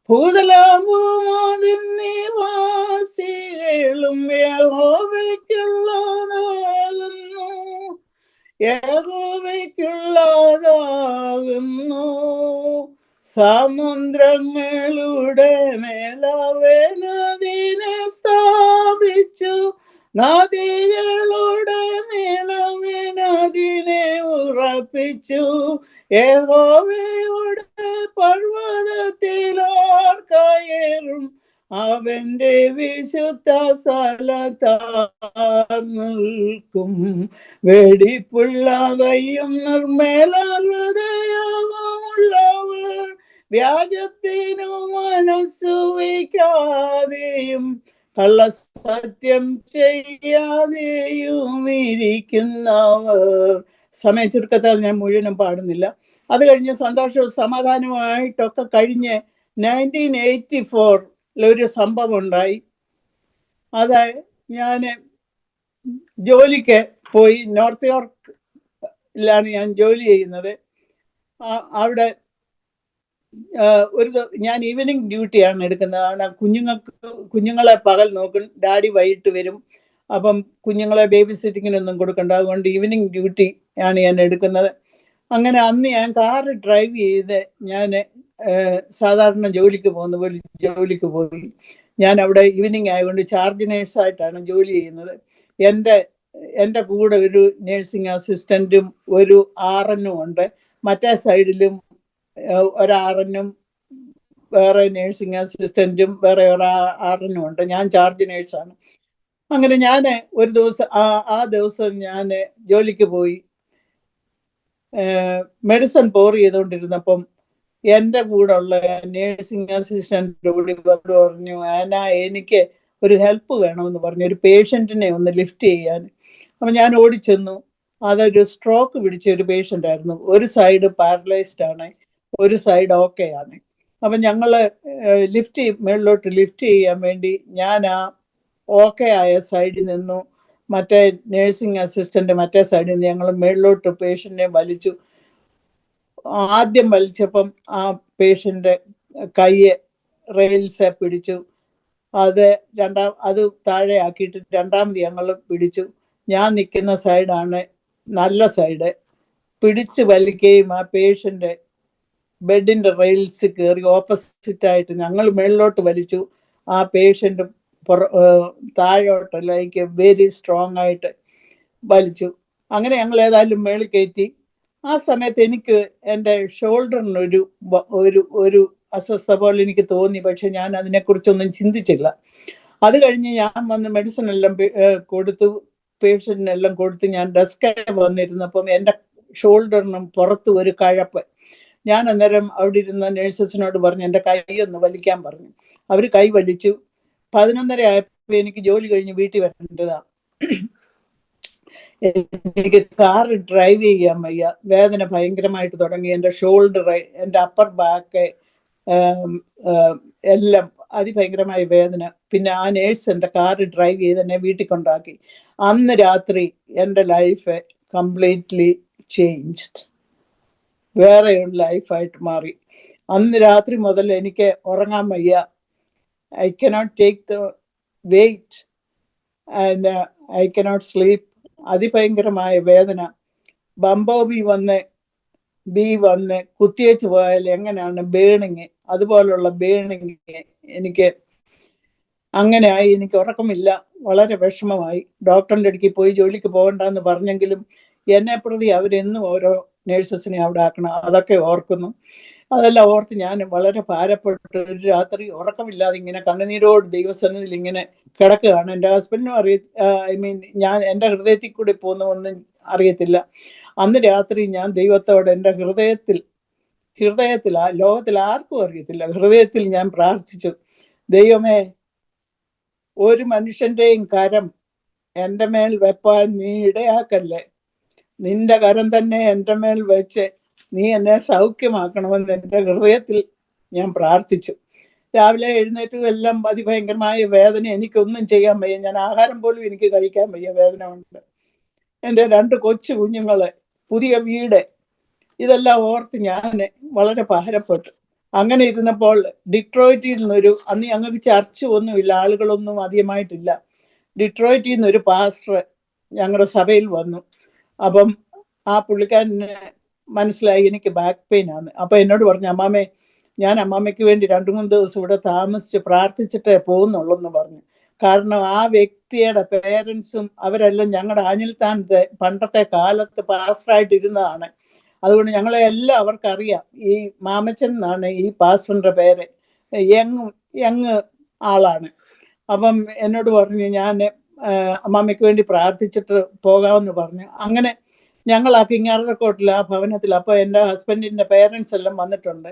ഭൂതലവും അതിന്നിവാസികളും യഹോവയ്ക്കുള്ളതാകുന്നു. സമുദ്രങ്ങളുടെ മേലവനതിനെ സ്ഥാപിച്ചു, നദികളുടെ മേലവനതിനെ ഉറപ്പിച്ചു. യഹോവയുടെ പർവ്വതത്തിലോർ കയറും, അവന്റെ വിശുദ്ധ സ്ഥലത്താർ നിൽക്കും. വെടിപ്പുള്ള കൈയും നിർമ്മല ഹൃദയവുമുള്ളവർ, വ്യാജത്തിനു മനസ്സു വയ്ക്കാതെയും കള്ളസത്യം ചെയ്യാതെയും ഇരിക്കുന്നവർ. സമയ ചുരുക്കത്താൽ ഞാൻ മുഴുവനും പാടുന്നില്ല. അത് കഴിഞ്ഞ് സന്തോഷവും സമാധാനവുമായിട്ടൊക്കെ കഴിഞ്ഞ് 1984 ഒരു സംഭവം ഉണ്ടായി. അതായത് ഞാൻ ജോലിക്ക് പോയി. നോർത്ത് യോർക്കിലാണ് ഞാൻ ജോലി ചെയ്യുന്നത്. അവിടെ ഞാൻ ഈവനിങ് ഡ്യൂട്ടിയാണ് എടുക്കുന്നത്. കുഞ്ഞുങ്ങളെ പകൽ നോക്കും, ഡാഡി വൈകിട്ട് വരും. അപ്പം കുഞ്ഞുങ്ങളെ ബേബി സിറ്റിങ്ങിനൊന്നും കൊടുക്കണ്ട, അതുകൊണ്ട് ഈവനിങ് ഡ്യൂട്ടി ആണ് ഞാൻ എടുക്കുന്നത്. അങ്ങനെ അന്ന് ഞാൻ കാറ് ഡ്രൈവ് ചെയ്ത് ഞാൻ സാധാരണ ജോലിക്ക് പോകുന്ന പോലെ ജോലിക്ക് പോയി. ഞാൻ അവിടെ ഈവനിങ് ആയതുകൊണ്ട് ചാർജ് നേഴ്സായിട്ടാണ് ജോലി ചെയ്യുന്നത്. എൻ്റെ കൂടെ ഒരു നേഴ്സിംഗ് അസിസ്റ്റൻറ്റും ഒരു RN ഉണ്ട്. മറ്റേ സൈഡിലും ഒരു RN വേറെ നേഴ്സിംഗ് അസിസ്റ്റൻറ്റും വേറെ ഒരു RN ഉണ്ട്. ഞാൻ ചാർജ് നേഴ്സാണ്. അങ്ങനെ ഞാൻ ഒരു ദിവസം ആ ദിവസം ഞാൻ ജോലിക്ക് പോയി. മെഡിസിൻ പോർ ചെയ്തുകൊണ്ടിരുന്നപ്പം എൻ്റെ കൂടെ ഉള്ള നേഴ്സിംഗ് അസിസ്റ്റൻ്റ് കൂടി പറഞ്ഞു, എനിക്ക് ഒരു ഹെൽപ്പ് വേണമെന്ന് പറഞ്ഞു, ഒരു പേഷ്യൻറ്റിനെ ഒന്ന് ലിഫ്റ്റ് ചെയ്യാൻ. അപ്പം ഞാൻ ഓടിച്ചെന്നു. അതൊരു സ്ട്രോക്ക് പിടിച്ച ഒരു പേഷ്യൻ്റ് ആയിരുന്നു. ഒരു സൈഡ് പാരലൈസ്ഡ് ആണ്, ഒരു സൈഡ് ഓക്കെ ആണ്. അപ്പം ഞങ്ങൾ മേളിലോട്ട് ലിഫ്റ്റ് ചെയ്യാൻ വേണ്ടി ഞാൻ ആ ഓക്കെ ആയ സൈഡിൽ നിന്നു, മറ്റേ നേഴ്സിംഗ് അസിസ്റ്റൻ്റ് മറ്റേ സൈഡിൽ നിന്ന് ഞങ്ങൾ മേളിലോട്ട് പേഷ്യൻറ്റിനെ വലിച്ചു. ആദ്യം വലിച്ചപ്പം ആ പേഷ്യൻ്റെ കൈയെ റെയിൽസ് പിടിച്ചു. അത് താഴെ ആക്കിയിട്ട് രണ്ടാമത് ഞങ്ങൾ പിടിച്ചു. ഞാൻ നിൽക്കുന്ന സൈഡാണ് നല്ല സൈഡ്. പിടിച്ച് വലിക്കുകയും ആ പേഷ്യൻ്റെ ബെഡിൻ്റെ റെയിൽസ് കയറി ഓപ്പോസിറ്റായിട്ട് ഞങ്ങൾ മേളിലോട്ട് വലിച്ചു. ആ പേഷ്യൻ്റ് താഴോട്ടല്ലേക്ക് വെരി സ്ട്രോങ് ആയിട്ട് വലിച്ചു. അങ്ങനെ ഞങ്ങൾ ഏതായാലും മേളിൽ കയറ്റി. ആ സമയത്ത് എനിക്ക് എൻ്റെ ഷോൾഡറിനൊരു ഒരു അസ്വസ്ഥത പോലെ എനിക്ക് തോന്നി. പക്ഷെ ഞാൻ അതിനെക്കുറിച്ചൊന്നും ചിന്തിച്ചില്ല. അത് കഴിഞ്ഞ് ഞാൻ വന്ന് മെഡിസിൻ എല്ലാം കൊടുത്തു, പേഷ്യൻറ്റിനെല്ലാം കൊടുത്ത് ഞാൻ ഡെസ്കിൽ വന്നിരുന്നപ്പം എൻ്റെ ഷോൾഡറിനും പുറത്ത് ഒരു കഴപ്പ്. ഞാൻ അന്നേരം അവിടെ ഇരുന്ന നേഴ്സസിനോട് പറഞ്ഞു എൻ്റെ കൈ ഒന്ന് വലിക്കാൻ പറഞ്ഞു. അവർ കൈ വലിച്ചു. 11:30 ആയപ്പോൾ എനിക്ക് ജോലി കഴിഞ്ഞ് വീട്ടിൽ വരേണ്ടതാണ്. എനിക്ക് കാർ ഡ്രൈവ് ചെയ്യാൻ വയ്യ. വേദന ഭയങ്കരമായിട്ട് തുടങ്ങി. എൻ്റെ ഷോൾഡർ, എൻ്റെ അപ്പർ ബാക്ക് എല്ലാം അതിഭയങ്കരമായ വേദന. പിന്നെ ആ നേഴ്സ് എൻ്റെ കാർ ഡ്രൈവ് ചെയ്ത് എന്നെ വീട്ടിൽ കൊണ്ടാക്കി. അന്ന് രാത്രി എൻ്റെ ലൈഫ് കംപ്ലീറ്റ്ലി ചേഞ്ച്ഡ്, വേറെ ഒരു ലൈഫായിട്ട് മാറി. അന്ന് രാത്രി മുതൽ എനിക്ക് ഉറങ്ങാൻ വയ്യ. I cannot take the weight and I cannot sleep. അതിഭയങ്കരമായ വേദന. ബി വന്ന് കുത്തിയേച്ച് പോയാൽ എങ്ങനെയാണ് ബേണിങ്, അതുപോലുള്ള ബേണിങ് എനിക്ക് അങ്ങനെയായി. എനിക്ക് ഉറക്കമില്ല, വളരെ വിഷമമായി. ഡോക്ടറിൻ്റെ അടുക്കി പോയി ജോലിക്ക് പോകണ്ടെന്ന് പറഞ്ഞെങ്കിലും എന്നെ പ്രതി അവരെന്നും ഓരോ നേഴ്സസിനെ അവിടെ ആക്കണം. അതൊക്കെ ഓർക്കുന്നു. അതെല്ലാം ഓർത്ത് ഞാൻ വളരെ ഭാരപ്പെട്ട് ഒരു രാത്രി ഉറക്കമില്ലാതെ ഇങ്ങനെ കണ്ണുനീരോട് ദൈവസന്നിധിയിൽ ഇങ്ങനെ കിടക്കുകയാണ്. എൻ്റെ ഹസ്ബൻഡിനും ഞാൻ എൻ്റെ ഹൃദയത്തിൽ കൂടി പോകുന്നതൊന്നും അറിയത്തില്ല. അന്ന് രാത്രി ഞാൻ ദൈവത്തോട് എൻ്റെ ഹൃദയത്തിൽ ലോകത്തിൽ ആർക്കും അറിയത്തില്ല, ഹൃദയത്തിൽ ഞാൻ പ്രാർത്ഥിച്ചു, ദൈവമേ, ഒരു മനുഷ്യൻ്റെയും കരം എൻ്റെ മേൽ വെപ്പാൻ നീ ഇടയാക്കല്ലേ. നിന്റെ കരം തന്നെ എൻ്റെ മേൽ വെച്ച് നീ എന്നെ സൗഖ്യമാക്കണമെന്ന് എൻ്റെ ഹൃദയത്തിൽ ഞാൻ പ്രാർത്ഥിച്ചു. രാവിലെ എഴുന്നേറ്റ് എല്ലാം അതിഭയങ്കരമായ വേദന. എനിക്കൊന്നും ചെയ്യാൻ വയ്യ. ഞാൻ ആഹാരം പോലും എനിക്ക് കഴിക്കാൻ വയ്യ, വേദന ഉണ്ട്. എൻ്റെ 2 കൊച്ചു കുഞ്ഞുങ്ങള്, പുതിയ വീട്, ഇതെല്ലാം ഓർത്ത് ഞാൻ വളരെ ഭാരപ്പെട്ടു. അങ്ങനെ ഇരുന്നപ്പോൾ ഡിട്രോയിറ്റിൽ നിന്നൊരു, അന്ന് ഞങ്ങൾക്ക് ചർച്ച് ഒന്നുമില്ല, ആളുകളൊന്നും അധികമായിട്ടില്ല. ഡിട്രോയിറ്റിൽ നിന്നൊരു പാസ്റ്റർ ഞങ്ങളുടെ സഭയിൽ വന്നു. അപ്പം ആ പുള്ളിക്കാരന് മനസ്സിലായി എനിക്ക് ബാക്ക് പെയിൻ ആണ്. അപ്പം എന്നോട് പറഞ്ഞു, അമ്മാമേ, ഞാൻ അമ്മമ്മയ്ക്ക് വേണ്ടി 2-3 ദിവസം ഇവിടെ താമസിച്ച് പ്രാർത്ഥിച്ചിട്ടേ പോകുന്നുള്ളൂ എന്ന് പറഞ്ഞു. കാരണം ആ വ്യക്തിയുടെ പേരൻസും അവരെല്ലാം ഞങ്ങളുടെ അനിൽത്താനത്തെ പണ്ടത്തെ കാലത്ത് പാസ്റ്ററായിട്ട് ഇരുന്നതാണ്. അതുകൊണ്ട് ഞങ്ങളെ എല്ലാം അവർക്കറിയാം. ഈ മാമച്ചൻ എന്നാണ് ഈ പാസ്റ്ററിന്റെ പേര്. യങ് ആളാണ്. അപ്പം എന്നോട് പറഞ്ഞു ഞാൻ അമ്മാമ്മയ്ക്ക് വേണ്ടി പ്രാർത്ഥിച്ചിട്ട് പോകാമെന്ന് പറഞ്ഞു. അങ്ങനെ ഞങ്ങൾ ആ കിങ്ങാറക്കോട്ടിൽ ആ ഭവനത്തിൽ, അപ്പോൾ എൻ്റെ ഹസ്ബൻഡിൻ്റെ പേരൻസ് എല്ലാം വന്നിട്ടുണ്ട്.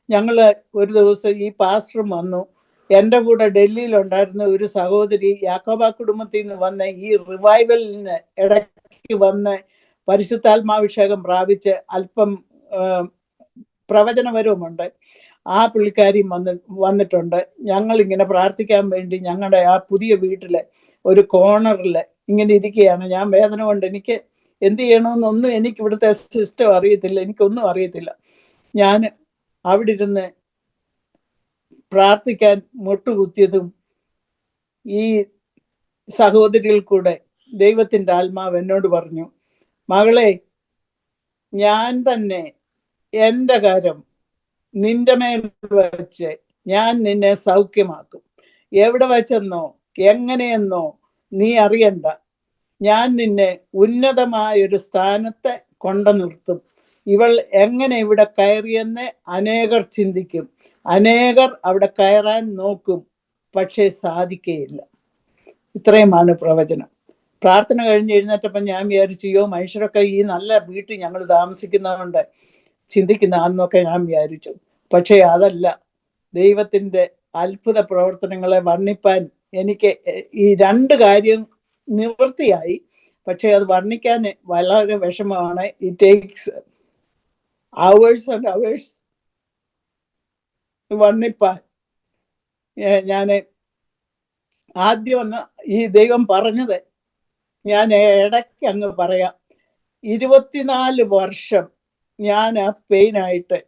ഞങ്ങൾ ഒരു ദിവസം ഈ പാസ്റ്ററും വന്നു. എൻ്റെ കൂടെ ഡൽഹിയിലുണ്ടായിരുന്ന ഒരു സഹോദരി യാക്കോബ കുടുംബത്തിൽ നിന്ന് വന്ന് ഈ റിവൈവലിന് ഇടയ്ക്ക് വന്ന് പരിശുദ്ധാത്മാഭിഷേകം പ്രാപിച്ച് അല്പം പ്രവചനപരവുമുണ്ട്. ആ പുള്ളിക്കാരിയും വന്നിട്ടുണ്ട്. ഞങ്ങൾ ഇങ്ങനെ പ്രാർത്ഥിക്കാൻ വേണ്ടി ഞങ്ങളുടെ ആ പുതിയ വീട്ടിലെ ഒരു കോർണറിൽ ഇങ്ങനെ ഇരിക്കുകയാണ്. ഞാൻ വേദന കൊണ്ട് എനിക്ക് എന്ത് ചെയ്യണമെന്നൊന്നും എനിക്ക് ഇവിടുത്തെ സിസ്റ്റം അറിയത്തില്ല, എനിക്കൊന്നും അറിയത്തില്ല. ഞാൻ അവിടെ ഇരുന്ന് പ്രാർത്ഥിക്കാൻ മുട്ടുകുത്തിയതും ഈ സഹോദരിയിൽ കൂടെ ദൈവത്തിൻ്റെ ആത്മാവ് എന്നോട് പറഞ്ഞു, മകളെ, ഞാൻ തന്നെ എൻ്റെ കരം നിന്റെ മേൽ വച്ച് ഞാൻ നിന്നെ സൗഖ്യമാക്കും. എവിടെ വച്ചെന്നോ എങ്ങനെയെന്നോ നീ അറിയണ്ട. ഞാൻ നിന്നെ ഉന്നതമായൊരു സ്ഥാനത്ത് കൊണ്ടു നിർത്തും. ഇവൾ എങ്ങനെ ഇവിടെ കയറിയെന്ന് അനേകർ ചിന്തിക്കും. അനേകർ അവിടെ കയറാൻ നോക്കും, പക്ഷേ സാധിക്കുകയില്ല. ഇത്രയുമാണ് പ്രവചനം. പ്രാർത്ഥന കഴിഞ്ഞ് എഴുന്നേറ്റപ്പം ഞാൻ വിചാരിച്ചു, മനുഷ്യരൊക്കെ ഈ നല്ല വീട്ടിൽ ഞങ്ങൾ താമസിക്കുന്നതുകൊണ്ട് ചിന്തിക്കുന്ന അന്നൊക്കെ ഞാൻ വിചാരിച്ചു. പക്ഷേ അതല്ല. ദൈവത്തിൻ്റെ അത്ഭുത പ്രവർത്തനങ്ങളെ വർണ്ണിപ്പാൻ എനിക്ക് ഈ 2 കാര്യം നിവൃത്തിയായി. പക്ഷേ അത് വർണ്ണിക്കാൻ വളരെ വിഷമമാണ്. It takes hours and hours വർണ്ണിപ്പാൻ. ഞാൻ ആദ്യം ഒന്ന് ഈ ദൈവം പറഞ്ഞത് ഞാൻ ഇടയ്ക്ക് അങ്ങ് പറയാം. 24 വർഷം ഞാൻ ആ പെയിനായിട്ട്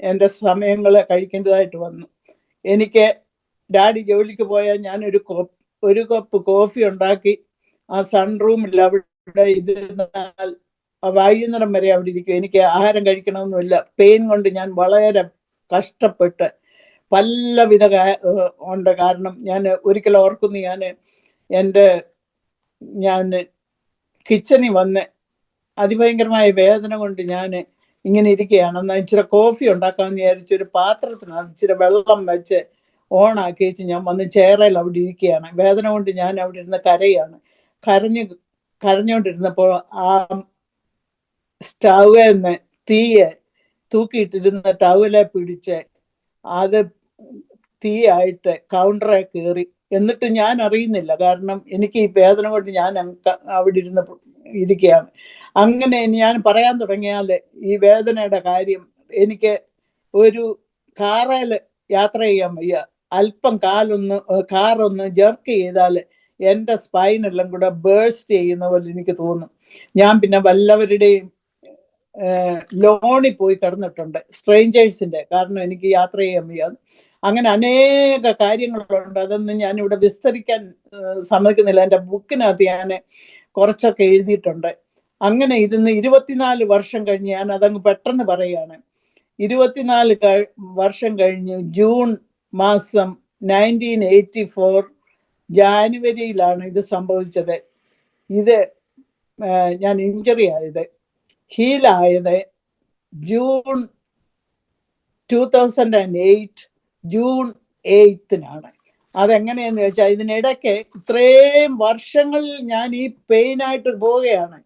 എൻ്റെ സമയങ്ങൾ കഴിക്കേണ്ടതായിട്ട് വന്നു. എനിക്ക് ഡാഡി ജോലിക്ക് പോയാൽ ഞാൻ ഒരു കപ്പ് കോഫി ഉണ്ടാക്കി ആ സൺറൂമിൽ അവിടെ ഇരുന്നാൽ വൈകുന്നേരം വരെ അവിടെ ഇരിക്കും. എനിക്ക് ആഹാരം കഴിക്കണമെന്നില്ല. പെയിൻ കൊണ്ട് ഞാൻ വളരെ കഷ്ടപ്പെട്ട് പലവിധ ഉണ്ട്. കാരണം ഞാൻ ഒരിക്കൽ ഓർക്കുന്നു, ഞാൻ കിച്ചണിൽ വന്ന് അതിഭയങ്കരമായ വേദന കൊണ്ട് ഞാൻ ഇങ്ങനെ ഇരിക്കുകയാണ്. എന്നാൽ ഇച്ചിരി കോഫി ഉണ്ടാക്കാമെന്ന് വിചാരിച്ച് ഒരു പാത്രത്തിനകത്ത് ഇച്ചിരി വെള്ളം വെച്ച് ഓണാക്കി വെച്ച് ഞാൻ വന്ന് ചേറയിൽ അവിടെ ഇരിക്കുകയാണ്. വേദന കൊണ്ട് ഞാൻ അവിടെ ഇരുന്ന് കരയാണ്. കരഞ്ഞുകൊണ്ടിരുന്നപ്പോൾ ആ സ്റ്റൗവിൽ നിന്ന് തീയെ തൂക്കിയിട്ടിരുന്ന ടവലെ പിടിച്ച് അത് തീയായിട്ട് കൗണ്ടറെ കയറി. എന്നിട്ട് ഞാൻ അറിയുന്നില്ല, കാരണം എനിക്ക് ഈ വേദന കൊണ്ട് ഞാൻ അവിടെ ഇരുന്ന് ഇരിക്കുകയാണ്. അങ്ങനെ ഞാൻ പറയാൻ തുടങ്ങിയാൽ ഈ വേദനയുടെ കാര്യം എനിക്ക് ഒരു കാറിൽ യാത്ര ചെയ്യാൻ വയ്യ. അല്പം കാറൊന്ന് ജെർക്ക് ചെയ്താൽ എൻ്റെ സ്പൈനെല്ലാം കൂടെ ബേഴ്സ്റ്റ് ചെയ്യുന്ന പോലെ എനിക്ക് തോന്നും. ഞാൻ പിന്നെ വല്ലവരുടെയും ലോണിൽ പോയി കിടന്നിട്ടുണ്ട്, സ്ട്രേഞ്ചേഴ്സിൻ്റെ. കാരണം എനിക്ക് യാത്ര ചെയ്യാൻ വയ്യ. അങ്ങനെ അനേക കാര്യങ്ങളുണ്ട്. അതൊന്നും ഞാനിവിടെ വിസ്തരിക്കാൻ സമ്മതിക്കുന്നില്ല. എൻ്റെ ബുക്കിനകത്ത് ഞാൻ കുറച്ചൊക്കെ എഴുതിയിട്ടുണ്ട്. അങ്ങനെ ഇരുന്ന് 24 വർഷം കഴിഞ്ഞ് ഞാൻ അതങ്ങ് പെട്ടെന്ന് പറയുകയാണ്. 24 വർഷം കഴിഞ്ഞ് ജൂൺ മാസം 1984 ജാനുവരിയിലാണ് ഇത് സംഭവിച്ചത്. ഇത് ഞാൻ ഇഞ്ചറി ആയത്, ഹീലായത് ജൂൺ 2008 ജൂൺ 8-നാണ്. അതെങ്ങനെയെന്ന് വെച്ചാൽ ഇതിനിടയ്ക്ക് ഇത്രയും വർഷങ്ങളിൽ ഞാൻ ഈ പെയിനായിട്ട് പോവുകയാണ്.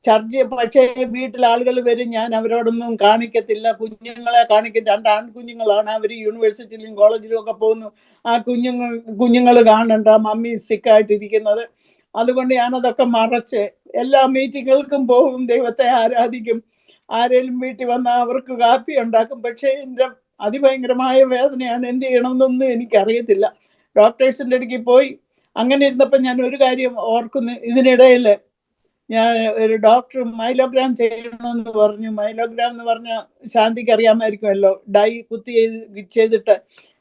പക്ഷേ വീട്ടിൽ ആളുകൾ വരും, ഞാൻ അവരോടൊന്നും കാണിക്കത്തില്ല. കുഞ്ഞുങ്ങളെ കാണിക്കും. 2 ആൺകുഞ്ഞുങ്ങളാണ്. അവർ യൂണിവേഴ്സിറ്റിയിലും കോളേജിലും ഒക്കെ പോകുന്നു. ആ കുഞ്ഞുങ്ങൾ കാണണ്ട മമ്മി സിക്കായിട്ടിരിക്കുന്നത്. അതുകൊണ്ട് ഞാനതൊക്കെ മറച്ച് എല്ലാ മീറ്റിങ്ങുകൾക്കും പോകും, ദൈവത്തെ ആരാധിക്കും. ആരെങ്കിലും വീട്ടിൽ വന്നാൽ അവർക്ക് കാപ്പി ഉണ്ടാക്കും. പക്ഷേ എൻ്റെ അതിഭയങ്കരമായ വേദനയാണ്. എന്ത് ചെയ്യണമെന്നൊന്നും എനിക്കറിയത്തില്ല. ഡോക്ടേഴ്സിൻ്റെ അടുക്ക് പോയി അങ്ങനെ ഇരുന്നപ്പോൾ ഞാൻ ഒരു കാര്യം ഓർക്കുന്നു. ഇതിനിടയിൽ ഞാൻ ഒരു ഡോക്ടർ മൈലോഗ്രാം ചെയ്യണമെന്ന് പറഞ്ഞു. മൈലോഗ്രാം എന്ന് പറഞ്ഞാൽ ശാന്തിക്ക് അറിയാമായിരിക്കുമല്ലോ, ഡൈ കുത്തി ചെയ്തിട്ട്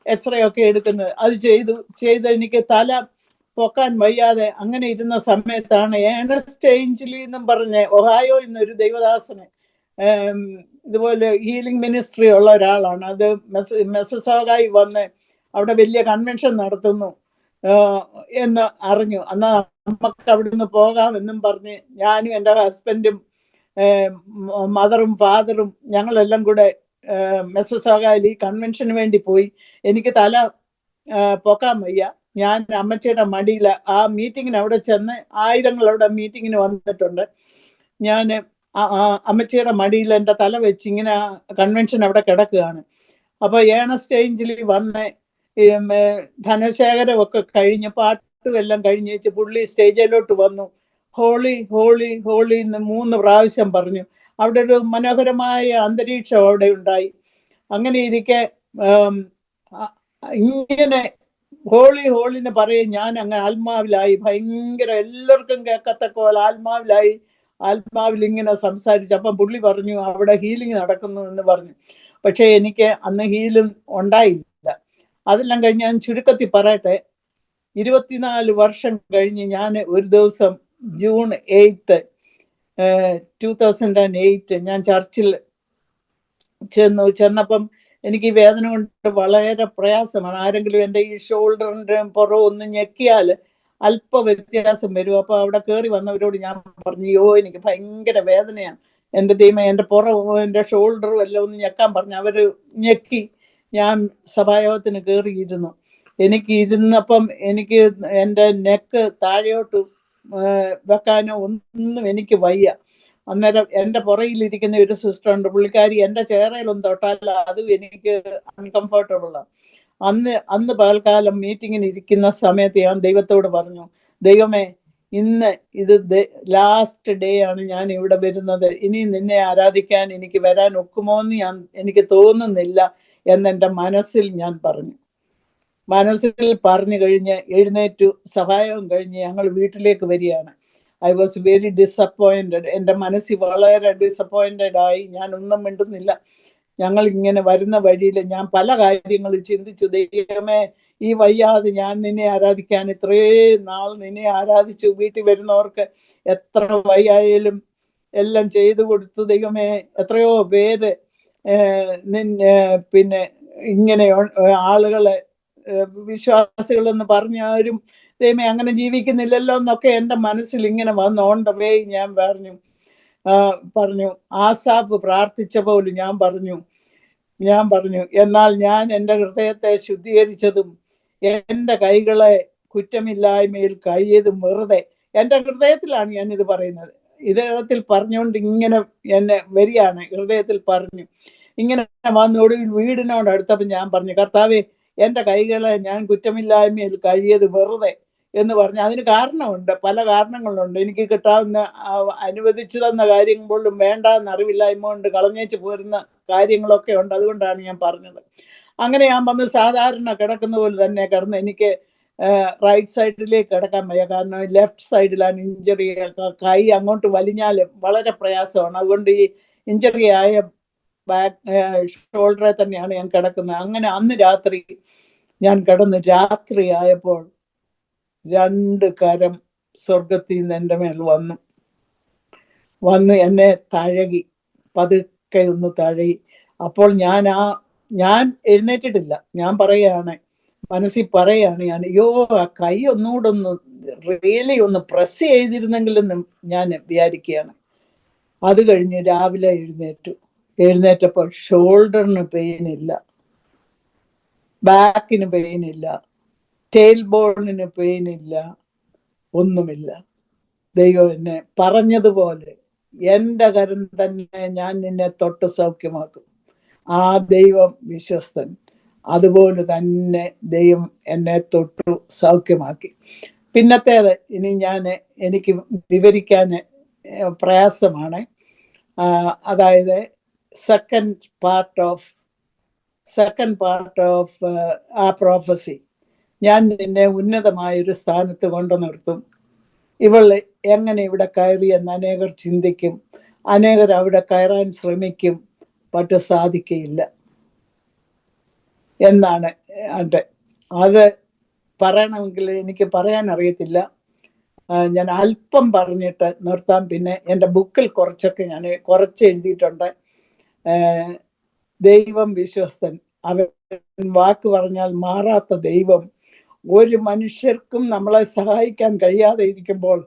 എക്സ്റേ ഒക്കെ എടുക്കുന്നത്. അത് ചെയ്ത് എനിക്ക് തല പൊക്കാൻ വയ്യാതെ അങ്ങനെ ഇരുന്ന സമയത്താണ് ഏണസ്റ്റ് ഏഞ്ചലി എന്നും പറഞ്ഞ് ഒഹായോ എന്നൊരു ദൈവദാസനെ ഏം, ഇതുപോലെ ഹീലിംഗ് മിനിസ്ട്രി ഉള്ള ഒരാളാണ്. അത് മെസ്സസോഗായി വന്ന് അവിടെ വലിയ കൺവെൻഷൻ നടത്തുന്നു എന്ന് അറിഞ്ഞു. എന്നാൽ നമുക്ക് അവിടുന്ന് പോകാമെന്നും പറഞ്ഞ് ഞാനും എൻ്റെ ഹസ്ബൻഡും മദറും ഫാദറും ഞങ്ങളെല്ലാം കൂടെ മെസ്സസോഗായിൽ ഈ കൺവെൻഷന് വേണ്ടി പോയി. എനിക്ക് തല പൊക്കാൻ വയ്യ. ഞാൻ അമ്മച്ചിയുടെ മടിയിൽ ആ മീറ്റിങ്ങിന് അവിടെ ചെന്ന്, ആയിരങ്ങൾ അവിടെ മീറ്റിങ്ങിന് വന്നിട്ടുണ്ട്. ഞാൻ അമ്മച്ചിയുടെ മടിയിൽ എൻ്റെ തല വെച്ച് ഇങ്ങനെ കൺവെൻഷൻ അവിടെ കിടക്കുകയാണ്. അപ്പോൾ ഏണസ്റ്റ് ഏഞ്ചലി വന്ന് ധനശേഖരമൊക്കെ കഴിഞ്ഞ് പാട്ടും എല്ലാം കഴിഞ്ഞ് വെച്ച് പുള്ളി സ്റ്റേജിലോട്ട് വന്നു. ഹോളി ഹോളി ഹോളി എന്ന് 3 പ്രാവശ്യം പറഞ്ഞു. അവിടെ ഒരു മനോഹരമായ അന്തരീക്ഷം അവിടെ ഉണ്ടായി. അങ്ങനെ ഇരിക്കെ ഇങ്ങനെ ഹോളി ഹോളി എന്ന് പറയും. ഞാൻ അങ്ങ് ആത്മാവിലായി, ഭയങ്കര എല്ലാവർക്കും കേൾക്കത്തക്ക പോലെ ആത്മാവിൽ ഇങ്ങനെ സംസാരിച്ചു. അപ്പം പുള്ളി പറഞ്ഞു അവിടെ ഹീലിംഗ് നടക്കുന്നു എന്ന് പറഞ്ഞു. പക്ഷെ എനിക്ക് അന്ന് ഹീലിംഗ് ഉണ്ടായില്ല. അതെല്ലാം കഴിഞ്ഞ് ഞാൻ ചുരുക്കത്തിൽ പറയട്ടെ, 24 വർഷം കഴിഞ്ഞ് ഞാൻ ഒരു ദിവസം ജൂൺ 8, 2008 ഞാൻ ചർച്ചിൽ ചെന്നപ്പം എനിക്ക് ഈ വേദന കൊണ്ട് വളരെ പ്രയാസമാണ്. ആരെങ്കിലും എൻ്റെ ഈ ഷോൾഡറിൻ്റെ പുറം ഒന്ന് ഞെക്കിയാൽ അല്പ വ്യത്യാസം വരും. അപ്പോൾ അവിടെ കയറി വന്നവരോട് ഞാൻ പറഞ്ഞു, യോ എനിക്ക് ഭയങ്കര വേദനയാണ്, എൻ്റെ ദൈവമേ എൻ്റെ പുറവും എൻ്റെ ഷോൾഡറും എല്ലാം ഒന്ന് ഞെക്കാൻ പറഞ്ഞു. അവർ ഞെക്കി. ഞാൻ സഭായോഗത്തിന് കയറിയിരുന്നു. എനിക്ക് ഇരുന്നപ്പം എനിക്ക് എൻ്റെ നെക്ക് താഴെയോട്ട് വെക്കാനോ ഒന്നും എനിക്ക് വയ്യ. അന്നേരം എൻ്റെ പുറകിലിരിക്കുന്ന ഒരു സിസ്റ്റർ ഉണ്ട്. പുള്ളിക്കാരി എൻ്റെ ചേറയിലൊന്നും തൊട്ടാൽ അതും എനിക്ക് അൺകംഫർട്ടബിളാണ്. അന്ന് പകൽക്കാലം മീറ്റിങ്ങിന് ഇരിക്കുന്ന സമയത്ത് ഞാൻ ദൈവത്തോട് പറഞ്ഞു, ദൈവമേ ഇന്ന് ഇത് ലാസ്റ്റ് ഡേ ആണ് ഞാൻ ഇവിടെ വരുന്നത്. ഇനി നിന്നെ ആരാധിക്കാൻ എനിക്ക് വരാൻ ഒക്കുമോ എന്ന് എനിക്ക് തോന്നുന്നില്ല എന്നെൻ്റെ മനസ്സിൽ ഞാൻ പറഞ്ഞു. മനസ്സിൽ പറഞ്ഞു കഴിഞ്ഞ് എഴുന്നേറ്റു. സഹായം കഴിഞ്ഞ് ഞങ്ങൾ വീട്ടിലേക്ക് വരികയാണ്. I was very disappointed. എൻ്റെ മനസ്സിൽ വളരെ ഡിസപ്പോയിൻറ്റഡ് ആയി. ഞാൻ ഒന്നും മിണ്ടുന്നില്ല. ഞങ്ങൾ ഇങ്ങനെ വരുന്ന വഴിയിൽ ഞാൻ പല കാര്യങ്ങൾ ചിന്തിച്ചു. ദൈവമേ, ഈ വയ്യാതെ ഞാൻ നിന്നെ ആരാധിക്കാൻ ഇത്രയും നാൾ നിന്നെ ആരാധിച്ചു. വീട്ടിൽ വരുന്നവർക്ക് എത്ര വയ്യായാലും എല്ലാം ചെയ്തു കൊടുത്തു. ദൈവമേ, എത്രയോ പേര് പിന്നെ ഇങ്ങനെ ആളുകളെ വിശ്വാസികളെന്ന് പറഞ്ഞാലും ദൈവമേ അങ്ങനെ ജീവിക്കുന്നില്ലല്ലോ എന്നൊക്കെ എൻ്റെ മനസ്സിൽ ഇങ്ങനെ വന്ന് ഓൺ ദ വേ ഞാൻ പറഞ്ഞു ആസാഫ് പ്രാർത്ഥിച്ച പോലും ഞാൻ പറഞ്ഞു എന്നാൽ ഞാൻ എൻ്റെ ഹൃദയത്തെ ശുദ്ധീകരിച്ചതും എൻ്റെ കൈകളെ കുറ്റമില്ലായ്മയിൽ കഴിയതും വെറുതെ. എൻ്റെ ഹൃദയത്തിലാണ് ഞാനിത് പറയുന്നത്. ഹൃദയത്തിൽ പറഞ്ഞുകൊണ്ട് ഇങ്ങനെ എന്നെ വരികയാണ്. ഹൃദയത്തിൽ പറഞ്ഞു ഇങ്ങനെ വന്നൊടുവിൽ വീടിനോടടുത്തപ്പോൾ ഞാൻ പറഞ്ഞു, കർത്താവേ, എൻ്റെ കൈകളെ ഞാൻ കുറ്റമില്ലായ്മയിൽ കഴിയത് വെറുതെ എന്ന് പറഞ്ഞു. അതിന് കാരണമുണ്ട്, പല കാരണങ്ങളുണ്ട്. എനിക്ക് കിട്ടാവുന്ന അനുവദിച്ചു തന്ന കാര്യം പോലും വേണ്ട എന്നറിവില്ലായ്മ കൊണ്ട് കളഞ്ഞേച്ച് പോരുന്ന കാര്യങ്ങളൊക്കെ ഉണ്ട്. അതുകൊണ്ടാണ് ഞാൻ പറഞ്ഞത്. അങ്ങനെ ഞാൻ വന്ന് സാധാരണ കിടക്കുന്ന പോലെ തന്നെ കിടന്ന് എനിക്ക് റൈറ്റ് സൈഡിലേക്ക് കിടക്കാൻ വയ്യ. കാരണം ലെഫ്റ്റ് സൈഡിലാണ് ഇഞ്ചറി. കൈ അങ്ങോട്ട് വലിഞ്ഞാൽ വളരെ പ്രയാസമാണ്. അതുകൊണ്ട് ഈ ഇഞ്ചറി ആയ ഷോൾഡറിൽ തന്നെയാണ് ഞാൻ കിടക്കുന്നത്. അങ്ങനെ അന്ന് രാത്രി ഞാൻ കിടന്ന് രാത്രി ആയപ്പോൾ 2 കരം സ്വർഗത്തിൽ നിന്ന് എൻ്റെ മേൽ വന്ന് എന്നെ തഴകി, പതുക്കെ ഒന്ന് തഴകി. അപ്പോൾ ഞാൻ എഴുന്നേറ്റിട്ടില്ല. ഞാൻ പറയുകയാണ്, മനസ്സിൽ പറയുകയാണ് ഞാൻ, അയ്യോ ആ കൈ ഒന്നുകൂടെ ഒന്ന് റിയലി ഒന്ന് പ്രസ് ചെയ്തിരുന്നെങ്കിലെന്ന് ഞാൻ വിചാരിക്കുകയാണ്. അത് കഴിഞ്ഞ് രാവിലെ എഴുന്നേറ്റപ്പോൾ ഷോൾഡറിന് പെയിനില്ല, ബാക്കിന് പെയിനില്ല, ടെയിൽ ബോണിന് പെയിനില്ല, ഒന്നുമില്ല. ദൈവം എന്നെ പറഞ്ഞതുപോലെ എൻ്റെ കരം തന്നെ ഞാൻ നിന്നെ തൊട്ട് സൗഖ്യമാക്കും. ആ ദൈവം വിശ്വസ്തൻ. അതുപോലെ തന്നെ ദൈവം എന്നെ തൊട്ടു സൗഖ്യമാക്കി. പിന്നത്തേത് ഇനി എനിക്ക് വിവരിക്കാൻ പ്രയാസമാണ്. അതായത് സെക്കൻഡ് പാർട്ട് ഓഫ് ആ പ്രോഫസി. ഞാൻ നിന്നെ ഉന്നതമായൊരു സ്ഥാനത്ത് കൊണ്ടു നിർത്തും. ഇവൾ എങ്ങനെ ഇവിടെ കയറി എന്ന് അനേകർ ചിന്തിക്കും. അനേകർ അവിടെ കയറാൻ ശ്രമിക്കും, പക്ഷെ സാധിക്കയില്ല എന്നാണ് അത് പറയണമെങ്കിൽ എനിക്ക് പറയാൻ അറിയത്തില്ല. ഞാൻ അല്പം പറഞ്ഞിട്ട് നിർത്താം. പിന്നെ എൻ്റെ ബുക്കിൽ കുറച്ചൊക്കെ ഞാൻ കുറച്ച് എഴുതിയിട്ടുണ്ട്. ദൈവം വിശ്വസ്തൻ, അവൻ വാക്ക് പറഞ്ഞാൽ മാറാത്ത ദൈവം. ഒരു മനുഷ്യർക്കും നമ്മളെ സഹായിക്കാൻ കഴിയാതെ ഇരിക്കുമ്പോൾ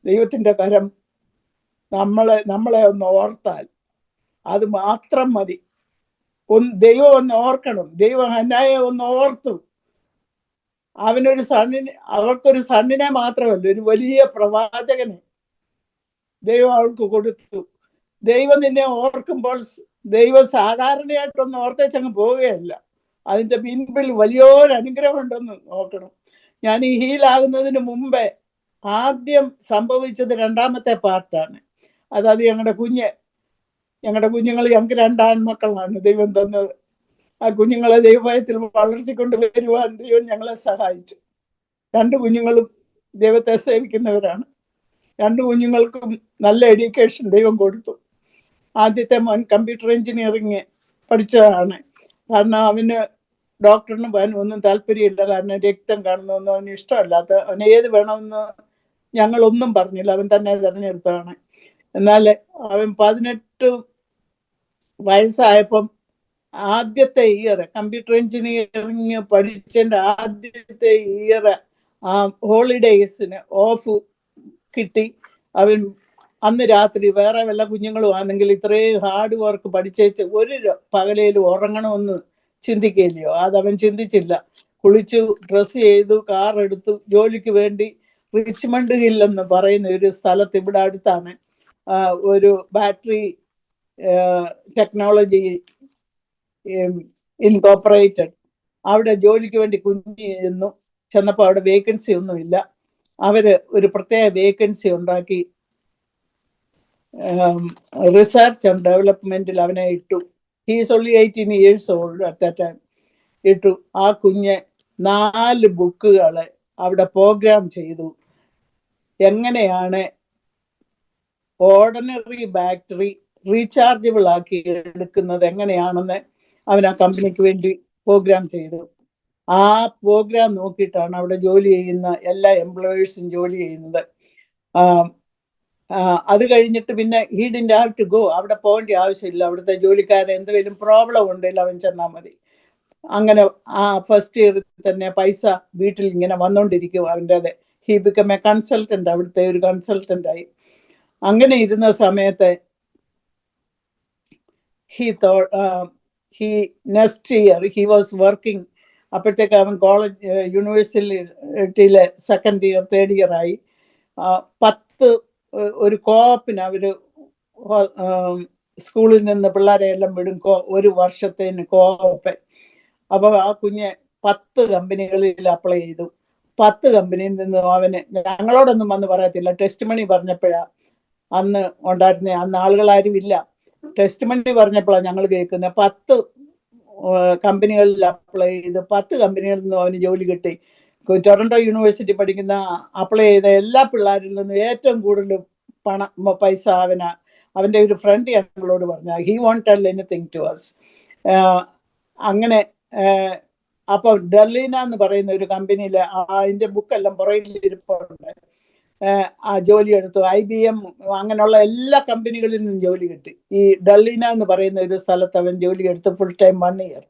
ദൈവത്തിൻ്റെ കരം നമ്മളെ ഒന്ന് ഓർത്താൽ അത് മാത്രം മതി. ദൈവം ഒന്ന് ഓർക്കണം. ദൈവം ഹന്നായെ ഒന്ന് ഓർത്തു. അവർക്കൊരു സണ്ണിനെ മാത്രമല്ല, ഒരു വലിയ പ്രവാചകനെ ദൈവം അവൾക്ക് കൊടുത്തു. ദൈവം നിന്നെ ഓർക്കുമ്പോൾ ദൈവം സാധാരണയായിട്ടൊന്നും ഓർത്തേച്ചങ്ങ് പോവുകയല്ല. അതിൻ്റെ പിൻപിൽ വലിയൊരു അനുഗ്രഹം ഉണ്ടെന്ന് നോക്കണം. ഞാൻ ഈ ഹീലാകുന്നതിന് മുമ്പേ ആദ്യം സംഭവിച്ചത് രണ്ടാമത്തെ പാർട്ടാണ്. അതായത് ഞങ്ങളുടെ കുഞ്ഞുങ്ങൾ ഞങ്ങൾക്ക് 2 ആൺമക്കളാണ് ദൈവം തന്നത്. ആ കുഞ്ഞുങ്ങളെ ദൈവഭയത്തിൽ വളർത്തിക്കൊണ്ട് വരുവാൻ ദൈവം ഞങ്ങളെ സഹായിച്ചു. 2 കുഞ്ഞുങ്ങളും ദൈവത്തെ സേവിക്കുന്നവരാണ്. 2 കുഞ്ഞുങ്ങൾക്കും നല്ല എഡ്യൂക്കേഷൻ ദൈവം കൊടുത്തു. ആദ്യത്തെ മോൻ കമ്പ്യൂട്ടർ എഞ്ചിനീയറിങ് പഠിച്ചതാണ്. കാരണം അവന് ഡോക്ടറിന് പോകാൻ ഒന്നും താല്പര്യമില്ല. കാരണം രക്തം കാണുന്നൊന്നും അവന് ഇഷ്ടമല്ലാത്ത, അവന് ഏത് വേണമെന്ന് ഞങ്ങളൊന്നും പറഞ്ഞില്ല, അവൻ തന്നെ തിരഞ്ഞെടുത്തതാണ്. എന്നാൽ അവൻ 18 വയസ്സായപ്പം ആദ്യത്തെ ഇയർ കമ്പ്യൂട്ടർ എഞ്ചിനീയറിങ് പഠിച്ചതിൻ്റെ ആദ്യത്തെ ഇയർ ഹോളിഡേയ്സിന് ഓഫ് കിട്ടി. അവൻ അന്ന് രാത്രി വേറെ വല്ല കുഞ്ഞുങ്ങളും ആണെങ്കിൽ ഇത്രയും ഹാർഡ് വർക്ക് പഠിച്ചേച്ച് ഒരു പകലേലും ഉറങ്ങണമെന്ന് ചിന്തിക്കില്ലയോ? അതവൻ ചിന്തിച്ചില്ല. കുളിച്ചു, ഡ്രസ്സ് ചെയ്തു, കാർ എടുത്തു, ജോലിക്ക് വേണ്ടി റിച്ച്മണ്ട് ഹിൽ എന്ന് പറയുന്ന ഒരു സ്ഥലത്ത് ഇവിടെ അടുത്താണ് ഒരു ബാറ്ററി ടെക്നോളജി ഇൻകോപ്പറേറ്റഡ്, അവിടെ ജോലിക്ക് വേണ്ടി ചെന്നപ്പോൾ അവിടെ വേക്കൻസി ഒന്നുമില്ല. അവര് ഒരു പ്രത്യേക വേക്കൻസി ഉണ്ടാക്കി റിസർച്ച് ആൻഡ് ഡെവലപ്മെന്റിൽ അവനെ ഇട്ടു. He's only 18 years old at that time. ഇട്ടു. ആ കുഞ്ഞ് 4 ബുക്കുകൾ അവിടെ പ്രോഗ്രാം ചെയ്തു. എങ്ങനെയാണ് ഓർഡിനറി ബാറ്ററി റീചാർജബിൾ ആക്കി എടുക്കുന്നത് എങ്ങനെയാണെന്ന് അവൻ ആ കമ്പനിക്ക് വേണ്ടി പ്രോഗ്രാം ചെയ്തു. ആ പ്രോഗ്രാം നോക്കിയിട്ടാണ് അവിടെ ജോലി ചെയ്യുന്ന എല്ലാ എംപ്ലോയേഴ്സും ജോലി ചെയ്യുന്നത്. അത് കഴിഞ്ഞിട്ട് പിന്നെ he didn't have to go, അവിടെ പോകേണ്ട ആവശ്യമില്ല. അവിടുത്തെ ജോലിക്കാരൻ എന്തെങ്കിലും പ്രോബ്ലം ഉണ്ടെങ്കിൽ അവൻ ചെന്നാൽ മതി. അങ്ങനെ ആ ഫസ്റ്റ് ഇയറിൽ തന്നെ പൈസ വീട്ടിൽ ഇങ്ങനെ വന്നുകൊണ്ടിരിക്കും അവൻ്റെത്. ഹി ബിക്കം എ കൺസൾട്ടൻ്റ്, അവിടുത്തെ ഒരു കൺസൾട്ടൻ്റായി. അങ്ങനെ ഇരുന്ന സമയത്ത് next year he was working. അപ്പോഴത്തേക്ക് അവൻ യൂണിവേഴ്സിറ്റിയിലെ സെക്കൻഡ് ഇയർ തേർഡ് ഇയർ ആയി. 10 ഒരു കോപ്പിന് അവർ സ്കൂളിൽ നിന്ന് പിള്ളേരെ എല്ലാം വിടും, ഒരു വർഷത്തേന് കോപ്പ്. അപ്പോൾ ആ കുഞ്ഞ് 10 കമ്പനികളിൽ അപ്ലൈ ചെയ്തു. 10 കമ്പനിയിൽ നിന്ന് അവന് ഞങ്ങളോടൊന്നും വന്ന് പറയത്തില്ല. ടെസ്റ്റ് മണി പറഞ്ഞപ്പോഴാണ് അന്ന് ഉണ്ടായിരുന്നേ. അന്ന് ആളുകളാരും ഇല്ല. ടെസ്റ്റ് മണി പറഞ്ഞപ്പോഴാണ് ഞങ്ങൾ കേൾക്കുന്നത്. 10 കമ്പനികളിൽ അപ്ലൈ ചെയ്ത് 10 കമ്പനികളിൽ നിന്നും അവന് ജോലി കിട്ടി. ടൊറന്റോ യൂണിവേഴ്സിറ്റി പഠിക്കുന്ന അപ്ലൈ ചെയ്ത എല്ലാ പിള്ളേരിൽ നിന്നും ഏറ്റവും കൂടുതൽ പൈസ അവൻ്റെ ഒരു ഫ്രണ്ട് ഞങ്ങളോട് പറഞ്ഞ he won't tell anything to us. അങ്ങനെ അപ്പോൾ ഡെർലീന എന്ന് പറയുന്ന ഒരു കമ്പനിയിൽ അതിൻ്റെ ബുക്കെല്ലാം പുറകിൽ ഇരിപ്പുണ്ട്. ആ ജോലി എടുത്തു. IBM അങ്ങനെയുള്ള എല്ലാ കമ്പനികളിൽ നിന്നും ജോലി കിട്ടി. ഈ ഡെർലീന എന്ന് പറയുന്ന ഒരു സ്ഥലത്ത് അവൻ ജോലി എടുത്ത് ഫുൾ ടൈം 1 year.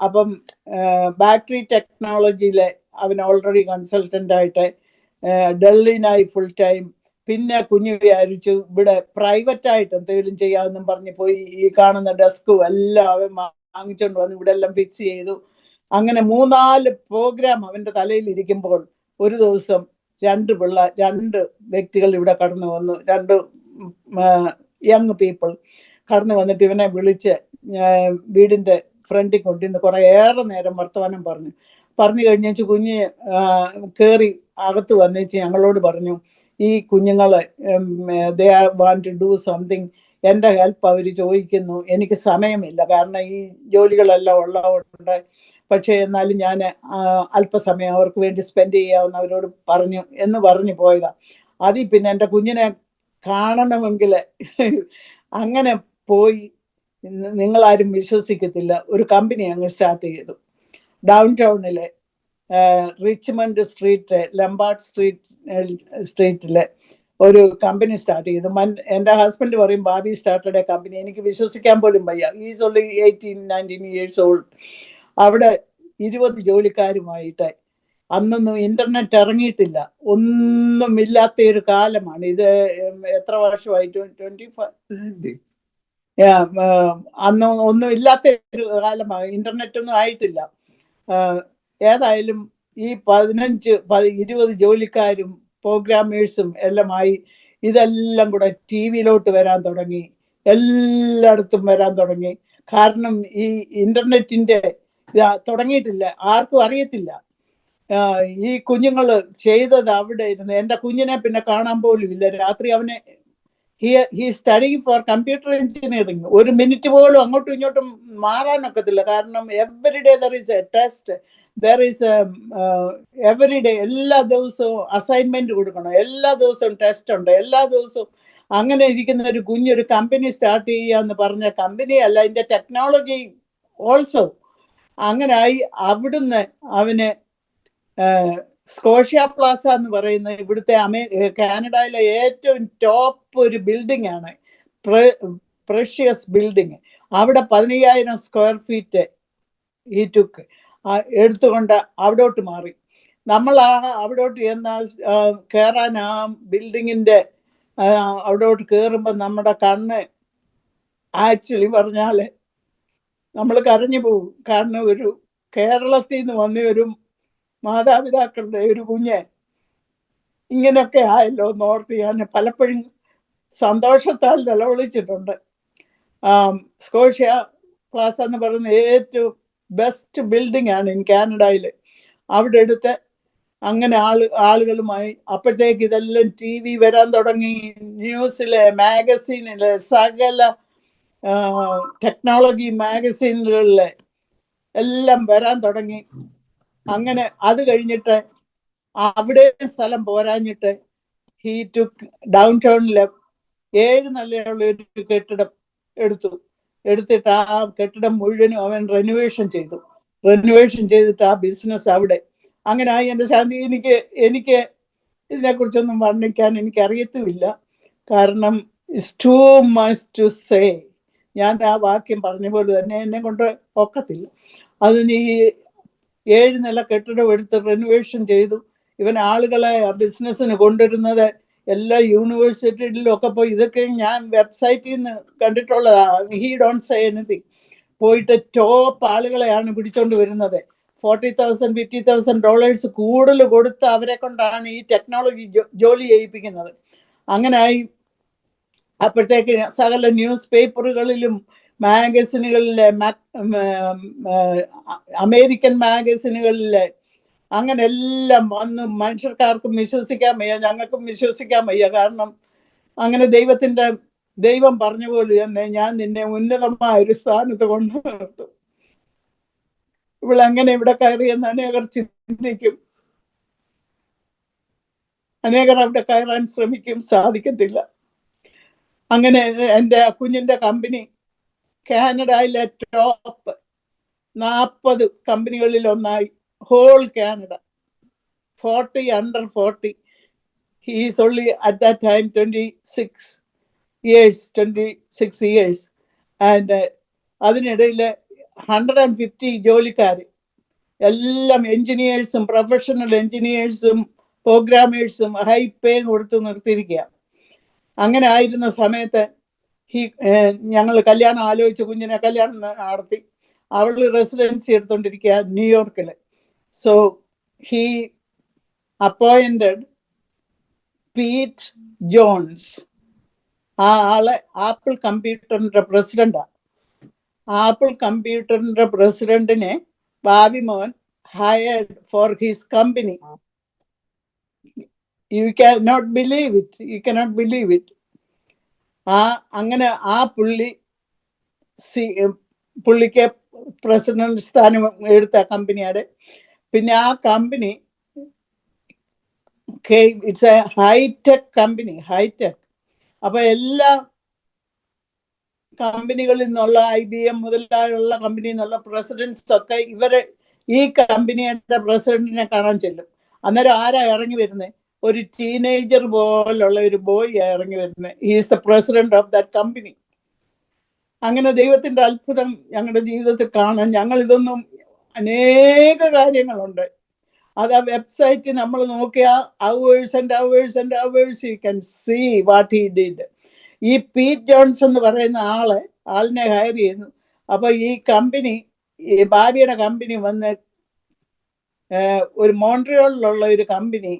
അപ്പം ബാറ്ററി ടെക്നോളജിയിലെ അവൻ ഓൾറെഡി കൺസൾട്ടൻ്റായിട്ട് ഡെർലിനായി ഫുൾ ടൈം. പിന്നെ കുഞ്ഞ് വിചാരിച്ചു ഇവിടെ പ്രൈവറ്റായിട്ട് എന്തെങ്കിലും ചെയ്യാമെന്നും പറഞ്ഞ് പോയി ഈ കാണുന്ന ഡെസ്കും എല്ലാം അവൻ വാങ്ങിച്ചുകൊണ്ട് വന്ന് ഇവിടെ എല്ലാം ഫിക്സ് ചെയ്തു. അങ്ങനെ 3-4 പ്രോഗ്രാം അവൻ്റെ തലയിൽ ഇരിക്കുമ്പോൾ ഒരു ദിവസം 2 വ്യക്തികൾ ഇവിടെ കടന്നു വന്നു. 2 യങ് പീപ്പിൾ കടന്നു വന്നിട്ട് ഇവനെ വിളിച്ച് വീടിൻ്റെ ഫ്രണ്ടിൽ കൊണ്ടിരുന്ന് കുറേ ഏറെ നേരം വർത്തമാനം പറഞ്ഞു കഴിഞ്ഞേച്ച് കുഞ്ഞ് കയറി അകത്ത് വന്നേച്ച് ഞങ്ങളോട് പറഞ്ഞു, ഈ കുഞ്ഞുങ്ങളെ they are want to do something, എൻ്റെ ഹെൽപ്പ് അവർ ചോദിക്കുന്നു. എനിക്ക് സമയമില്ല, കാരണം ഈ ജോലികളെല്ലാം ഉള്ളതുകൊണ്ട്. പക്ഷേ എന്നാലും ഞാൻ അല്പസമയം അവർക്ക് വേണ്ടി സ്പെൻഡ് ചെയ്യാമെന്ന് അവരോട് പറഞ്ഞു പോയതാ. അതിൽ പിന്നെ എൻ്റെ കുഞ്ഞിനെ കാണണമെങ്കിൽ അങ്ങനെ പോയി. നിങ്ങളാരും വിശ്വസിക്കത്തില്ല, ഒരു കമ്പനി അങ്ങ് സ്റ്റാർട്ട് ചെയ്തു. ഡൗൺ ടൗണിലെ റിച്ച്മണ്ട് സ്ട്രീറ്റ്, ലംബാർഡ് സ്ട്രീറ്റ് സ്ട്രീറ്റിൽ ഒരു കമ്പനി സ്റ്റാർട്ട് ചെയ്തു. എൻ്റെ ഹസ്ബൻഡ് പറയും ബാബി സ്റ്റാർട്ടഡ് എ കമ്പനി. എനിക്ക് വിശ്വസിക്കാൻ പോലും വയ്യ. Is only 18-19 years old. അവിടെ 20 ജോലിക്കാരുമായിട്ട്. അന്നൊന്നും ഇൻ്റർനെറ്റ് ഇറങ്ങിയിട്ടില്ല, ഒന്നുമില്ലാത്ത ഒരു കാലമാണ് ഇത്. എത്ര വർഷമായി? 25. അന്ന് ഒന്നും ഇല്ലാത്ത ഒരു കാലമാണ്, ഇൻ്റർനെറ്റ് ഒന്നും ആയിട്ടില്ല. ഏതായാലും ഈ 15-20 ജോലിക്കാരും പ്രോഗ്രാമേഴ്സും എല്ലാമായി ഇതെല്ലാം കൂടെ ടി വിയിലോട്ട് വരാൻ തുടങ്ങി, എല്ലായിടത്തും വരാൻ തുടങ്ങി. കാരണം ഈ ഇൻ്റർനെറ്റിൻ്റെ തുടങ്ങിയിട്ടില്ല, ആർക്കും അറിയത്തില്ല. ഈ കുഞ്ഞുങ്ങൾ ചെയ്തത് അവിടെ ഇരുന്ന്. എൻ്റെ കുഞ്ഞിനെ പിന്നെ കാണാൻ പോലും ഇല്ല. രാത്രി അവനെ he studying for computer engineering. ഒരു മിനിറ്റ് പോലും അങ്ങോട്ടും ഇങ്ങോട്ടും മാറാനൊക്കത്തില്ല. കാരണം every day there is A test, there is every day. എല്ലാ ദിവസവും അസൈൻമെന്റ് കൊടുക്കണം, എല്ലാ ദിവസവും ടെസ്റ്റ് ഉണ്ട്, എല്ലാ ദിവസവും. അങ്ങനെ ഇരിക്കുന്ന ഒരു കുഞ്ഞൊരു കമ്പനി സ്റ്റാർട്ട് ചെയ്യാന്ന് പറഞ്ഞ കമ്പനി അല്ല, അതിൻ്റെ ടെക്നോളജി ഓൾസോ. അങ്ങനായി അവിടുന്ന് അവന് സ്കോഷ്യ പ്ലാസ എന്ന് പറയുന്ന ഇവിടുത്തെ കാനഡയിലെ ഏറ്റവും ടോപ്പ് ഒരു ബിൽഡിംഗ് ആണ്, പ്രഷ്യസ് ബിൽഡിംഗ്. അവിടെ 15,000 സ്ക്വയർ ഫീറ്റ് ഈ ടുക്ക് എടുത്തുകൊണ്ട് അവിടോട്ട് മാറി. നമ്മൾ അവിടോട്ട് കയറാൻ ആ ബിൽഡിങ്ങിൻ്റെ അവിടോട്ട് കയറുമ്പോൾ നമ്മുടെ കണ്ണ് ആക്ച്വലി പറഞ്ഞാൽ നമ്മൾ കരഞ്ഞു പോകും. കാരണം ഒരു കേരളത്തിൽ നിന്ന് വന്ന ഒരു മാതാപിതാക്കളുടെ ഒരു കുഞ്ഞ് ഇങ്ങനെയൊക്കെ ആയല്ലോ എന്നോർത്ത് ഞാൻ പലപ്പോഴും സന്തോഷത്താൽ നിലവിളിച്ചിട്ടുണ്ട്. സ്കോഷ്യ പ്ലാസ എന്ന് പറയുന്ന ഏറ്റവും ബെസ്റ്റ് ബിൽഡിംഗ് ആണ് കാനഡയിൽ. അവിടെ എടുത്ത് അങ്ങനെ ആളുകളുമായി അപ്പോഴത്തേക്ക് ഇതെല്ലാം ടി വി വരാൻ തുടങ്ങി, ന്യൂസിലെ മാഗസീനിലെ സകല ടെക്നോളജി മാഗസീനുകളിലെ എല്ലാം വരാൻ തുടങ്ങി. അങ്ങനെ അത് കഴിഞ്ഞിട്ട് അവിടെ സ്ഥലം പോരാഞ്ഞിട്ട് ഹീ ടുക്ക് ഡൗൺ ടൗണിലെ 7 നിലയുള്ള ഒരു കെട്ടിടം എടുത്തിട്ട് ആ കെട്ടിടം മുഴുവനും അവൻ റെനോവേഷൻ ചെയ്തിട്ട് ആ ബിസിനസ് അവിടെ. അങ്ങനെ ആയി. എൻ്റെ ശാന്തി, എനിക്ക് ഇതിനെക്കുറിച്ചൊന്നും വർണ്ണിക്കാൻ എനിക്കറിയത്തുമില്ല. കാരണം it's too much to say. ഞാൻ ആ വാക്യം പറഞ്ഞ പോലെ തന്നെ എന്നെ കൊണ്ട് ഒക്കത്തില്ല. അതിന് ഈ 7 നില കെട്ടിടം എടുത്ത് റെനോവേഷൻ ചെയ്തു. ഇവൻ ആളുകളെ ബിസിനസ്സിന് കൊണ്ടുവരുന്നത് എല്ലാ യൂണിവേഴ്സിറ്റിയിലും ഒക്കെ പോയി. ഇതൊക്കെ ഞാൻ വെബ്സൈറ്റിൽ നിന്ന് കണ്ടിട്ടുള്ളതാണ്. He don't say anything. പോയിട്ട് ടോപ്പ് ആളുകളെയാണ് പിടിച്ചോണ്ട് വരുന്നത്. $40,000-50,000 കൂടുതൽ കൊടുത്ത് അവരെ കൊണ്ടാണ് ഈ ടെക്നോളജി ജോലി ചെയ്യിപ്പിക്കുന്നത്. അങ്ങനായി. അപ്പോഴത്തേക്ക് സകല ന്യൂസ് പേപ്പറുകളിലും മാഗസിനുകളിലെ അമേരിക്കൻ മാഗസിനുകളിലെ അങ്ങനെ എല്ലാം വന്ന് മനുഷ്യർക്കാർക്കും വിശ്വസിക്കാൻ വയ്യ, ഞങ്ങൾക്കും വിശ്വസിക്കാൻ വയ്യ. കാരണം അങ്ങനെ ദൈവം പറഞ്ഞ പോലെ തന്നെ ഞാൻ നിന്നെ ഉന്നതമായ ഒരു സ്ഥാനത്ത് കൊണ്ടു നിർത്തും. ഇവളെങ്ങനെ ഇവിടെ കയറിയെന്ന് അനേകർ ചിന്തിക്കും. അനേകർ അവിടെ കയറാൻ ശ്രമിക്കും, സാധിക്കത്തില്ല. അങ്ങനെ എൻ്റെ കുഞ്ഞിൻ്റെ കമ്പനി കാനഡയിലെ ടോപ്പ് 40 കമ്പനികളിൽ ഒന്നായി. Whole Canada 40 under 40. He is only at that time 26 years. And അതിനിടയിൽ 150 ജോലിക്കാർ, എല്ലാം എൻജിനീയേഴ്സും പ്രൊഫഷണൽ എൻജിനീയേഴ്സും പ്രോഗ്രാമേഴ്സും ഹൈ പേ കൊടുത്ത് നിർത്തിയിരിക്കുക. അങ്ങനെ ആയിരുന്ന സമയത്ത് ഞങ്ങൾ കല്യാണം ആലോചിച്ച് കുഞ്ഞിനെ കല്യാണം നടത്തി. അവൾ റെസിഡൻസി എടുത്തോണ്ടിരിക്കുക ന്യൂയോർക്കിൽ. So he appointed Pete Jones. ആ ആളെ ആപ്പിൾ കമ്പ്യൂട്ടറിന്റെ പ്രസിഡന്റാണ്. ആപ്പിൾ കമ്പ്യൂട്ടറിന്റെ പ്രസിഡന്റിനെ ബാബി മോൻ hired for his company. You cannot believe it. അങ്ങനെ ആ പുള്ളിക്ക് പ്രസിഡന്റ് സ്ഥാനം എടുത്ത കമ്പനിയുടെ. പിന്നെ ആ company it's a high-tech company. അപ്പൊ എല്ലാ കമ്പനികളിൽ നിന്നുള്ള IBM മുതലായുള്ള കമ്പനിയിൽ നിന്നുള്ള പ്രസിഡന്റ്സ് ഒക്കെ ഈ കമ്പനിയുടെ പ്രസിഡന്റിനെ കാണാൻ ചെല്ലും. അന്നേരം ആരാ ഇറങ്ങി വരുന്നത്? ഒരു ടീനേജർ പോലുള്ള ഒരു ബോയ് ഇറങ്ങി വരുന്നത്. He's the president of that company. അങ്ങനെ ദൈവത്തിന്റെ അത്ഭുതം ഞങ്ങളുടെ ജീവിതത്തിൽ കാണാൻ ഞങ്ങൾ ഇതൊന്നും അനേക കാര്യങ്ങളുണ്ട്. അത് ആ വെബ്സൈറ്റിൽ നമ്മൾ നോക്കിയാൽ hours and hours and hours you can see what he did. ഈ പീറ്റ് ജോൺസ് എന്ന് പറയുന്ന ആളിനെ ഹയർ ചെയ്യുന്നു. അപ്പൊ ഈ കമ്പനി, ഈ ഭാവിയുടെ കമ്പനി വന്ന് ഒരു മോൺട്രിയോളിലുള്ള ഒരു കമ്പനി,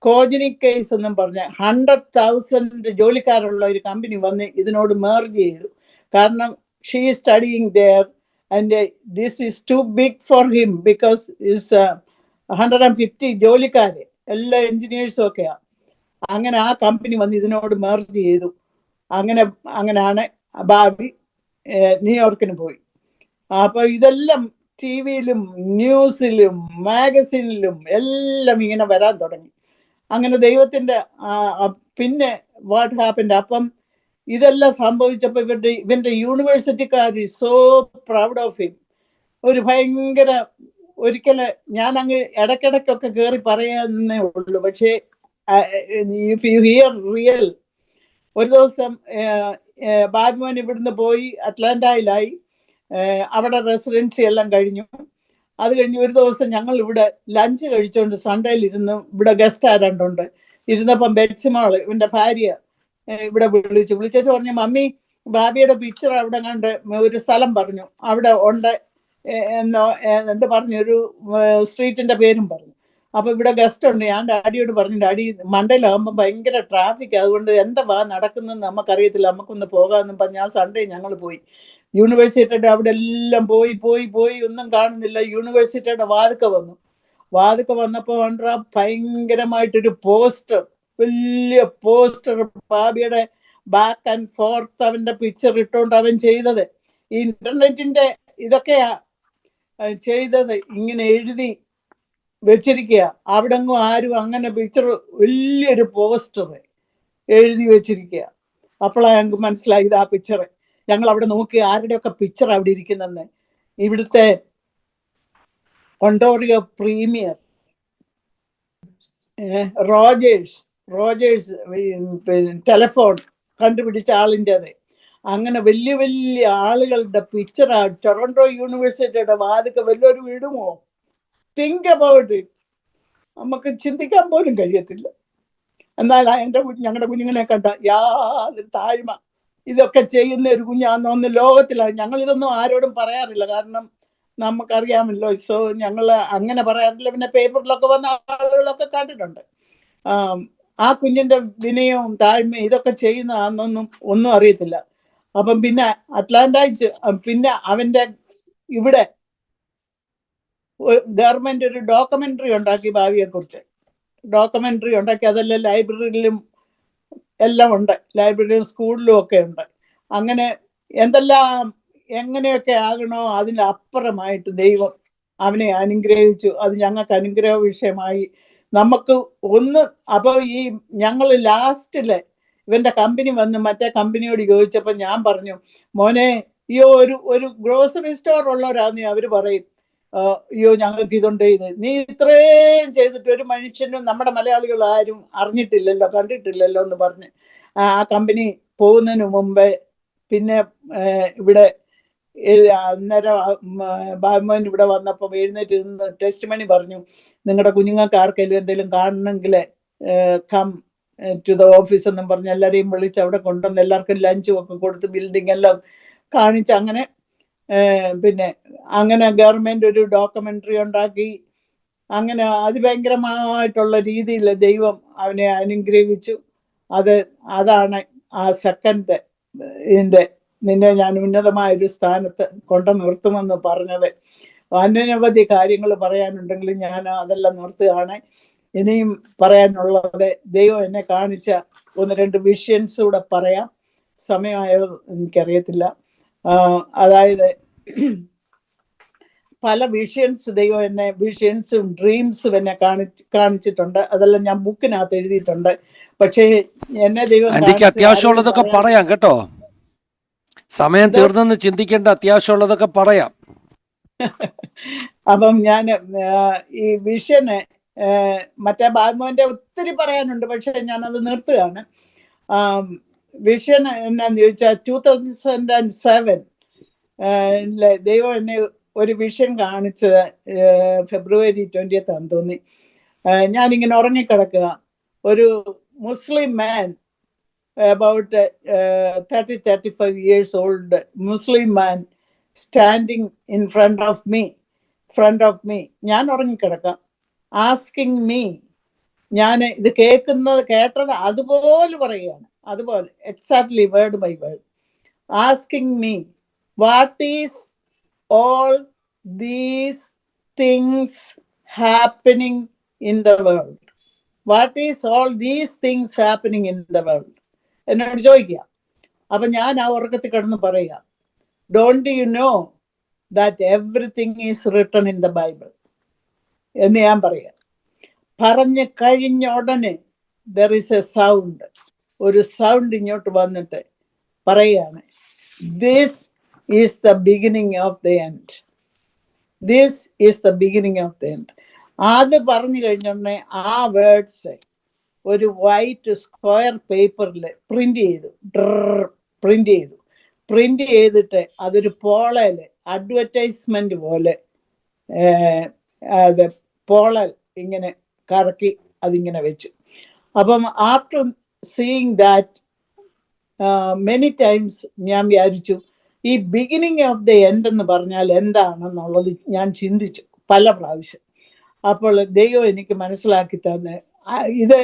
കോജനിക് കേസ് എന്നും പറഞ്ഞ 100,000 ജോലിക്കാരുള്ള ഒരു കമ്പനി വന്ന് ഇതിനോട് മേർജ് ചെയ്തു. കാരണം she studying there and this is too big for him because is 150 ജോലിക്കാര്, എല്ലാ എഞ്ചിനീയേഴ്സും ഒക്കെയാണ്. അങ്ങനെ ആ കമ്പനി വന്ന് ഇതിനോട് മേർജ് ചെയ്തു. അങ്ങനെയാണ് ബാബി ന്യൂയോർക്കിന് പോയി. അപ്പൊ ഇതെല്ലാം ടി വിയിലും ന്യൂസിലും മാഗസിനിലും എല്ലാം ഇങ്ങനെ വരാൻ തുടങ്ങി. അങ്ങനെ ദൈവത്തിന്റെ പിന്നെ വാട്ട് ഹാപ്പൻഡ്, അപ്പം ഇതെല്ലാം സംഭവിച്ചപ്പോൾ ഇവന്റെ യൂണിവേഴ്സിറ്റിക്കാർ സോ പ്രൗഡ് ഓഫ് ഹിം. ഒരു ഭയങ്കര, ഒരിക്കല് ഞാൻ അങ്ങ് ഇടയ്ക്കിടയ്ക്കൊക്കെ കയറി പറയാന്നേ ഉള്ളൂ, പക്ഷേ ഇഫ് യു ഹിയർ റിയൽ. ഒരു ദിവസം ബാബുമോൻ ഇവിടുന്ന് പോയി അറ്റ്ലാന്റയിലായി. അവിടെ റെസിഡൻസി എല്ലാം കഴിഞ്ഞു. അത് കഴിഞ്ഞ് ഒരു ദിവസം ഞങ്ങൾ ഇവിടെ ലഞ്ച് കഴിച്ചുകൊണ്ട് സൺഡേയിൽ ഇരുന്ന്, ഇവിടെ ഗസ്റ്റ് ആരാണ്ടുണ്ട് ഇരുന്നപ്പം ബെറ്റ്സിമോള് ഇവന്റെ ഭാര്യ ഇവിടെ വിളിച്ചു പറഞ്ഞു, മമ്മി ബാബിയുടെ പിക്ചർ അവിടെ കണ്ട് ഒരു സ്ഥലം പറഞ്ഞു, അവിടെ ഉണ്ട് എന്നോ എന്ത് പറഞ്ഞു, ഒരു സ്ട്രീറ്റിന്റെ പേരും പറഞ്ഞു. അപ്പൊ ഇവിടെ ഗസ്റ്റ് ഉണ്ട്. ഞാൻ ഡാഡിയോട് പറഞ്ഞു, ഡാഡി മണ്ടയിലാകുമ്പോൾ ഭയങ്കര ട്രാഫിക്, അതുകൊണ്ട് എന്താ നടക്കുന്നതെന്ന് നമുക്കറിയത്തില്ല, നമുക്കൊന്ന് പോകാമെന്നും പറഞ്ഞ് ആ സൺഡേ ഞങ്ങൾ പോയി. യൂണിവേഴ്സിറ്റിയുടെ അവിടെ എല്ലാം പോയി ഒന്നും കാണുന്നില്ല. യൂണിവേഴ്സിറ്റിയുടെ വാതുക്ക വന്നപ്പോൾ ഭയങ്കരമായിട്ടൊരു പോസ്റ്റർ, വലിയ പോസ്റ്റർ, ബാബിയുടെ ബാക്ക് ആൻഡ് ഫോർത്ത് അവന്റെ പിക്ചർ ഇട്ടുകൊണ്ട് അവൻ ചെയ്തത്. ഈ ഇന്റർനെറ്റിന്റെ ഇതൊക്കെയാ ചെയ്തത്, ഇങ്ങനെ എഴുതി വെച്ചിരിക്കുക. അവിടെങ്ങും ആരും അങ്ങനെ പിക്ചർ, വലിയൊരു പോസ്റ്റർ എഴുതി വെച്ചിരിക്കുക. അപ്പോഴാണ് ഞങ്ങൾക്ക് മനസ്സിലായത് ആ പിക്ചർ. ഞങ്ങൾ അവിടെ നോക്കി ആരുടെയൊക്കെ പിക്ചർ അവിടെ ഇരിക്കുന്നെന്ന്. ഇവിടുത്തെ ഒണ്ടോറിയോ പ്രീമിയർ റോജേഴ്സ് ടെലഫോൺ കണ്ടുപിടിച്ച ആളിൻ്റെത്. അങ്ങനെ വലിയ വലിയ ആളുകളുടെ പിക്ചറാ ടൊറന്റോ യൂണിവേഴ്സിറ്റിയുടെ വാതിക്ക് വല്ലൊരു വിടുമോ? Think about it. നമുക്ക് ചിന്തിക്കാൻ പോലും കഴിയത്തില്ല. എന്നാൽ ഞങ്ങളുടെ കുഞ്ഞുങ്ങളെ കണ്ട യാതൊരു താഴ്മ, ഇതൊക്കെ ചെയ്യുന്ന ഒരു കുഞ്ഞാന്നൊന്ന് ലോകത്തിലാണ്. ഞങ്ങൾ ഇതൊന്നും ആരോടും പറയാറില്ല, കാരണം നമുക്കറിയാമല്ലോ. സോ ഞങ്ങൾ അങ്ങനെ പറയാറില്ല. പിന്നെ പേപ്പറിലൊക്കെ വന്ന ആളുകളൊക്കെ കണ്ടിട്ടുണ്ട്. ആ കുഞ്ഞിന്റെ വിനയവും താഴ്മയും ഇതൊക്കെ ചെയ്യുന്നതാണെന്നൊന്നും ഒന്നും അറിയത്തില്ല. അപ്പം പിന്നെ അറ്റ്ലാന്റ, പിന്നെ അവന്റെ ഇവിടെ ഗവൺമെന്റ് ഒരു ഡോക്യുമെന്ററി ഉണ്ടാക്കി, ഭാവിയെ കുറിച്ച് ഡോക്യുമെന്ററി ഉണ്ടാക്കി. അതെല്ലാം ലൈബ്രറിയിലും എല്ലാം ഉണ്ട്, ലൈബ്രറിയിലും സ്കൂളിലും ഒക്കെ ഉണ്ട്. അങ്ങനെ എന്തെല്ലാം എങ്ങനെയൊക്കെ ആകണോ അതിനപ്പുറമായിട്ട് ദൈവം അവനെ അനുഗ്രഹിച്ചു. അത് ഞങ്ങൾക്ക് അനുഗ്രഹ വിഷയമായി. നമുക്ക് ഒന്ന്, അപ്പോൾ ഈ ഞങ്ങൾ ലാസ്റ്റില് ഇവന്റെ കമ്പനി വന്ന് മറ്റേ കമ്പനിയോട് ചോദിച്ചപ്പോൾ ഞാൻ പറഞ്ഞു, മോനെ ഈ ഒരു ഗ്രോസറി സ്റ്റോർ ഉള്ളവരാന്ന് അവര് പറയും, അയ്യോ ഞങ്ങൾക്ക് ഇതുണ്ട്, നീ ഇത്രയും ചെയ്തിട്ട് ഒരു മനുഷ്യനും നമ്മുടെ മലയാളികൾ ആരും അറിഞ്ഞിട്ടില്ലല്ലോ, കണ്ടിട്ടില്ലല്ലോ എന്ന് പറഞ്ഞ് ആ കമ്പനി പോകുന്നതിന് മുമ്പേ പിന്നെ ഇവിടെ അന്നേരം ബാബുമോൻ ഇവിടെ വന്നപ്പോൾ എഴുന്നേറ്റ് നിന്ന് ടെസ്റ്റ് മണി പറഞ്ഞു, നിങ്ങളുടെ കുഞ്ഞുങ്ങൾക്ക് ആർക്കെങ്കിലും എന്തെങ്കിലും കാണണമെങ്കിൽ കം ടു ദ ഓഫീസ് എന്നും പറഞ്ഞ് എല്ലാവരെയും വിളിച്ച് അവിടെ കൊണ്ടുവന്ന് എല്ലാവർക്കും ലഞ്ചും ഒക്കെ കൊടുത്ത് ബിൽഡിംഗ് എല്ലാം കാണിച്ച് അങ്ങനെ പിന്നെ അങ്ങനെ ഗവൺമെന്റ് ഒരു ഡോക്യുമെന്ററി ഉണ്ടാക്കി. അങ്ങനെ അതിഭയങ്കരമായിട്ടുള്ള രീതിയിൽ ദൈവം അവനെ അനുഗ്രഹിച്ചു. അതാണ് ആ സെക്കൻഡ് ഇതിൻ്റെ നിന്നെ ഞാൻ ഉന്നതമായൊരു സ്ഥാനത്ത് കൊണ്ടു നിർത്തുമെന്ന് പറഞ്ഞത്. അനവധി കാര്യങ്ങൾ പറയാനുണ്ടെങ്കിലും ഞാൻ അതെല്ലാം നിർത്തുകയാണ്. ഇനിയും പറയാനുള്ളത് ദൈവം എന്നെ കാണിച്ച 1-2 വിഷൻസ് കൂടെ പറയാം. സമയമായോ എനിക്കറിയത്തില്ല. അതായത് പല വിഷൻസ് ദൈവം എന്നെ, വിഷൻസും ഡ്രീംസും എന്നെ കാണിച്ചിട്ടുണ്ട്. അതെല്ലാം ഞാൻ ബുക്കിനകത്ത് എഴുതിയിട്ടുണ്ട്. പക്ഷേ എന്നെ ദൈവം അത്യാവശ്യമുള്ളതൊക്കെ പറയാം കേട്ടോ, സമയം തീർന്നെന്ന് ചിന്തിക്കേണ്ട, അത്യാവശ്യമുള്ളതൊക്കെ പറയാം. അപ്പം ഞാൻ ഈ വിഷന് മറ്റേ ബാബുമോൻ്റെ ഒത്തിരി പറയാനുണ്ട്, പക്ഷെ ഞാനത് നിർത്തുകയാണ്. വിഷൻ എന്നാന്ന് ചോദിച്ചാൽ 2007 ദൈവം എന്നെ ഒരു വിഷൻ കാണിച്ചത് ഫെബ്രുവരി 20th ആണെന്ന് തോന്നി. ഞാനിങ്ങനെ ഉറങ്ങിക്കിടക്കുക. ഒരു മുസ്ലിം മാൻ, about 35 years old Muslim man standing in front of me. ഞാൻ ഉറങ്ങിക്കിടക്കാം. ആസ്കിങ് മീ, ഞാൻ ഇത് കേട്ടത് അതുപോലെ പറയുകയാണ്, അതുപോലെ exactly word by word. Asking me, what is all these things happening in the world? What is all these things happening in the world എന്നോട് ചോദിക്കുക. അപ്പൊ ഞാൻ ആ ഉറക്കത്തിൽ കിടന്ന് പറയുക, don't you know that everything is written in the Bible എന്ന് ഞാൻ പറയാം. പറഞ്ഞു കഴിഞ്ഞ ഉടനെ ദർ ഈസ് എ സൗണ്ട്, ഒരു സൗണ്ട് ഇങ്ങോട്ട് വന്നിട്ട് പറയുകയാണ്, this is the beginning of the end. This is the beginning of the end. അത് പറഞ്ഞു കഴിഞ്ഞുടനെ ആ വേർഡ്സ് ഒരു വൈറ്റ് സ്ക്വയർ പേപ്പറിൽ പ്രിന്റ് ചെയ്തിട്ട് അതൊരു പോളയിൽ അഡ്വർടൈസ്മെന്റ് പോലെ അത് പോളൽ ഇങ്ങനെ കറക്കി അതിങ്ങനെ വെച്ചു. അപ്പം after seeing that many times ഞാൻ വിചാരിച്ചു, ഈ ബിഗിനിങ് ഓഫ് ദ എൻഡ് എന്ന് പറഞ്ഞാൽ എന്താണെന്നുള്ളത് ഞാൻ ചിന്തിച്ചു പല പ്രാവശ്യം. അപ്പോൾ ദൈവം എനിക്ക് മനസ്സിലാക്കി തന്നെ, ഇത്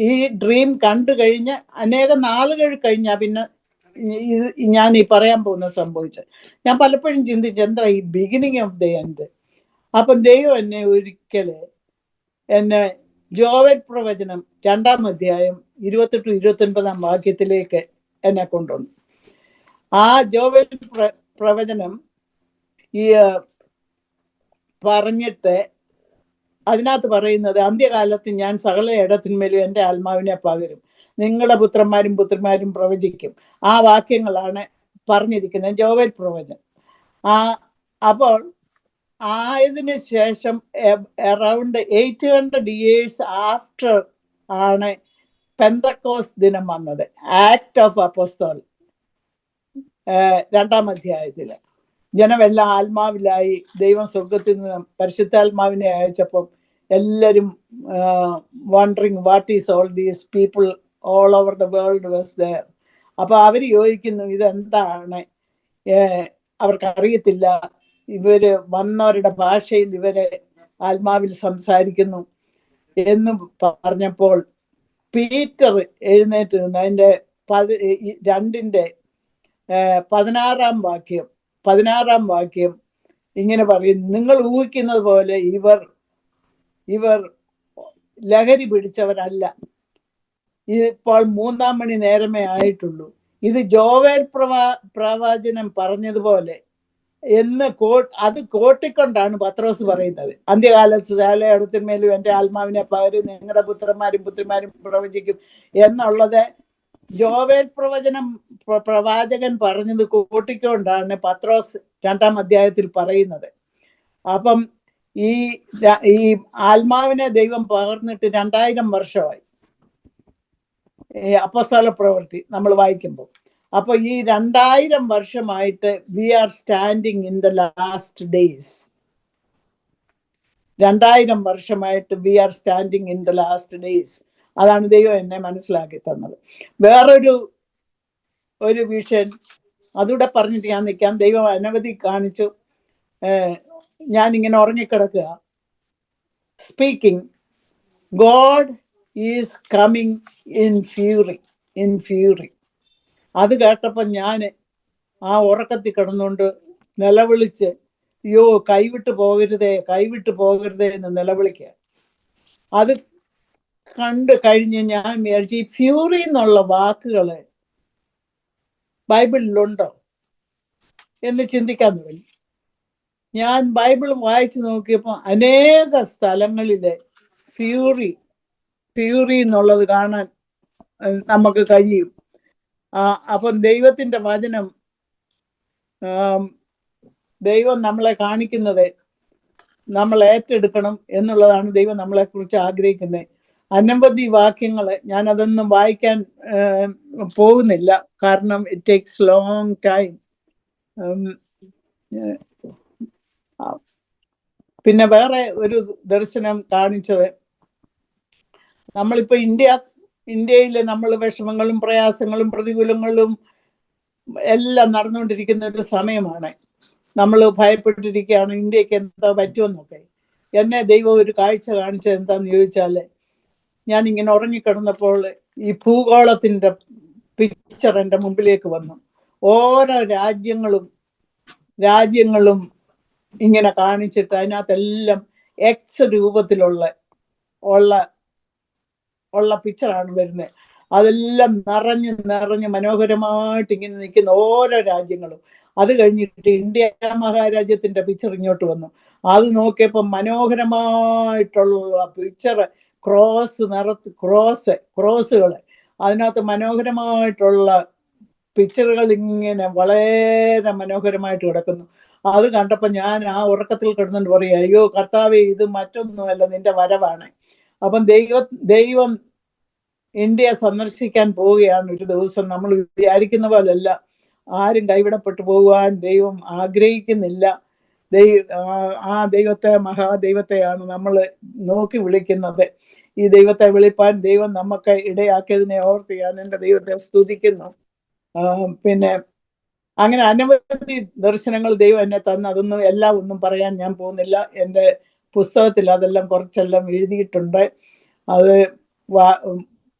ഈ ഡ്രീം കണ്ടു കഴിഞ്ഞ് അനേകം നാളുകൾ കഴിഞ്ഞാൽ പിന്നെ ഞാൻ ഈ പറയാൻ പോകുന്നത് സംഭവിച്ചത്. ഞാൻ പലപ്പോഴും ചിന്തിച്ചു എന്താ ഈ ബിഗിനിങ് ഓഫ് ദ എൻഡ്. അപ്പം ദൈവം എന്നെ എന്നെ ജോവേൽ പ്രവചനം 2-ാം അധ്യായം 28-29 വാക്യത്തിലേക്ക് എന്നെ കൊണ്ടുവന്നു. ആ ജോവേൽ പ്രവചനം ഈ പറഞ്ഞിട്ട് അതിനകത്ത് പറയുന്നത്, അന്ത്യകാലത്ത് ഞാൻ സകല ഇടത്തിന്മേലും എൻ്റെ ആത്മാവിനെ പകരും, നിങ്ങളുടെ പുത്രന്മാരും പുത്രിമാരും പ്രവചിക്കും. ആ വാക്യങ്ങളാണ് പറഞ്ഞിരിക്കുന്നത് ജോവേൽ പ്രവചനം. അപ്പോൾ ആയതിനു ശേഷം അറൗണ്ട് 800 years ആഫ്റ്റർ ആണ് പെന്തക്കോസ് ദിനം വന്നത്. ആക്ട് ഓഫ് അപ്പോസ്തലർ 2-ാം അധ്യായത്തിൽ ജനമെല്ലാം ആത്മാവിലായി. ദൈവം സ്വർഗത്തിൽ നിന്ന് പരിശുദ്ധാത്മാവിനെ അയച്ചപ്പം എല്ലാവരും wondering what is all these people all over the world was there. അപ്പോൾ അവർ ചോദിക്കുന്നു, ഇതെന്താണ്? അവർക്കറിയത്തില്ല. ഇവര് വന്നവരുടെ ഭാഷയിൽ ഇവരെ ആത്മാവിൽ സംസാരിക്കുന്നു എന്ന് പറഞ്ഞപ്പോൾ പീറ്റർ എഴുന്നേറ്റ് നിന്ന് അതിൻ്റെ 2:16 വാക്യം ഇങ്ങനെ പറയും, നിങ്ങൾ ഊഹിക്കുന്നത് പോലെ ഇവർ ലഹരി പിടിച്ചവരല്ല. ഇപ്പോൾ 3-ാം മണി നേരമേ ആയിട്ടുള്ളൂ. ഇത് ജോവേൽ പ്രവാചനം പറഞ്ഞതുപോലെ എന്ന് അത് കോട്ടിക്കൊണ്ടാണ് പത്രോസ് പറയുന്നത്. അന്ത്യകാലത്ത് സകല ഇടത്തിന്മേലും എൻ്റെ ആത്മാവിനെ പകരും, നിങ്ങളുടെ പുത്രന്മാരും പുത്രിമാരും പ്രവചിക്കും എന്നുള്ളത് ജോവേൽ പ്രവാചകൻ പറഞ്ഞത് കൂട്ടിക്കൊണ്ടാണ് പത്രോസ് 2-ാം അധ്യായത്തിൽ പറയുന്നത്. അപ്പം ഈ ആത്മാവിനെ ദൈവം പകർന്നിട്ട് 2000 വർഷമായി ഈ അപ്പോസ്തല പ്രവൃത്തി നമ്മൾ വായിക്കുമ്പോൾ. അപ്പോൾ ഈ 2000 വർഷമായിട്ട് we are standing in the last days. 2000 വർഷമായിട്ട് we are standing in the last days. അതാണ് ദൈവം എന്നെ മനസ്സിലാക്കി തന്നത്. വേറൊരു വിഷൻ അതുകൂടെ പറഞ്ഞിട്ട് ഞാൻ നിൽക്കാം. ദൈവം അനവധി കാണിച്ചു. ഞാനിങ്ങനെ ഉറങ്ങിക്കിടക്കുക. Speaking, God is coming in fury. അത് കേട്ടപ്പോൾ ഞാൻ ആ ഉറക്കത്തിൽ കിടന്നുകൊണ്ട് നിലവിളിച്ച്, അയ്യോ കൈവിട്ട് പോകരുതേ എന്ന് നിലവിളിക്കുക. അത് കണ്ടു കഴിഞ്ഞ് ഞാൻ വിചാരിച്ചു, ഈ ഫ്യൂറി എന്നുള്ള വാക്കുകൾ ബൈബിളിലുണ്ടോ എന്ന് ചിന്തിക്കാൻ തുടങ്ങി. ഞാൻ ബൈബിൾ വായിച്ചു നോക്കിയപ്പോൾ അനേക സ്ഥലങ്ങളിലെ ഫ്യൂറി എന്നുള്ളത് കാണാൻ നമുക്ക് കഴിയും. അപ്പം ദൈവത്തിൻ്റെ വചനം, ദൈവം നമ്മളെ കാണിക്കുന്നത് നമ്മൾ ഏറ്റെടുക്കണം എന്നുള്ളതാണ് ദൈവം നമ്മളെക്കുറിച്ച് ആഗ്രഹിക്കുന്നത്. അനവധി വാക്യങ്ങൾ ഞാൻ അതൊന്നും വായിക്കാൻ പോകുന്നില്ല, കാരണം ഇറ്റ് ടേക്സ് ലോങ് ടൈം. പിന്നെ വേറെ ഒരു ദർശനം കാണിച്ചത്, നമ്മളിപ്പോൾ ഇന്ത്യയിൽ നമ്മൾ വിഷമങ്ങളും പ്രയാസങ്ങളും പ്രതികൂലങ്ങളും എല്ലാം നടന്നുകൊണ്ടിരിക്കുന്ന ഒരു സമയമാണ്. നമ്മൾ ഭയപ്പെട്ടിരിക്കുകയാണ് ഇന്ത്യക്ക് എന്താ പറ്റുമെന്നൊക്കെ. എന്നെ ദൈവം ഒരു കാഴ്ച കാണിച്ചത് എന്താന്ന് ചോദിച്ചാൽ, ഞാനിങ്ങനെ ഉറങ്ങിക്കിടന്നപ്പോൾ ഈ ഭൂഗോളത്തിൻ്റെ പിക്ചർ എൻ്റെ മുമ്പിലേക്ക് വന്നു. ഓരോ രാജ്യങ്ങളും ഇങ്ങനെ കാണിച്ചിട്ട് അതിനകത്തെല്ലാം എക്സ് രൂപത്തിലുള്ള പിക്ചറാണ് വരുന്നത്. അതെല്ലാം നിറഞ്ഞ് മനോഹരമായിട്ട് ഇങ്ങനെ നിൽക്കുന്ന ഓരോ രാജ്യങ്ങളും. അത് കഴിഞ്ഞിട്ട് ഇന്ത്യ മഹാരാജ്യത്തിന്റെ പിക്ചർ ഇങ്ങോട്ട് വന്നു. അത് നോക്കിയപ്പോൾ മനോഹരമായിട്ടുള്ള പിക്ചർ, ക്രോസുകൾ, അതിനകത്ത് മനോഹരമായിട്ടുള്ള പിക്ചറുകൾ ഇങ്ങനെ വളരെ മനോഹരമായിട്ട് കിടക്കുന്നു. അത് കണ്ടപ്പോൾ ഞാൻ ആ ഉറക്കത്തിൽ കിടന്നുകൊണ്ട് പറയുക, അയ്യോ കർത്താവേ, ഇത് മറ്റൊന്നുമല്ല, നിന്റെ വരവാണ്. അപ്പം ദൈവം ഇന്ത്യ സന്ദർശിക്കാൻ പോവുകയാണ് ഒരു ദിവസം. നമ്മൾ വിചാരിക്കുന്ന പോലല്ല, ആരും കൈവിടപ്പെട്ടു പോകുവാൻ ദൈവം ആഗ്രഹിക്കുന്നില്ല. ആ ദൈവത്തെ, മഹാദൈവത്തെയാണ് നമ്മൾ നോക്കി വിളിക്കുന്നത്. ഈ ദൈവത്തെ വിളിപ്പാൻ ദൈവം നമുക്ക് ഇടയാക്കിയതിനെ ഓർത്ത് ഞാൻ എൻ്റെ ദൈവത്തെ സ്തുതിക്കുന്നു. പിന്നെ അങ്ങനെ അനവധി ദർശനങ്ങൾ ദൈവം എന്നെ തന്നു. അതൊന്നും എല്ലാം ഒന്നും പറയാൻ ഞാൻ പോകുന്നില്ല. എൻ്റെ പുസ്തകത്തിൽ അതെല്ലാം കുറച്ചെല്ലാം എഴുതിയിട്ടുണ്ട്. അത്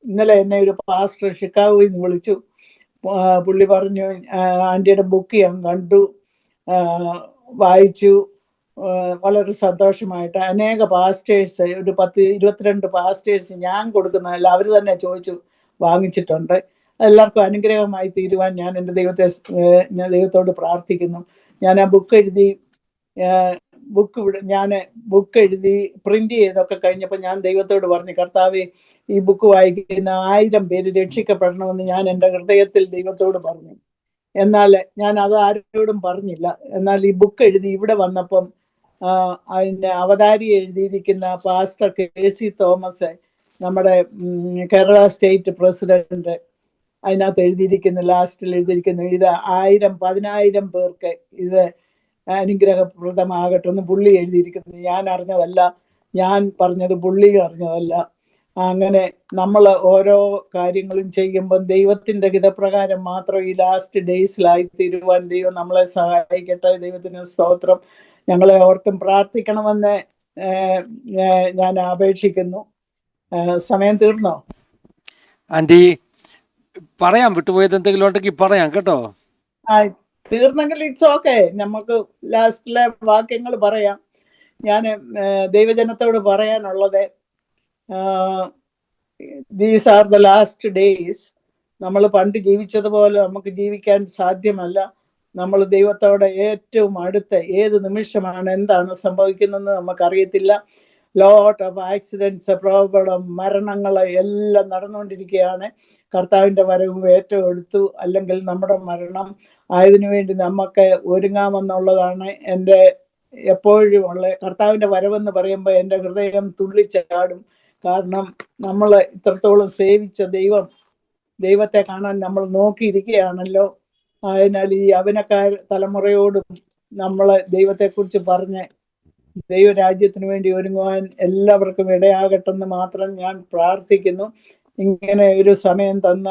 ഇന്നലെ എന്നെ ഒരു പാസ്റ്റർ ഷിക്കാഗോയിൽ നിന്ന് വിളിച്ചു. പുള്ളി പറഞ്ഞു, ആൻറ്റിയുടെ ബുക്ക് ഞാൻ കണ്ടു, വായിച്ചു, വളരെ സന്തോഷമായിട്ട്. അനേക പാസ്റ്റേഴ്സ്, ഒരു 22 പാസ്റ്റേഴ്സ് ഞാൻ കൊടുക്കുന്നതല്ല, അവർ തന്നെ ചോദിച്ചു വാങ്ങിച്ചിട്ടുണ്ട്. എല്ലാവർക്കും അനുഗ്രഹമായി തീരുവാൻ ഞാൻ എൻ്റെ ദൈവത്തോട് പ്രാർത്ഥിക്കുന്നു. ഞാൻ ആ ബുക്ക് എഴുതി പ്രിന്റ് ചെയ്തൊക്കെ കഴിഞ്ഞപ്പോൾ ഞാൻ ദൈവത്തോട് പറഞ്ഞു, കർത്താവേ, ഈ ബുക്ക് വായിക്കുന്ന 1000 പേര് രക്ഷിക്കപ്പെടണമെന്ന് ഞാൻ എൻ്റെ ഹൃദയത്തിൽ ദൈവത്തോട് പറഞ്ഞു. എന്നാൽ ഞാൻ അത് ആരോടും പറഞ്ഞില്ല. എന്നാൽ ഈ ബുക്ക് എഴുതി ഇവിടെ വന്നപ്പം അതിൻ്റെ അവതാരി എഴുതിയിരിക്കുന്ന പാസ്റ്റർ KC തോമസ്, നമ്മുടെ കേരള സ്റ്റേറ്റ് പ്രസിഡന്റ്, അതിനകത്ത് എഴുതിയിരിക്കുന്നു, ലാസ്റ്റിൽ എഴുതിയിരിക്കുന്നു, ഇത് 1000-10,000 പേർക്ക് ഇത് അനുഗ്രഹപ്രദമാകട്ടെ എന്ന് പുള്ളി എഴുതിയിരിക്കുന്നു. ഞാൻ അറിഞ്ഞതല്ല, ഞാൻ പറഞ്ഞത് പുള്ളി അറിഞ്ഞതല്ല. അങ്ങനെ നമ്മൾ ഓരോ കാര്യങ്ങളും ചെയ്യുമ്പം ദൈവത്തിൻ്റെ ഹിതപ്രകാരം മാത്രം ഈ ലാസ്റ്റ് ഡേയ്സിലായി തീരുവാൻ ദൈവം നമ്മളെ സഹായിക്കട്ടെ. ദൈവത്തിന് സ്തോത്രം. ഞങ്ങളെ ഓർത്തും പ്രാർത്ഥിക്കണമെന്ന് ഞാൻ അപേക്ഷിക്കുന്നു. സമയം തീർന്നോ ആൻറ്റി? പറയാം, വിട്ടുപോയത് എന്തെങ്കിലും ഉണ്ടെങ്കിൽ പറയാം കേട്ടോ. തീർന്നെങ്കിൽ ഇറ്റ്സ് ഓക്കെ, നമുക്ക് ലാസ്റ്റിലെ വാക്യങ്ങൾ പറയാം. ഞാൻ ദൈവജനത്തോട് പറയാനുള്ളത്, these are the last days. നമ്മൾ പണ്ട് ജീവിച്ചതുപോലെ നമുക്ക് ജീവിക്കാൻ സാധ്യമല്ല. നമ്മൾ ദൈവത്തോടെ ഏറ്റവും അടുത്ത് ഏത് നിമിഷമാണ് എന്താണ് സംഭവിക്കുന്നതെന്ന് നമുക്കറിയത്തില്ല. ലോട്ട് ഓഫ് ആക്സിഡൻറ്റ്സ്, പ്രോബ്ലം, മരണങ്ങൾ എല്ലാം നടന്നുകൊണ്ടിരിക്കുകയാണ്. കർത്താവിൻ്റെ വരവും ഏറ്റവും എടുത്തു, അല്ലെങ്കിൽ നമ്മുടെ മരണം. ആയതിനുവേണ്ടി നമുക്ക് ഒരുങ്ങാമെന്നുള്ളതാണ് എൻ്റെ എപ്പോഴും ഉള്ള. കർത്താവിൻ്റെ വരവെന്ന് പറയുമ്പോൾ എൻ്റെ ഹൃദയം തുള്ളിച്ചാടും. കാരണം നമ്മൾ ഇത്രത്തോളം സേവിച്ച ദൈവത്തെ കാണാൻ നമ്മൾ നോക്കിയിരിക്കുകയാണല്ലോ. അതിനാൽ ഈ യൗവനക്കാർ തലമുറയോടും നമ്മളെ ദൈവത്തെക്കുറിച്ച് പറഞ്ഞ് ദൈവരാജ്യത്തിന് വേണ്ടി ഒരുങ്ങുവാൻ എല്ലാവർക്കും ഇടയാകട്ടെന്ന് മാത്രം ഞാൻ പ്രാർത്ഥിക്കുന്നു. ഇങ്ങനെ ഒരു സമയം തന്ന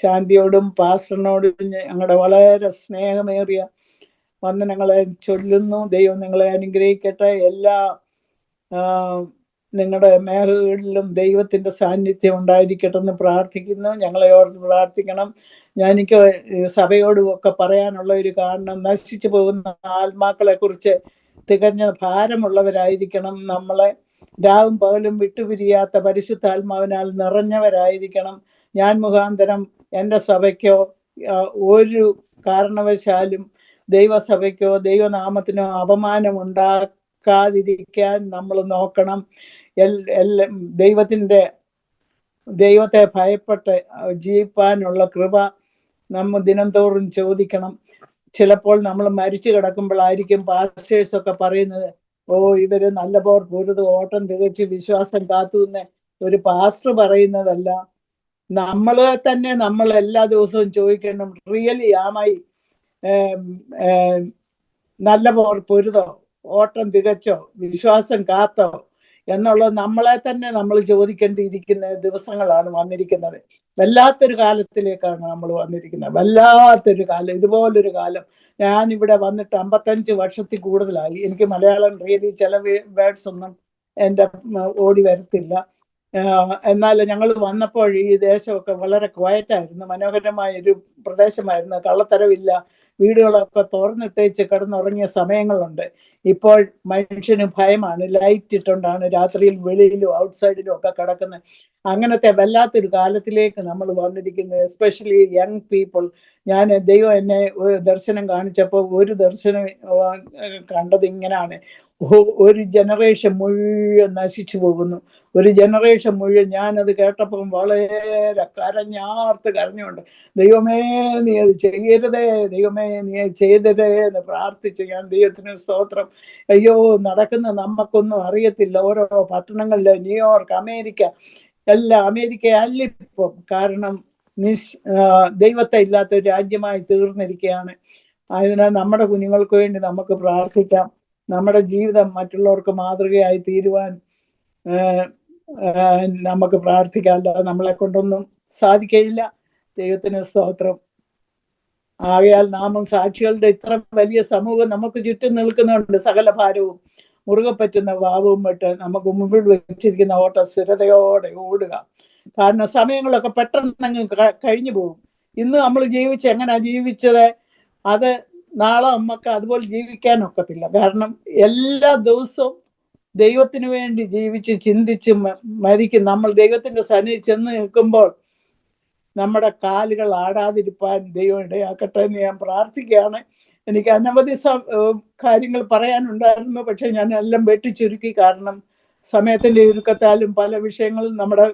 ശാന്തിയോടും പാസ്റ്ററിനോടും ഞങ്ങളുടെ വളരെ സ്നേഹമേറിയ വന്ദനങ്ങളെ ചൊല്ലുന്നു. ദൈവം നിങ്ങളെ അനുഗ്രഹിക്കട്ടെ. എല്ലാ നിങ്ങളുടെ മേഖലകളിലും ദൈവത്തിൻ്റെ സാന്നിധ്യം ഉണ്ടായിരിക്കട്ടെ എന്ന് പ്രാർത്ഥിക്കുന്നു. ഞങ്ങളെ ഓർത്ത് പ്രാർത്ഥിക്കണം. എനിക്ക് സഭയോടും ഒക്കെ പറയാനുള്ള ഒരു കാരണം, നശിച്ചു പോകുന്ന ആത്മാക്കളെ കുറിച്ച് തികഞ്ഞ ഭാരമുള്ളവരായിരിക്കണം. നമ്മളെ രാവും പകലും വിട്ടുപിരിയാത്ത പരിശുദ്ധാത്മാവിനാൽ നിറഞ്ഞവരായിരിക്കണം. ഞാൻ മുഖാന്തരം എൻ്റെ സഭയ്ക്കോ ഒരു കാരണവശാലും ദൈവസഭയ്ക്കോ ദൈവനാമത്തിനോ അപമാനം ഉണ്ടാക്കാതിരിക്കാൻ നമ്മൾ നോക്കണം. ദൈവത്തെ ഭയപ്പെട്ട് ജീവിപ്പാനുള്ള കൃപ നമ്മൾ ദിനംതോറും ചോദിക്കണം. ചിലപ്പോൾ നമ്മൾ മരിച്ചു കിടക്കുമ്പോഴായിരിക്കും പാസ്റ്റേഴ്സൊക്കെ പറയുന്നത്, ഓ, ഇവര് നല്ല പോർ പൊരുത് ഓട്ടം തികച്ച് വിശ്വാസം കാത്തുനിന്ന് ഒരു പാസ്റ്റർ പറയുന്നതല്ല. നമ്മളെ തന്നെ നമ്മൾ എല്ലാ ദിവസവും ചോദിക്കണം, റിയലി ആമായി നല്ല പോർ പൊരുതോ, ഓട്ടം തികച്ചോ, വിശ്വാസം കാത്തോ എന്നുള്ളത് നമ്മളെ തന്നെ നമ്മൾ ചോദിക്കേണ്ടിയിരിക്കുന്ന ദിവസങ്ങളാണ് വന്നിരിക്കുന്നത്. വല്ലാത്തൊരു കാലത്തിലേക്കാണ് നമ്മൾ വന്നിരിക്കുന്നത്, വല്ലാത്തൊരു കാലം. ഇതുപോലൊരു കാലം ഞാനിവിടെ വന്നിട്ട് 55 വർഷത്തിൽ കൂടുതലായി. എനിക്ക് മലയാളം റിയലി ചില വേർഡ്സ് ഒന്നും എൻ്റെ ഓടി വരത്തില്ല. എന്നാൽ ഞങ്ങൾ വന്നപ്പോൾ ഈ ദേശമൊക്കെ വളരെ ക്വയറ്റായിരുന്നു, മനോഹരമായൊരു പ്രദേശമായിരുന്നു, കള്ളത്തരവില്ല, വീടുകളൊക്കെ തുറന്നിട്ടേച്ച് കിടന്നുറങ്ങിയ സമയങ്ങളുണ്ട്. ഇപ്പോൾ മനുഷ്യന് ഭയമാണ്, ലൈറ്റ് ഇട്ടുകൊണ്ടാണ് രാത്രിയിൽ വെളിയിലും ഔട്ട്സൈഡിലും ഒക്കെ കിടക്കുന്നത്. അങ്ങനത്തെ വല്ലാത്തൊരു കാലത്തിലേക്ക് നമ്മൾ വന്നിരിക്കുന്നത്, എസ്പെഷ്യലി യങ് പീപ്പിൾ. ദൈവം എന്നെ ഒരു ദർശനം കാണിച്ചപ്പോൾ ഒരു ദർശനം കണ്ടത് ഇങ്ങനെയാണ്: ഒരു ജനറേഷൻ മുഴുവൻ നശിച്ചു പോകുന്നു, ഒരു ജനറേഷൻ മുഴുവൻ. ഞാനത് കേട്ടപ്പം വളരെ കരഞ്ഞുകൊണ്ട്, ദൈവമേ നീ അത് ചെയ്യരുതേ, ദൈവമേ നീ ചെയ്തതേ എന്ന് പ്രാർത്ഥിച്ച് ഞാൻ ദൈവത്തിന് സ്തോത്രം. അയ്യോ, നടക്കുന്ന നമുക്കൊന്നും അറിയത്തില്ല. ഓരോ പട്ടണങ്ങളിൽ, ന്യൂയോർക്ക്, അമേരിക്ക, എല്ലാം അമേരിക്ക അല്ലിപ്പം. കാരണം ദൈവത്തെ ഇല്ലാത്ത ഒരു രാജ്യമായി തീർന്നിരിക്കുകയാണ്. അതിനാൽ നമ്മുടെ കുഞ്ഞുങ്ങൾക്ക് വേണ്ടി നമുക്ക് പ്രാർത്ഥിക്കാം. നമ്മുടെ ജീവിതം മറ്റുള്ളവർക്ക് മാതൃകയായി തീരുവാൻ നമുക്ക് പ്രാർത്ഥിക്കാം. അല്ലാതെ നമ്മളെ കൊണ്ടൊന്നും സാധിക്കയില്ല. ദൈവത്തിന് സ്തോത്രം. ആകയാൽ നാമും സാക്ഷികളുടെ ഇത്ര വലിയ സമൂഹം നമുക്ക് ചുറ്റും നിൽക്കുന്നുണ്ട്. സകല ഭാരവും മുറുകെ പറ്റുന്ന ഭാവവും വിട്ട് നമുക്ക് മുമ്പിൽ വെച്ചിരിക്കുന്ന ഓട്ടം സ്ഥിരതയോടെ ഓടുക. കാരണം സമയങ്ങളൊക്കെ പെട്ടെന്ന് കഴിഞ്ഞു പോകും. ഇന്ന് നമ്മൾ എങ്ങനെയാ ജീവിച്ചത്, അത് നാളെ നമുക്ക് അതുപോലെ ജീവിക്കാനൊക്കത്തില്ല. കാരണം എല്ലാ ദിവസവും ദൈവത്തിന് വേണ്ടി ജീവിച്ച് ചിന്തിച്ച് മരിക്കും. നമ്മൾ ദൈവത്തിന്റെ സന്നിധി ചെന്ന് നിൽക്കുമ്പോൾ നമ്മുടെ കാലുകൾ ആടാതിരിപ്പാൻ ദൈവം ഇടയാക്കട്ടെ എന്ന് ഞാൻ പ്രാർത്ഥിക്കുകയാണ്. എനിക്ക് അനവധി കാര്യങ്ങൾ പറയാനുണ്ടായിരുന്നു, പക്ഷെ ഞാൻ എല്ലാം വെട്ടിച്ചുരുക്കി. കാരണം സമയത്തിന്റെ ചുരുക്കത്താലും പല വിഷയങ്ങളും നമ്മുടെ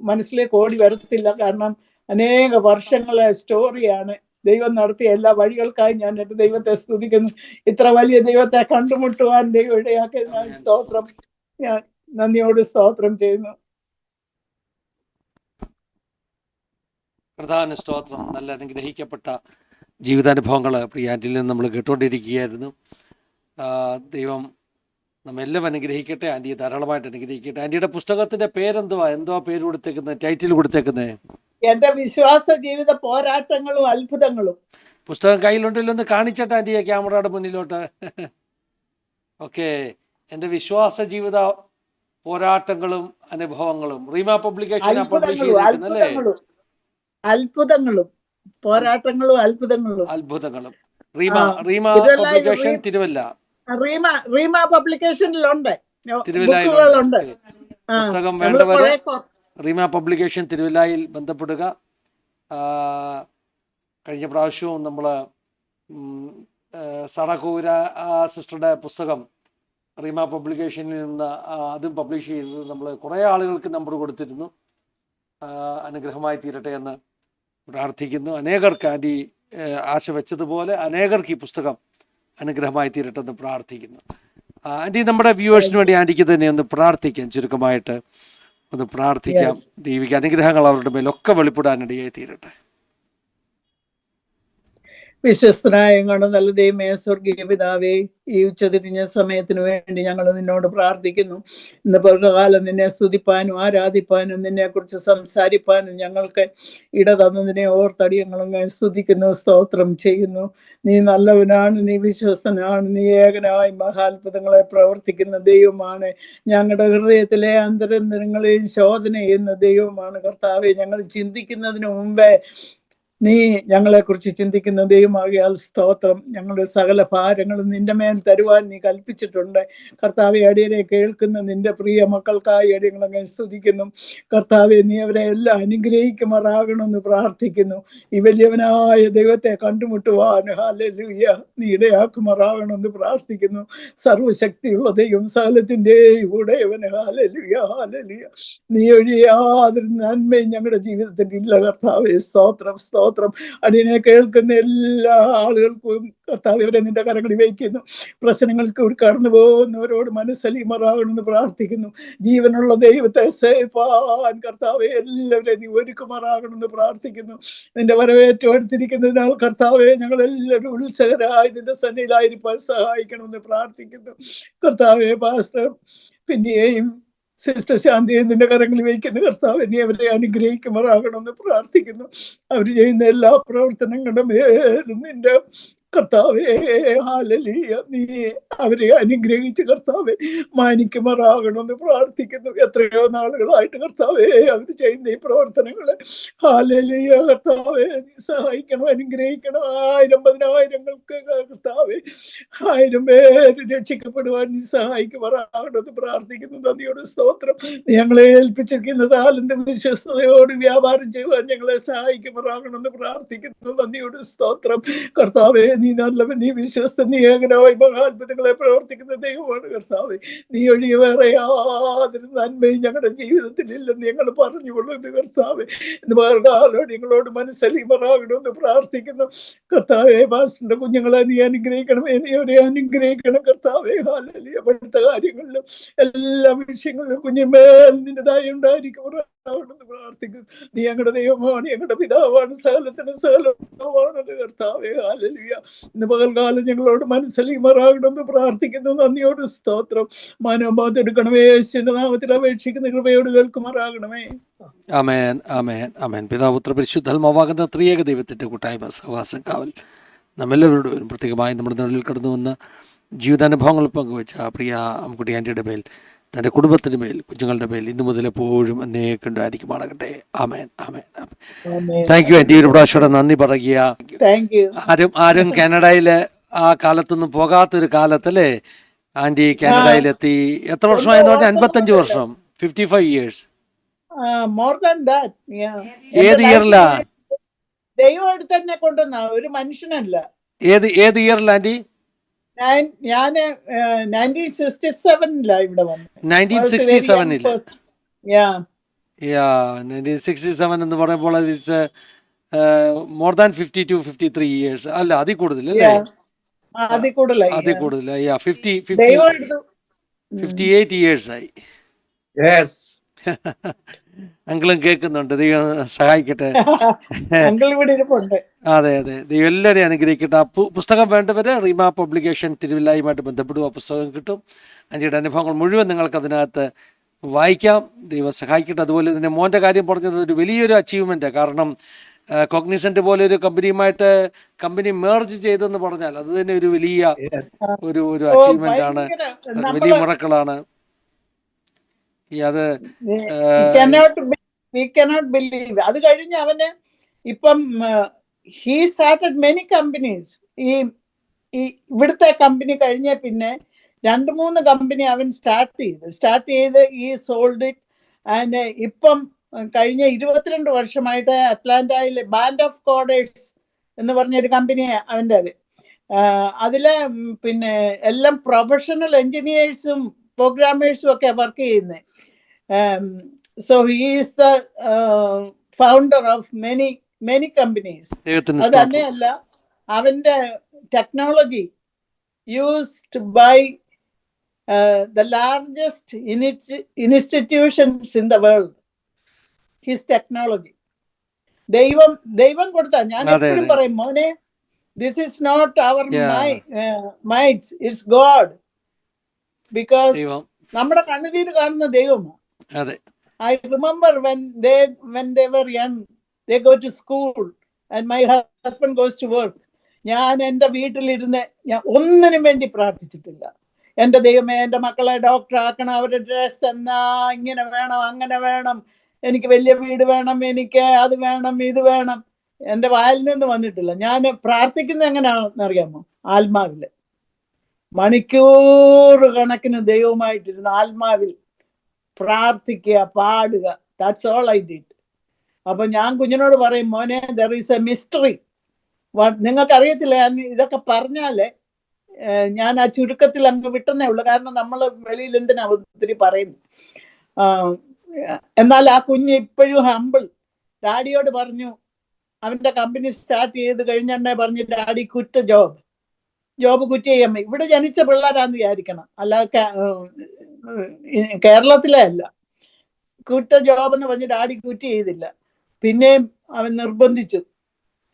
മനസ്സിലേക്ക് ഓടി വരത്തില്ല. കാരണം അനേക വർഷങ്ങളെ സ്റ്റോറിയാണ്. ദൈവം നടത്തിയ എല്ലാ വഴികൾക്കായി ഞാൻ എൻ്റെ ദൈവത്തെ സ്തുതിക്കുന്നു. ഇത്ര വലിയ ദൈവത്തെ കണ്ടുമുട്ടുവാൻ ദൈവം ഇടയാക്കിയതിനായി സ്തോത്രം. ഞാൻ നന്ദിയോട് സ്തോത്രം ചെയ്യുന്നു. പ്രധാന സ്തോത്രം. നല്ല അനുഗ്രഹിക്കപ്പെട്ട ജീവിതാനുഭവങ്ങൾ പ്രിയ ആൻറ്റിയിൽ നിന്ന് നമ്മൾ കേട്ടുകൊണ്ടിരിക്കുകയായിരുന്നു. ദൈവം നമ്മെല്ലാം അനുഗ്രഹിക്കട്ടെ. ആൻറ്റിയെ ധാരാളമായിട്ട് അനുഗ്രഹിക്കട്ടെ. ആൻറ്റിയുടെ പുസ്തകത്തിന്റെ പേരെന്തുവാ? പേര് കൊടുത്തേക്കുന്നത്, ടൈറ്റിൽ കൊടുത്തേക്കുന്നത്? എന്റെ വിശ്വാസ ജീവിത പോരാട്ടങ്ങളും അത്ഭുതങ്ങളും. പുസ്തകം കയ്യിലുണ്ടല്ലോ, ഒന്ന് കാണിച്ചട്ടെ ആൻറ്റിയെ ക്യാമറയുടെ മുന്നിലോട്ട്. ഓക്കെ, എൻ്റെ വിശ്വാസ ജീവിത പോരാട്ടങ്ങളും അനുഭവങ്ങളും. റീമ പബ്ലിക്കേഷൻ പബ്ലിഷ് ചെയ്തിരിക്കുന്നല്ലേ? അത്ഭുതങ്ങളും പോരാട്ടങ്ങളും അത്ഭുതങ്ങളും. റീമ പബ്ലിക്കേഷൻ തിരുവല്ല. റീമ പബ്ലിക്കേഷനിലുണ്ട്, തിരുവല്ലയിലുണ്ട്. പുസ്തകം വേണ്ടവർ റീമ പബ്ലിക്കേഷൻ തിരുവല്ലയിൽ ബന്ധപ്പെടുക. കഴിഞ്ഞ പ്രാവശ്യവും നമ്മൾ സടകൂര സിസ്റ്ററുടെ പുസ്തകം റീമ പബ്ലിക്കേഷനിൽ നിന്ന് അതും പബ്ലിഷ് ചെയ്തത് നമ്മൾ കുറേ ആളുകൾക്ക് നമ്പർ കൊടുത്തിരുന്നു. അനുഗ്രഹമായി തീരട്ടെ എന്ന് പ്രാർത്ഥിക്കുന്നു. അനേകർക്ക് ആൻറ്റി ആശ വെച്ചതുപോലെ അനേകർക്ക് ഈ പുസ്തകം അനുഗ്രഹമായി തീരട്ടെ എന്ന് പ്രാർത്ഥിക്കുന്നു. ആൻറ്റി, നമ്മുടെ വ്യൂവേഴ്സിന് വേണ്ടി ആൻറ്റിക്ക് തന്നെ ഒന്ന് പ്രാർത്ഥിക്കാം, ചുരുക്കമായിട്ട് ഒന്ന് പ്രാർത്ഥിക്കാം. ദൈവിക അനുഗ്രഹങ്ങൾ അവരുടെ മേലൊക്കെ വെളിപ്പെടാനിടയായി തീരട്ടെ. വിശ്വസ്തനായ ഞങ്ങളുടെ നല്ല ദൈവമേ, സ്വർഗീയ പിതാവേ, ഈ ഉച്ചതിരിഞ്ഞ സമയത്തിന് വേണ്ടി ഞങ്ങൾ നിന്നോട് പ്രാർത്ഥിക്കുന്നു. ഇന്ന് പകൽക്കാലം നിന്നെ സ്തുതിപ്പാനും ആരാധിപ്പാനും നിന്നെക്കുറിച്ച് സംസാരിപ്പാനും ഞങ്ങൾക്ക് ഇട തന്നതിനെ ഓർത്തടി ഞങ്ങളങ്ങ് സ്തുതിക്കുന്നു, സ്തോത്രം ചെയ്യുന്നു. നീ നല്ലവനാണ്, നീ വിശ്വസ്തനാണ്, നീ ഏകനായി മഹാത്ഭുതങ്ങളെ പ്രവർത്തിക്കുന്ന ദൈവമാണ്. ഞങ്ങളുടെ ഹൃദയത്തിലെ അന്തരന്തരങ്ങളെയും ശോധന ചെയ്യുന്ന ദൈവമാണ് കർത്താവെ. ഞങ്ങൾ ചിന്തിക്കുന്നതിന് മുമ്പേ നീ ഞങ്ങളെക്കുറിച്ച് ചിന്തിക്കുന്ന ദൈവമാകിയാൽ സ്തോത്രം. ഞങ്ങളുടെ സകല ഭാരങ്ങളും നിന്റെ മേൽ തരുവാൻ നീ കൽപ്പിച്ചിട്ടുണ്ട്. കർത്താവെ, അടിയനെ കേൾക്കുന്ന നിന്റെ പ്രിയ മക്കൾക്കായി അടിയങ്ങളെ സ്തുതിക്കുന്നു. കർത്താവെ, നീ അവരെ എല്ലാം അനുഗ്രഹിക്കുമാറാകണമെന്ന് പ്രാർത്ഥിക്കുന്നു. ഈ വലിയവനായ ദൈവത്തെ കണ്ടുമുട്ടുവാൻ ഹല്ലേലൂയ നീ ഇടയാക്കുമാറാകണമെന്ന് പ്രാർത്ഥിക്കുന്നു. സർവശക്തിയുള്ള ദൈവം, സകലത്തിൻ്റെയും ഉടയവന് ഹല്ലേലൂയ ഹല്ലേലൂയ. നീ ഒഴിയാതൊരു നന്മയും ഞങ്ങളുടെ ജീവിതത്തിൽ ഇല്ല കർത്താവെ. സ്തോത്രം സ്തോത്രം സ്തോത്രം. അടിയനെ കേൾക്കുന്ന എല്ലാ ആളുകൾക്കും കർത്താവ് ഇവരെ നിന്റെ കരങ്ങളിൽ വയ്ക്കുന്നു. പ്രശ്നങ്ങൾക്ക് കടന്നു പോകുന്നവരോട് മനസ്സലിമറാകണമെന്ന് പ്രാർത്ഥിക്കുന്നു. ജീവനുള്ള ദൈവത്തെ സേവിപ്പാൻ കർത്താവെ എല്ലാവരെയും നീ ഒരുക്കുമാറാകണമെന്ന് പ്രാർത്ഥിക്കുന്നു. നിന്റെ വരവേറ്റം അടുത്തിരിക്കുന്നതിനാൽ കർത്താവെ ഞങ്ങളെല്ലാവരും ഉത്സവരായി നിന്റെ സന്നിധിയിലായിരിക്കാൻ സഹായിക്കണമെന്ന് പ്രാർത്ഥിക്കുന്നു. കർത്താവെ പാസ്റ്റർ പിന്നെയും സിസ്റ്റർ ശാന്തിയെ നിന്റെ കരങ്ങളിൽ വയ്ക്കുന്ന കർത്താവ് നീ അവരെ അനുഗ്രഹിക്കുമാറാകണമെന്ന് പ്രാർത്ഥിക്കുന്നു. അവർ ചെയ്യുന്ന എല്ലാ പ്രവർത്തനങ്ങളുടെ മേലും നിന്റെ കർത്താവേ ഹല്ലേലൂയ നീ അവരെ അനുഗ്രഹിച്ച് കർത്താവെ മാനിക്കുമാറാകണമെന്ന് പ്രാർത്ഥിക്കുന്നു. എത്രയോ നാളുകളായിട്ട് കർത്താവേ അവർ ചെയ്യുന്ന ഈ പ്രവർത്തനങ്ങളെ ഹല്ലേലൂയ കർത്താവെ നീ സഹായിക്കണം, അനുഗ്രഹിക്കണം. 1000 10,000ങ്ങൾക്ക് കർത്താവെ 1000 പേര് രക്ഷിക്കപ്പെടുവാൻ നീ സഹായിക്കുമാറാകണമെന്ന് പ്രാർത്ഥിക്കുന്നു. നന്ദിയോട് സ്തോത്രം. നീ ഞങ്ങളെ ഏൽപ്പിച്ചിരിക്കുന്ന താലന്ത് വിശ്വസ്തയോട് വ്യാപാരം ചെയ്യുവാൻ ഞങ്ങളെ സഹായിക്കുമാറാകണമെന്ന് പ്രാർത്ഥിക്കുന്നു. നന്ദിയോട് സ്തോത്രം. കർത്താവെ നീ നല്ലവൻ, നീ വിശ്വസ്തൻ, നീ ഏകനായി മഹാത്ഭുതങ്ങളെ പ്രവർത്തിക്കുന്ന ദൈവമാണ് കർത്താവെ. നീ ഒഴികെ വേറെ യാതൊരു നന്മയും ഞങ്ങളുടെ ജീവിതത്തിൽ ഇല്ലെന്ന് ഞങ്ങൾ പറഞ്ഞുകൊള്ളുന്നു കർത്താവെ. എന്ന് പറഞ്ഞാലോട് ഞങ്ങളോട് മനസ്സലിമറാകണമെന്ന് പ്രാർത്ഥിക്കുന്നു. കർത്താവെ പാസ്റ്ററിന്റെ കുഞ്ഞുങ്ങളെ നീ അനുഗ്രഹിക്കണമേ, നീ അവരെ അനുഗ്രഹിക്കണം കർത്താവെ. ഹല്ലേലൂയ. അവിടുത്തെ കാര്യങ്ങളിലും എല്ലാ വിഷയങ്ങളിലും കുഞ്ഞുമേൽ നിന്റെ ദയ ഉണ്ടായിരിക്കുമെന്ന് പ്രാർത്ഥിക്കുന്നു. നീ ഞങ്ങളുടെ ദൈവമാണ്, ഞങ്ങളുടെ പിതാവാണ്, സകലത്തിന് സകലമാണ് കർത്താവെ. ഹല്ലേലൂയ. ഇന്ന് പകൽക്കാലം ഞങ്ങളോട് മനസ്സലിമറാകണമെന്ന് പ്രാർത്ഥിക്കുന്നു. നന്ദിയോട് സ്തോത്രം. മനോഭാവത്തെടുക്കണമേ, യേശുവിന്റെ നാമത്തിൽ അപേക്ഷിക്കുന്ന കൃപയോട് കേൾക്കുമാറാകണമേ. ആമേൻ, ആമേൻ, ആമേൻ. പിതാപുത്ര പരിശുദ്ധാത്മാവാകുന്ന ത്രിയേക ദൈവത്തിൻ്റെ കൂട്ടായ്മ സഹവാസം കാവൽ നമ്മെല്ലാവരോടും പ്രത്യേകമായി നമ്മുടെ നാട്ടിൽ കടന്നു വന്ന ജീവിതാനുഭവങ്ങൾ പങ്കുവെച്ച പ്രിയ അമ്മുക്കുട്ടി ആൻറ്റിയുടെ മേൽ, തൻ്റെ കുടുംബത്തിൻ്റെ മേൽ, കുഞ്ഞുങ്ങളുടെ മേൽ ഇന്നു മുതൽ എപ്പോഴും എന്നേക്കുണ്ടായിരിക്കുമാറാകട്ടെ. ആമേൻ, ആമേൻ, ആമേൻ. Thank you aunty. ഒരു പ്രാവശ്യം നന്ദി പറയുക. ആരും കാനഡയിൽ ആ കാലത്തൊന്നും പോകാത്തൊരു കാലത്തല്ലേ ആൻറ്റി കാനഡയിലെത്തി. എത്ര വർഷമായെന്ന് പറഞ്ഞാൽ 55 വർഷം, 55 years. More than that. ഏത് ഇയറിലാ? ദൈവം അടുത്ത് തന്നെ കൊണ്ടുവന്ന ഒരു മനുഷ്യനല്ല. ഏത് ഇയറിലാ ആൻറ്റി? ഞാന് 1967 ഇവിടെ വന്നു. 1967 1967 എന്ന് പറയുമ്പോൾ മോർ ദാൻ 52-53 years. അല്ല, അതിൽ കൂടുതൽ അല്ലേ? അതിൽ കൂടുതൽ. 58 years ആയി. അങ്കിളും കേൾക്കുന്നുണ്ട്. ദൈവം സഹായിക്കട്ടെ. അതെ, അതെ. ദൈവം എല്ലാവരെയും അനുഗ്രഹിക്കട്ടെ. ആ പുസ്തകം വേണ്ടവര് റീമ പബ്ലിക്കേഷൻ തിരുവല്ലായുമായിട്ട് ബന്ധപ്പെടും. ആ പുസ്തകം കിട്ടും. ആൻറ്റിയുടെ അനുഭവങ്ങൾ മുഴുവൻ നിങ്ങൾക്ക് അതിനകത്ത് വായിക്കാം. ദൈവം സഹായിക്കട്ടെ. അതുപോലെ തന്നെ മോൻ്റെ കാര്യം പറഞ്ഞത് ഒരു വലിയൊരു അച്ചീവ്മെൻറ്റ്. കാരണം കോഗ്നിസെൻ്റ് പോലെ ഒരു കമ്പനിയുമായിട്ട് കമ്പനി മേർജ് ചെയ്തെന്ന് പറഞ്ഞാൽ അത് തന്നെ ഒരു വലിയ ഒരു അച്ചീവ്മെൻ്റ് ആണ്. വലിയ മിറക്കിളാണ്. അത് അത് കഴിഞ്ഞ് അവന് ഇപ്പം ഹീ സ്റ്റാർട്ടഡ് മെനി കമ്പനീസ്. ഈ ഇവിടുത്തെ കമ്പനി കഴിഞ്ഞ പിന്നെ 2-3 കമ്പനി അവൻ സ്റ്റാർട്ട് ചെയ്ത് ഈ സോൾഡ് ഇറ്റ്. ആൻഡ് ഇപ്പം കഴിഞ്ഞ 22 വർഷമായിട്ട് അറ്റ്ലാന്റയിൽ ബാൻഡ് ഓഫ് കോഡേഴ്സ് എന്ന് പറഞ്ഞൊരു കമ്പനിയാണ് അവൻ്റെ. അതില് പിന്നെ എല്ലാം പ്രൊഫഷണൽ എഞ്ചിനീയേഴ്സും പ്രോഗ്രാമേഴ്സും ഒക്കെ വർക്ക് ചെയ്യുന്നത്. So he is the founder of many companies. അത് തന്നെയല്ല, അവൻ്റെ technology used by the largest institutions in the world. His technology. ദൈവം കൊടുത്ത. ഞാൻ എപ്പോഴും പറയും, മോനെ, this is not our minds, it's God. Because നമ്മുടെ കണ്ണുനീര് കാണുന്ന ദൈവമാണ്. I remember when they were young, they go to school and my husband goes to work. ഞാൻ എൻ്റെ വീട്ടിലിരുന്ന് ഞാൻ ഒന്നിനും വേണ്ടി പ്രാർത്ഥിച്ചിട്ടില്ല. എൻ്റെ ദൈവമേ, എൻ്റെ മക്കളെ ഡോക്ടർ ആക്കണം, അവരുടെ ടെസ്റ്റ് എന്നാ, ഇങ്ങനെ വേണം, അങ്ങനെ വേണം, എനിക്ക് വലിയ വീട് വേണം, എനിക്ക് അത് വേണം, ഇത് വേണം. എൻ്റെ വായിൽ നിന്ന് വന്നിട്ടില്ല. ഞാൻ പ്രാർത്ഥിക്കുന്നത് എങ്ങനെയാണെന്ന് അറിയാമോ? ആത്മാവില് മണിക്കൂർ കണക്കിന് ദൈവമായിട്ടിരുന്ന ആത്മാവിൽ പ്രാർത്ഥിക്കുക, പാടുക. That's all I did. അപ്പൊ ഞാൻ കുഞ്ഞിനോട് പറയും, മോനെ, ദർ ഈസ് എ മിസ്റ്ററി. നിങ്ങൾക്കറിയത്തില്ല. ഇതൊക്കെ പറഞ്ഞാലേ ഞാൻ ആ ചുരുക്കത്തിൽ അങ്ങ് വിട്ടുന്നേ ഉള്ളൂ. കാരണം നമ്മൾ വെളിയിൽ എന്തിനാ ഒത്തിരി പറയുന്നു. എന്നാൽ ആ കുഞ്ഞ് ഇപ്പോഴും ഹമ്പിൾ. ഡാഡിയോട് പറഞ്ഞു, അവന്റെ കമ്പനി സ്റ്റാർട്ട് ചെയ്ത് കഴിഞ്ഞെന്നെ പറഞ്ഞ് ഡാഡി ക്വിറ്റ് ജോബ് ക്വിറ്റ് ചെയ്യാൻ ഇവിടെ ജനിച്ച പിള്ളേരാന്ന് വിചാരിക്കണം, അല്ല കേരളത്തിലെ അല്ല. ക്വിറ്റ് ജോബ് എന്ന് പറഞ്ഞ് ഡാഡി ക്വിറ്റ് ചെയ്തില്ല. പിന്നെയും അവൻ നിർബന്ധിച്ചു.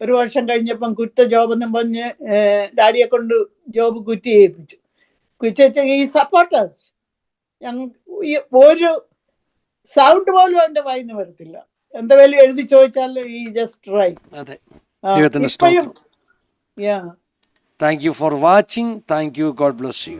1 വർഷം കഴിഞ്ഞപ്പം ക്വിറ്റ് ജോബ് എന്നും പറഞ്ഞ് ഡാഡിയെ കൊണ്ട് ജോബ് ക്വിറ്റ് ചെയ്യിപ്പിച്ചു. ക്വിറ്റ് ഈ സപ്പോർട്ടേഴ്സ് ഒരു സൗണ്ട് പോലും അവന്റെ വായിന്ന് വരത്തില്ല. എന്തെങ്കിലും എഴുതി ചോദിച്ചാൽ ഈ ജസ്റ്റ് റൈറ്റ്. അതെ, ദൈവത്തിന്റെ ഇപ്പോഴും സ്തോത്രം. Thank you for watching. Thank you. God bless you.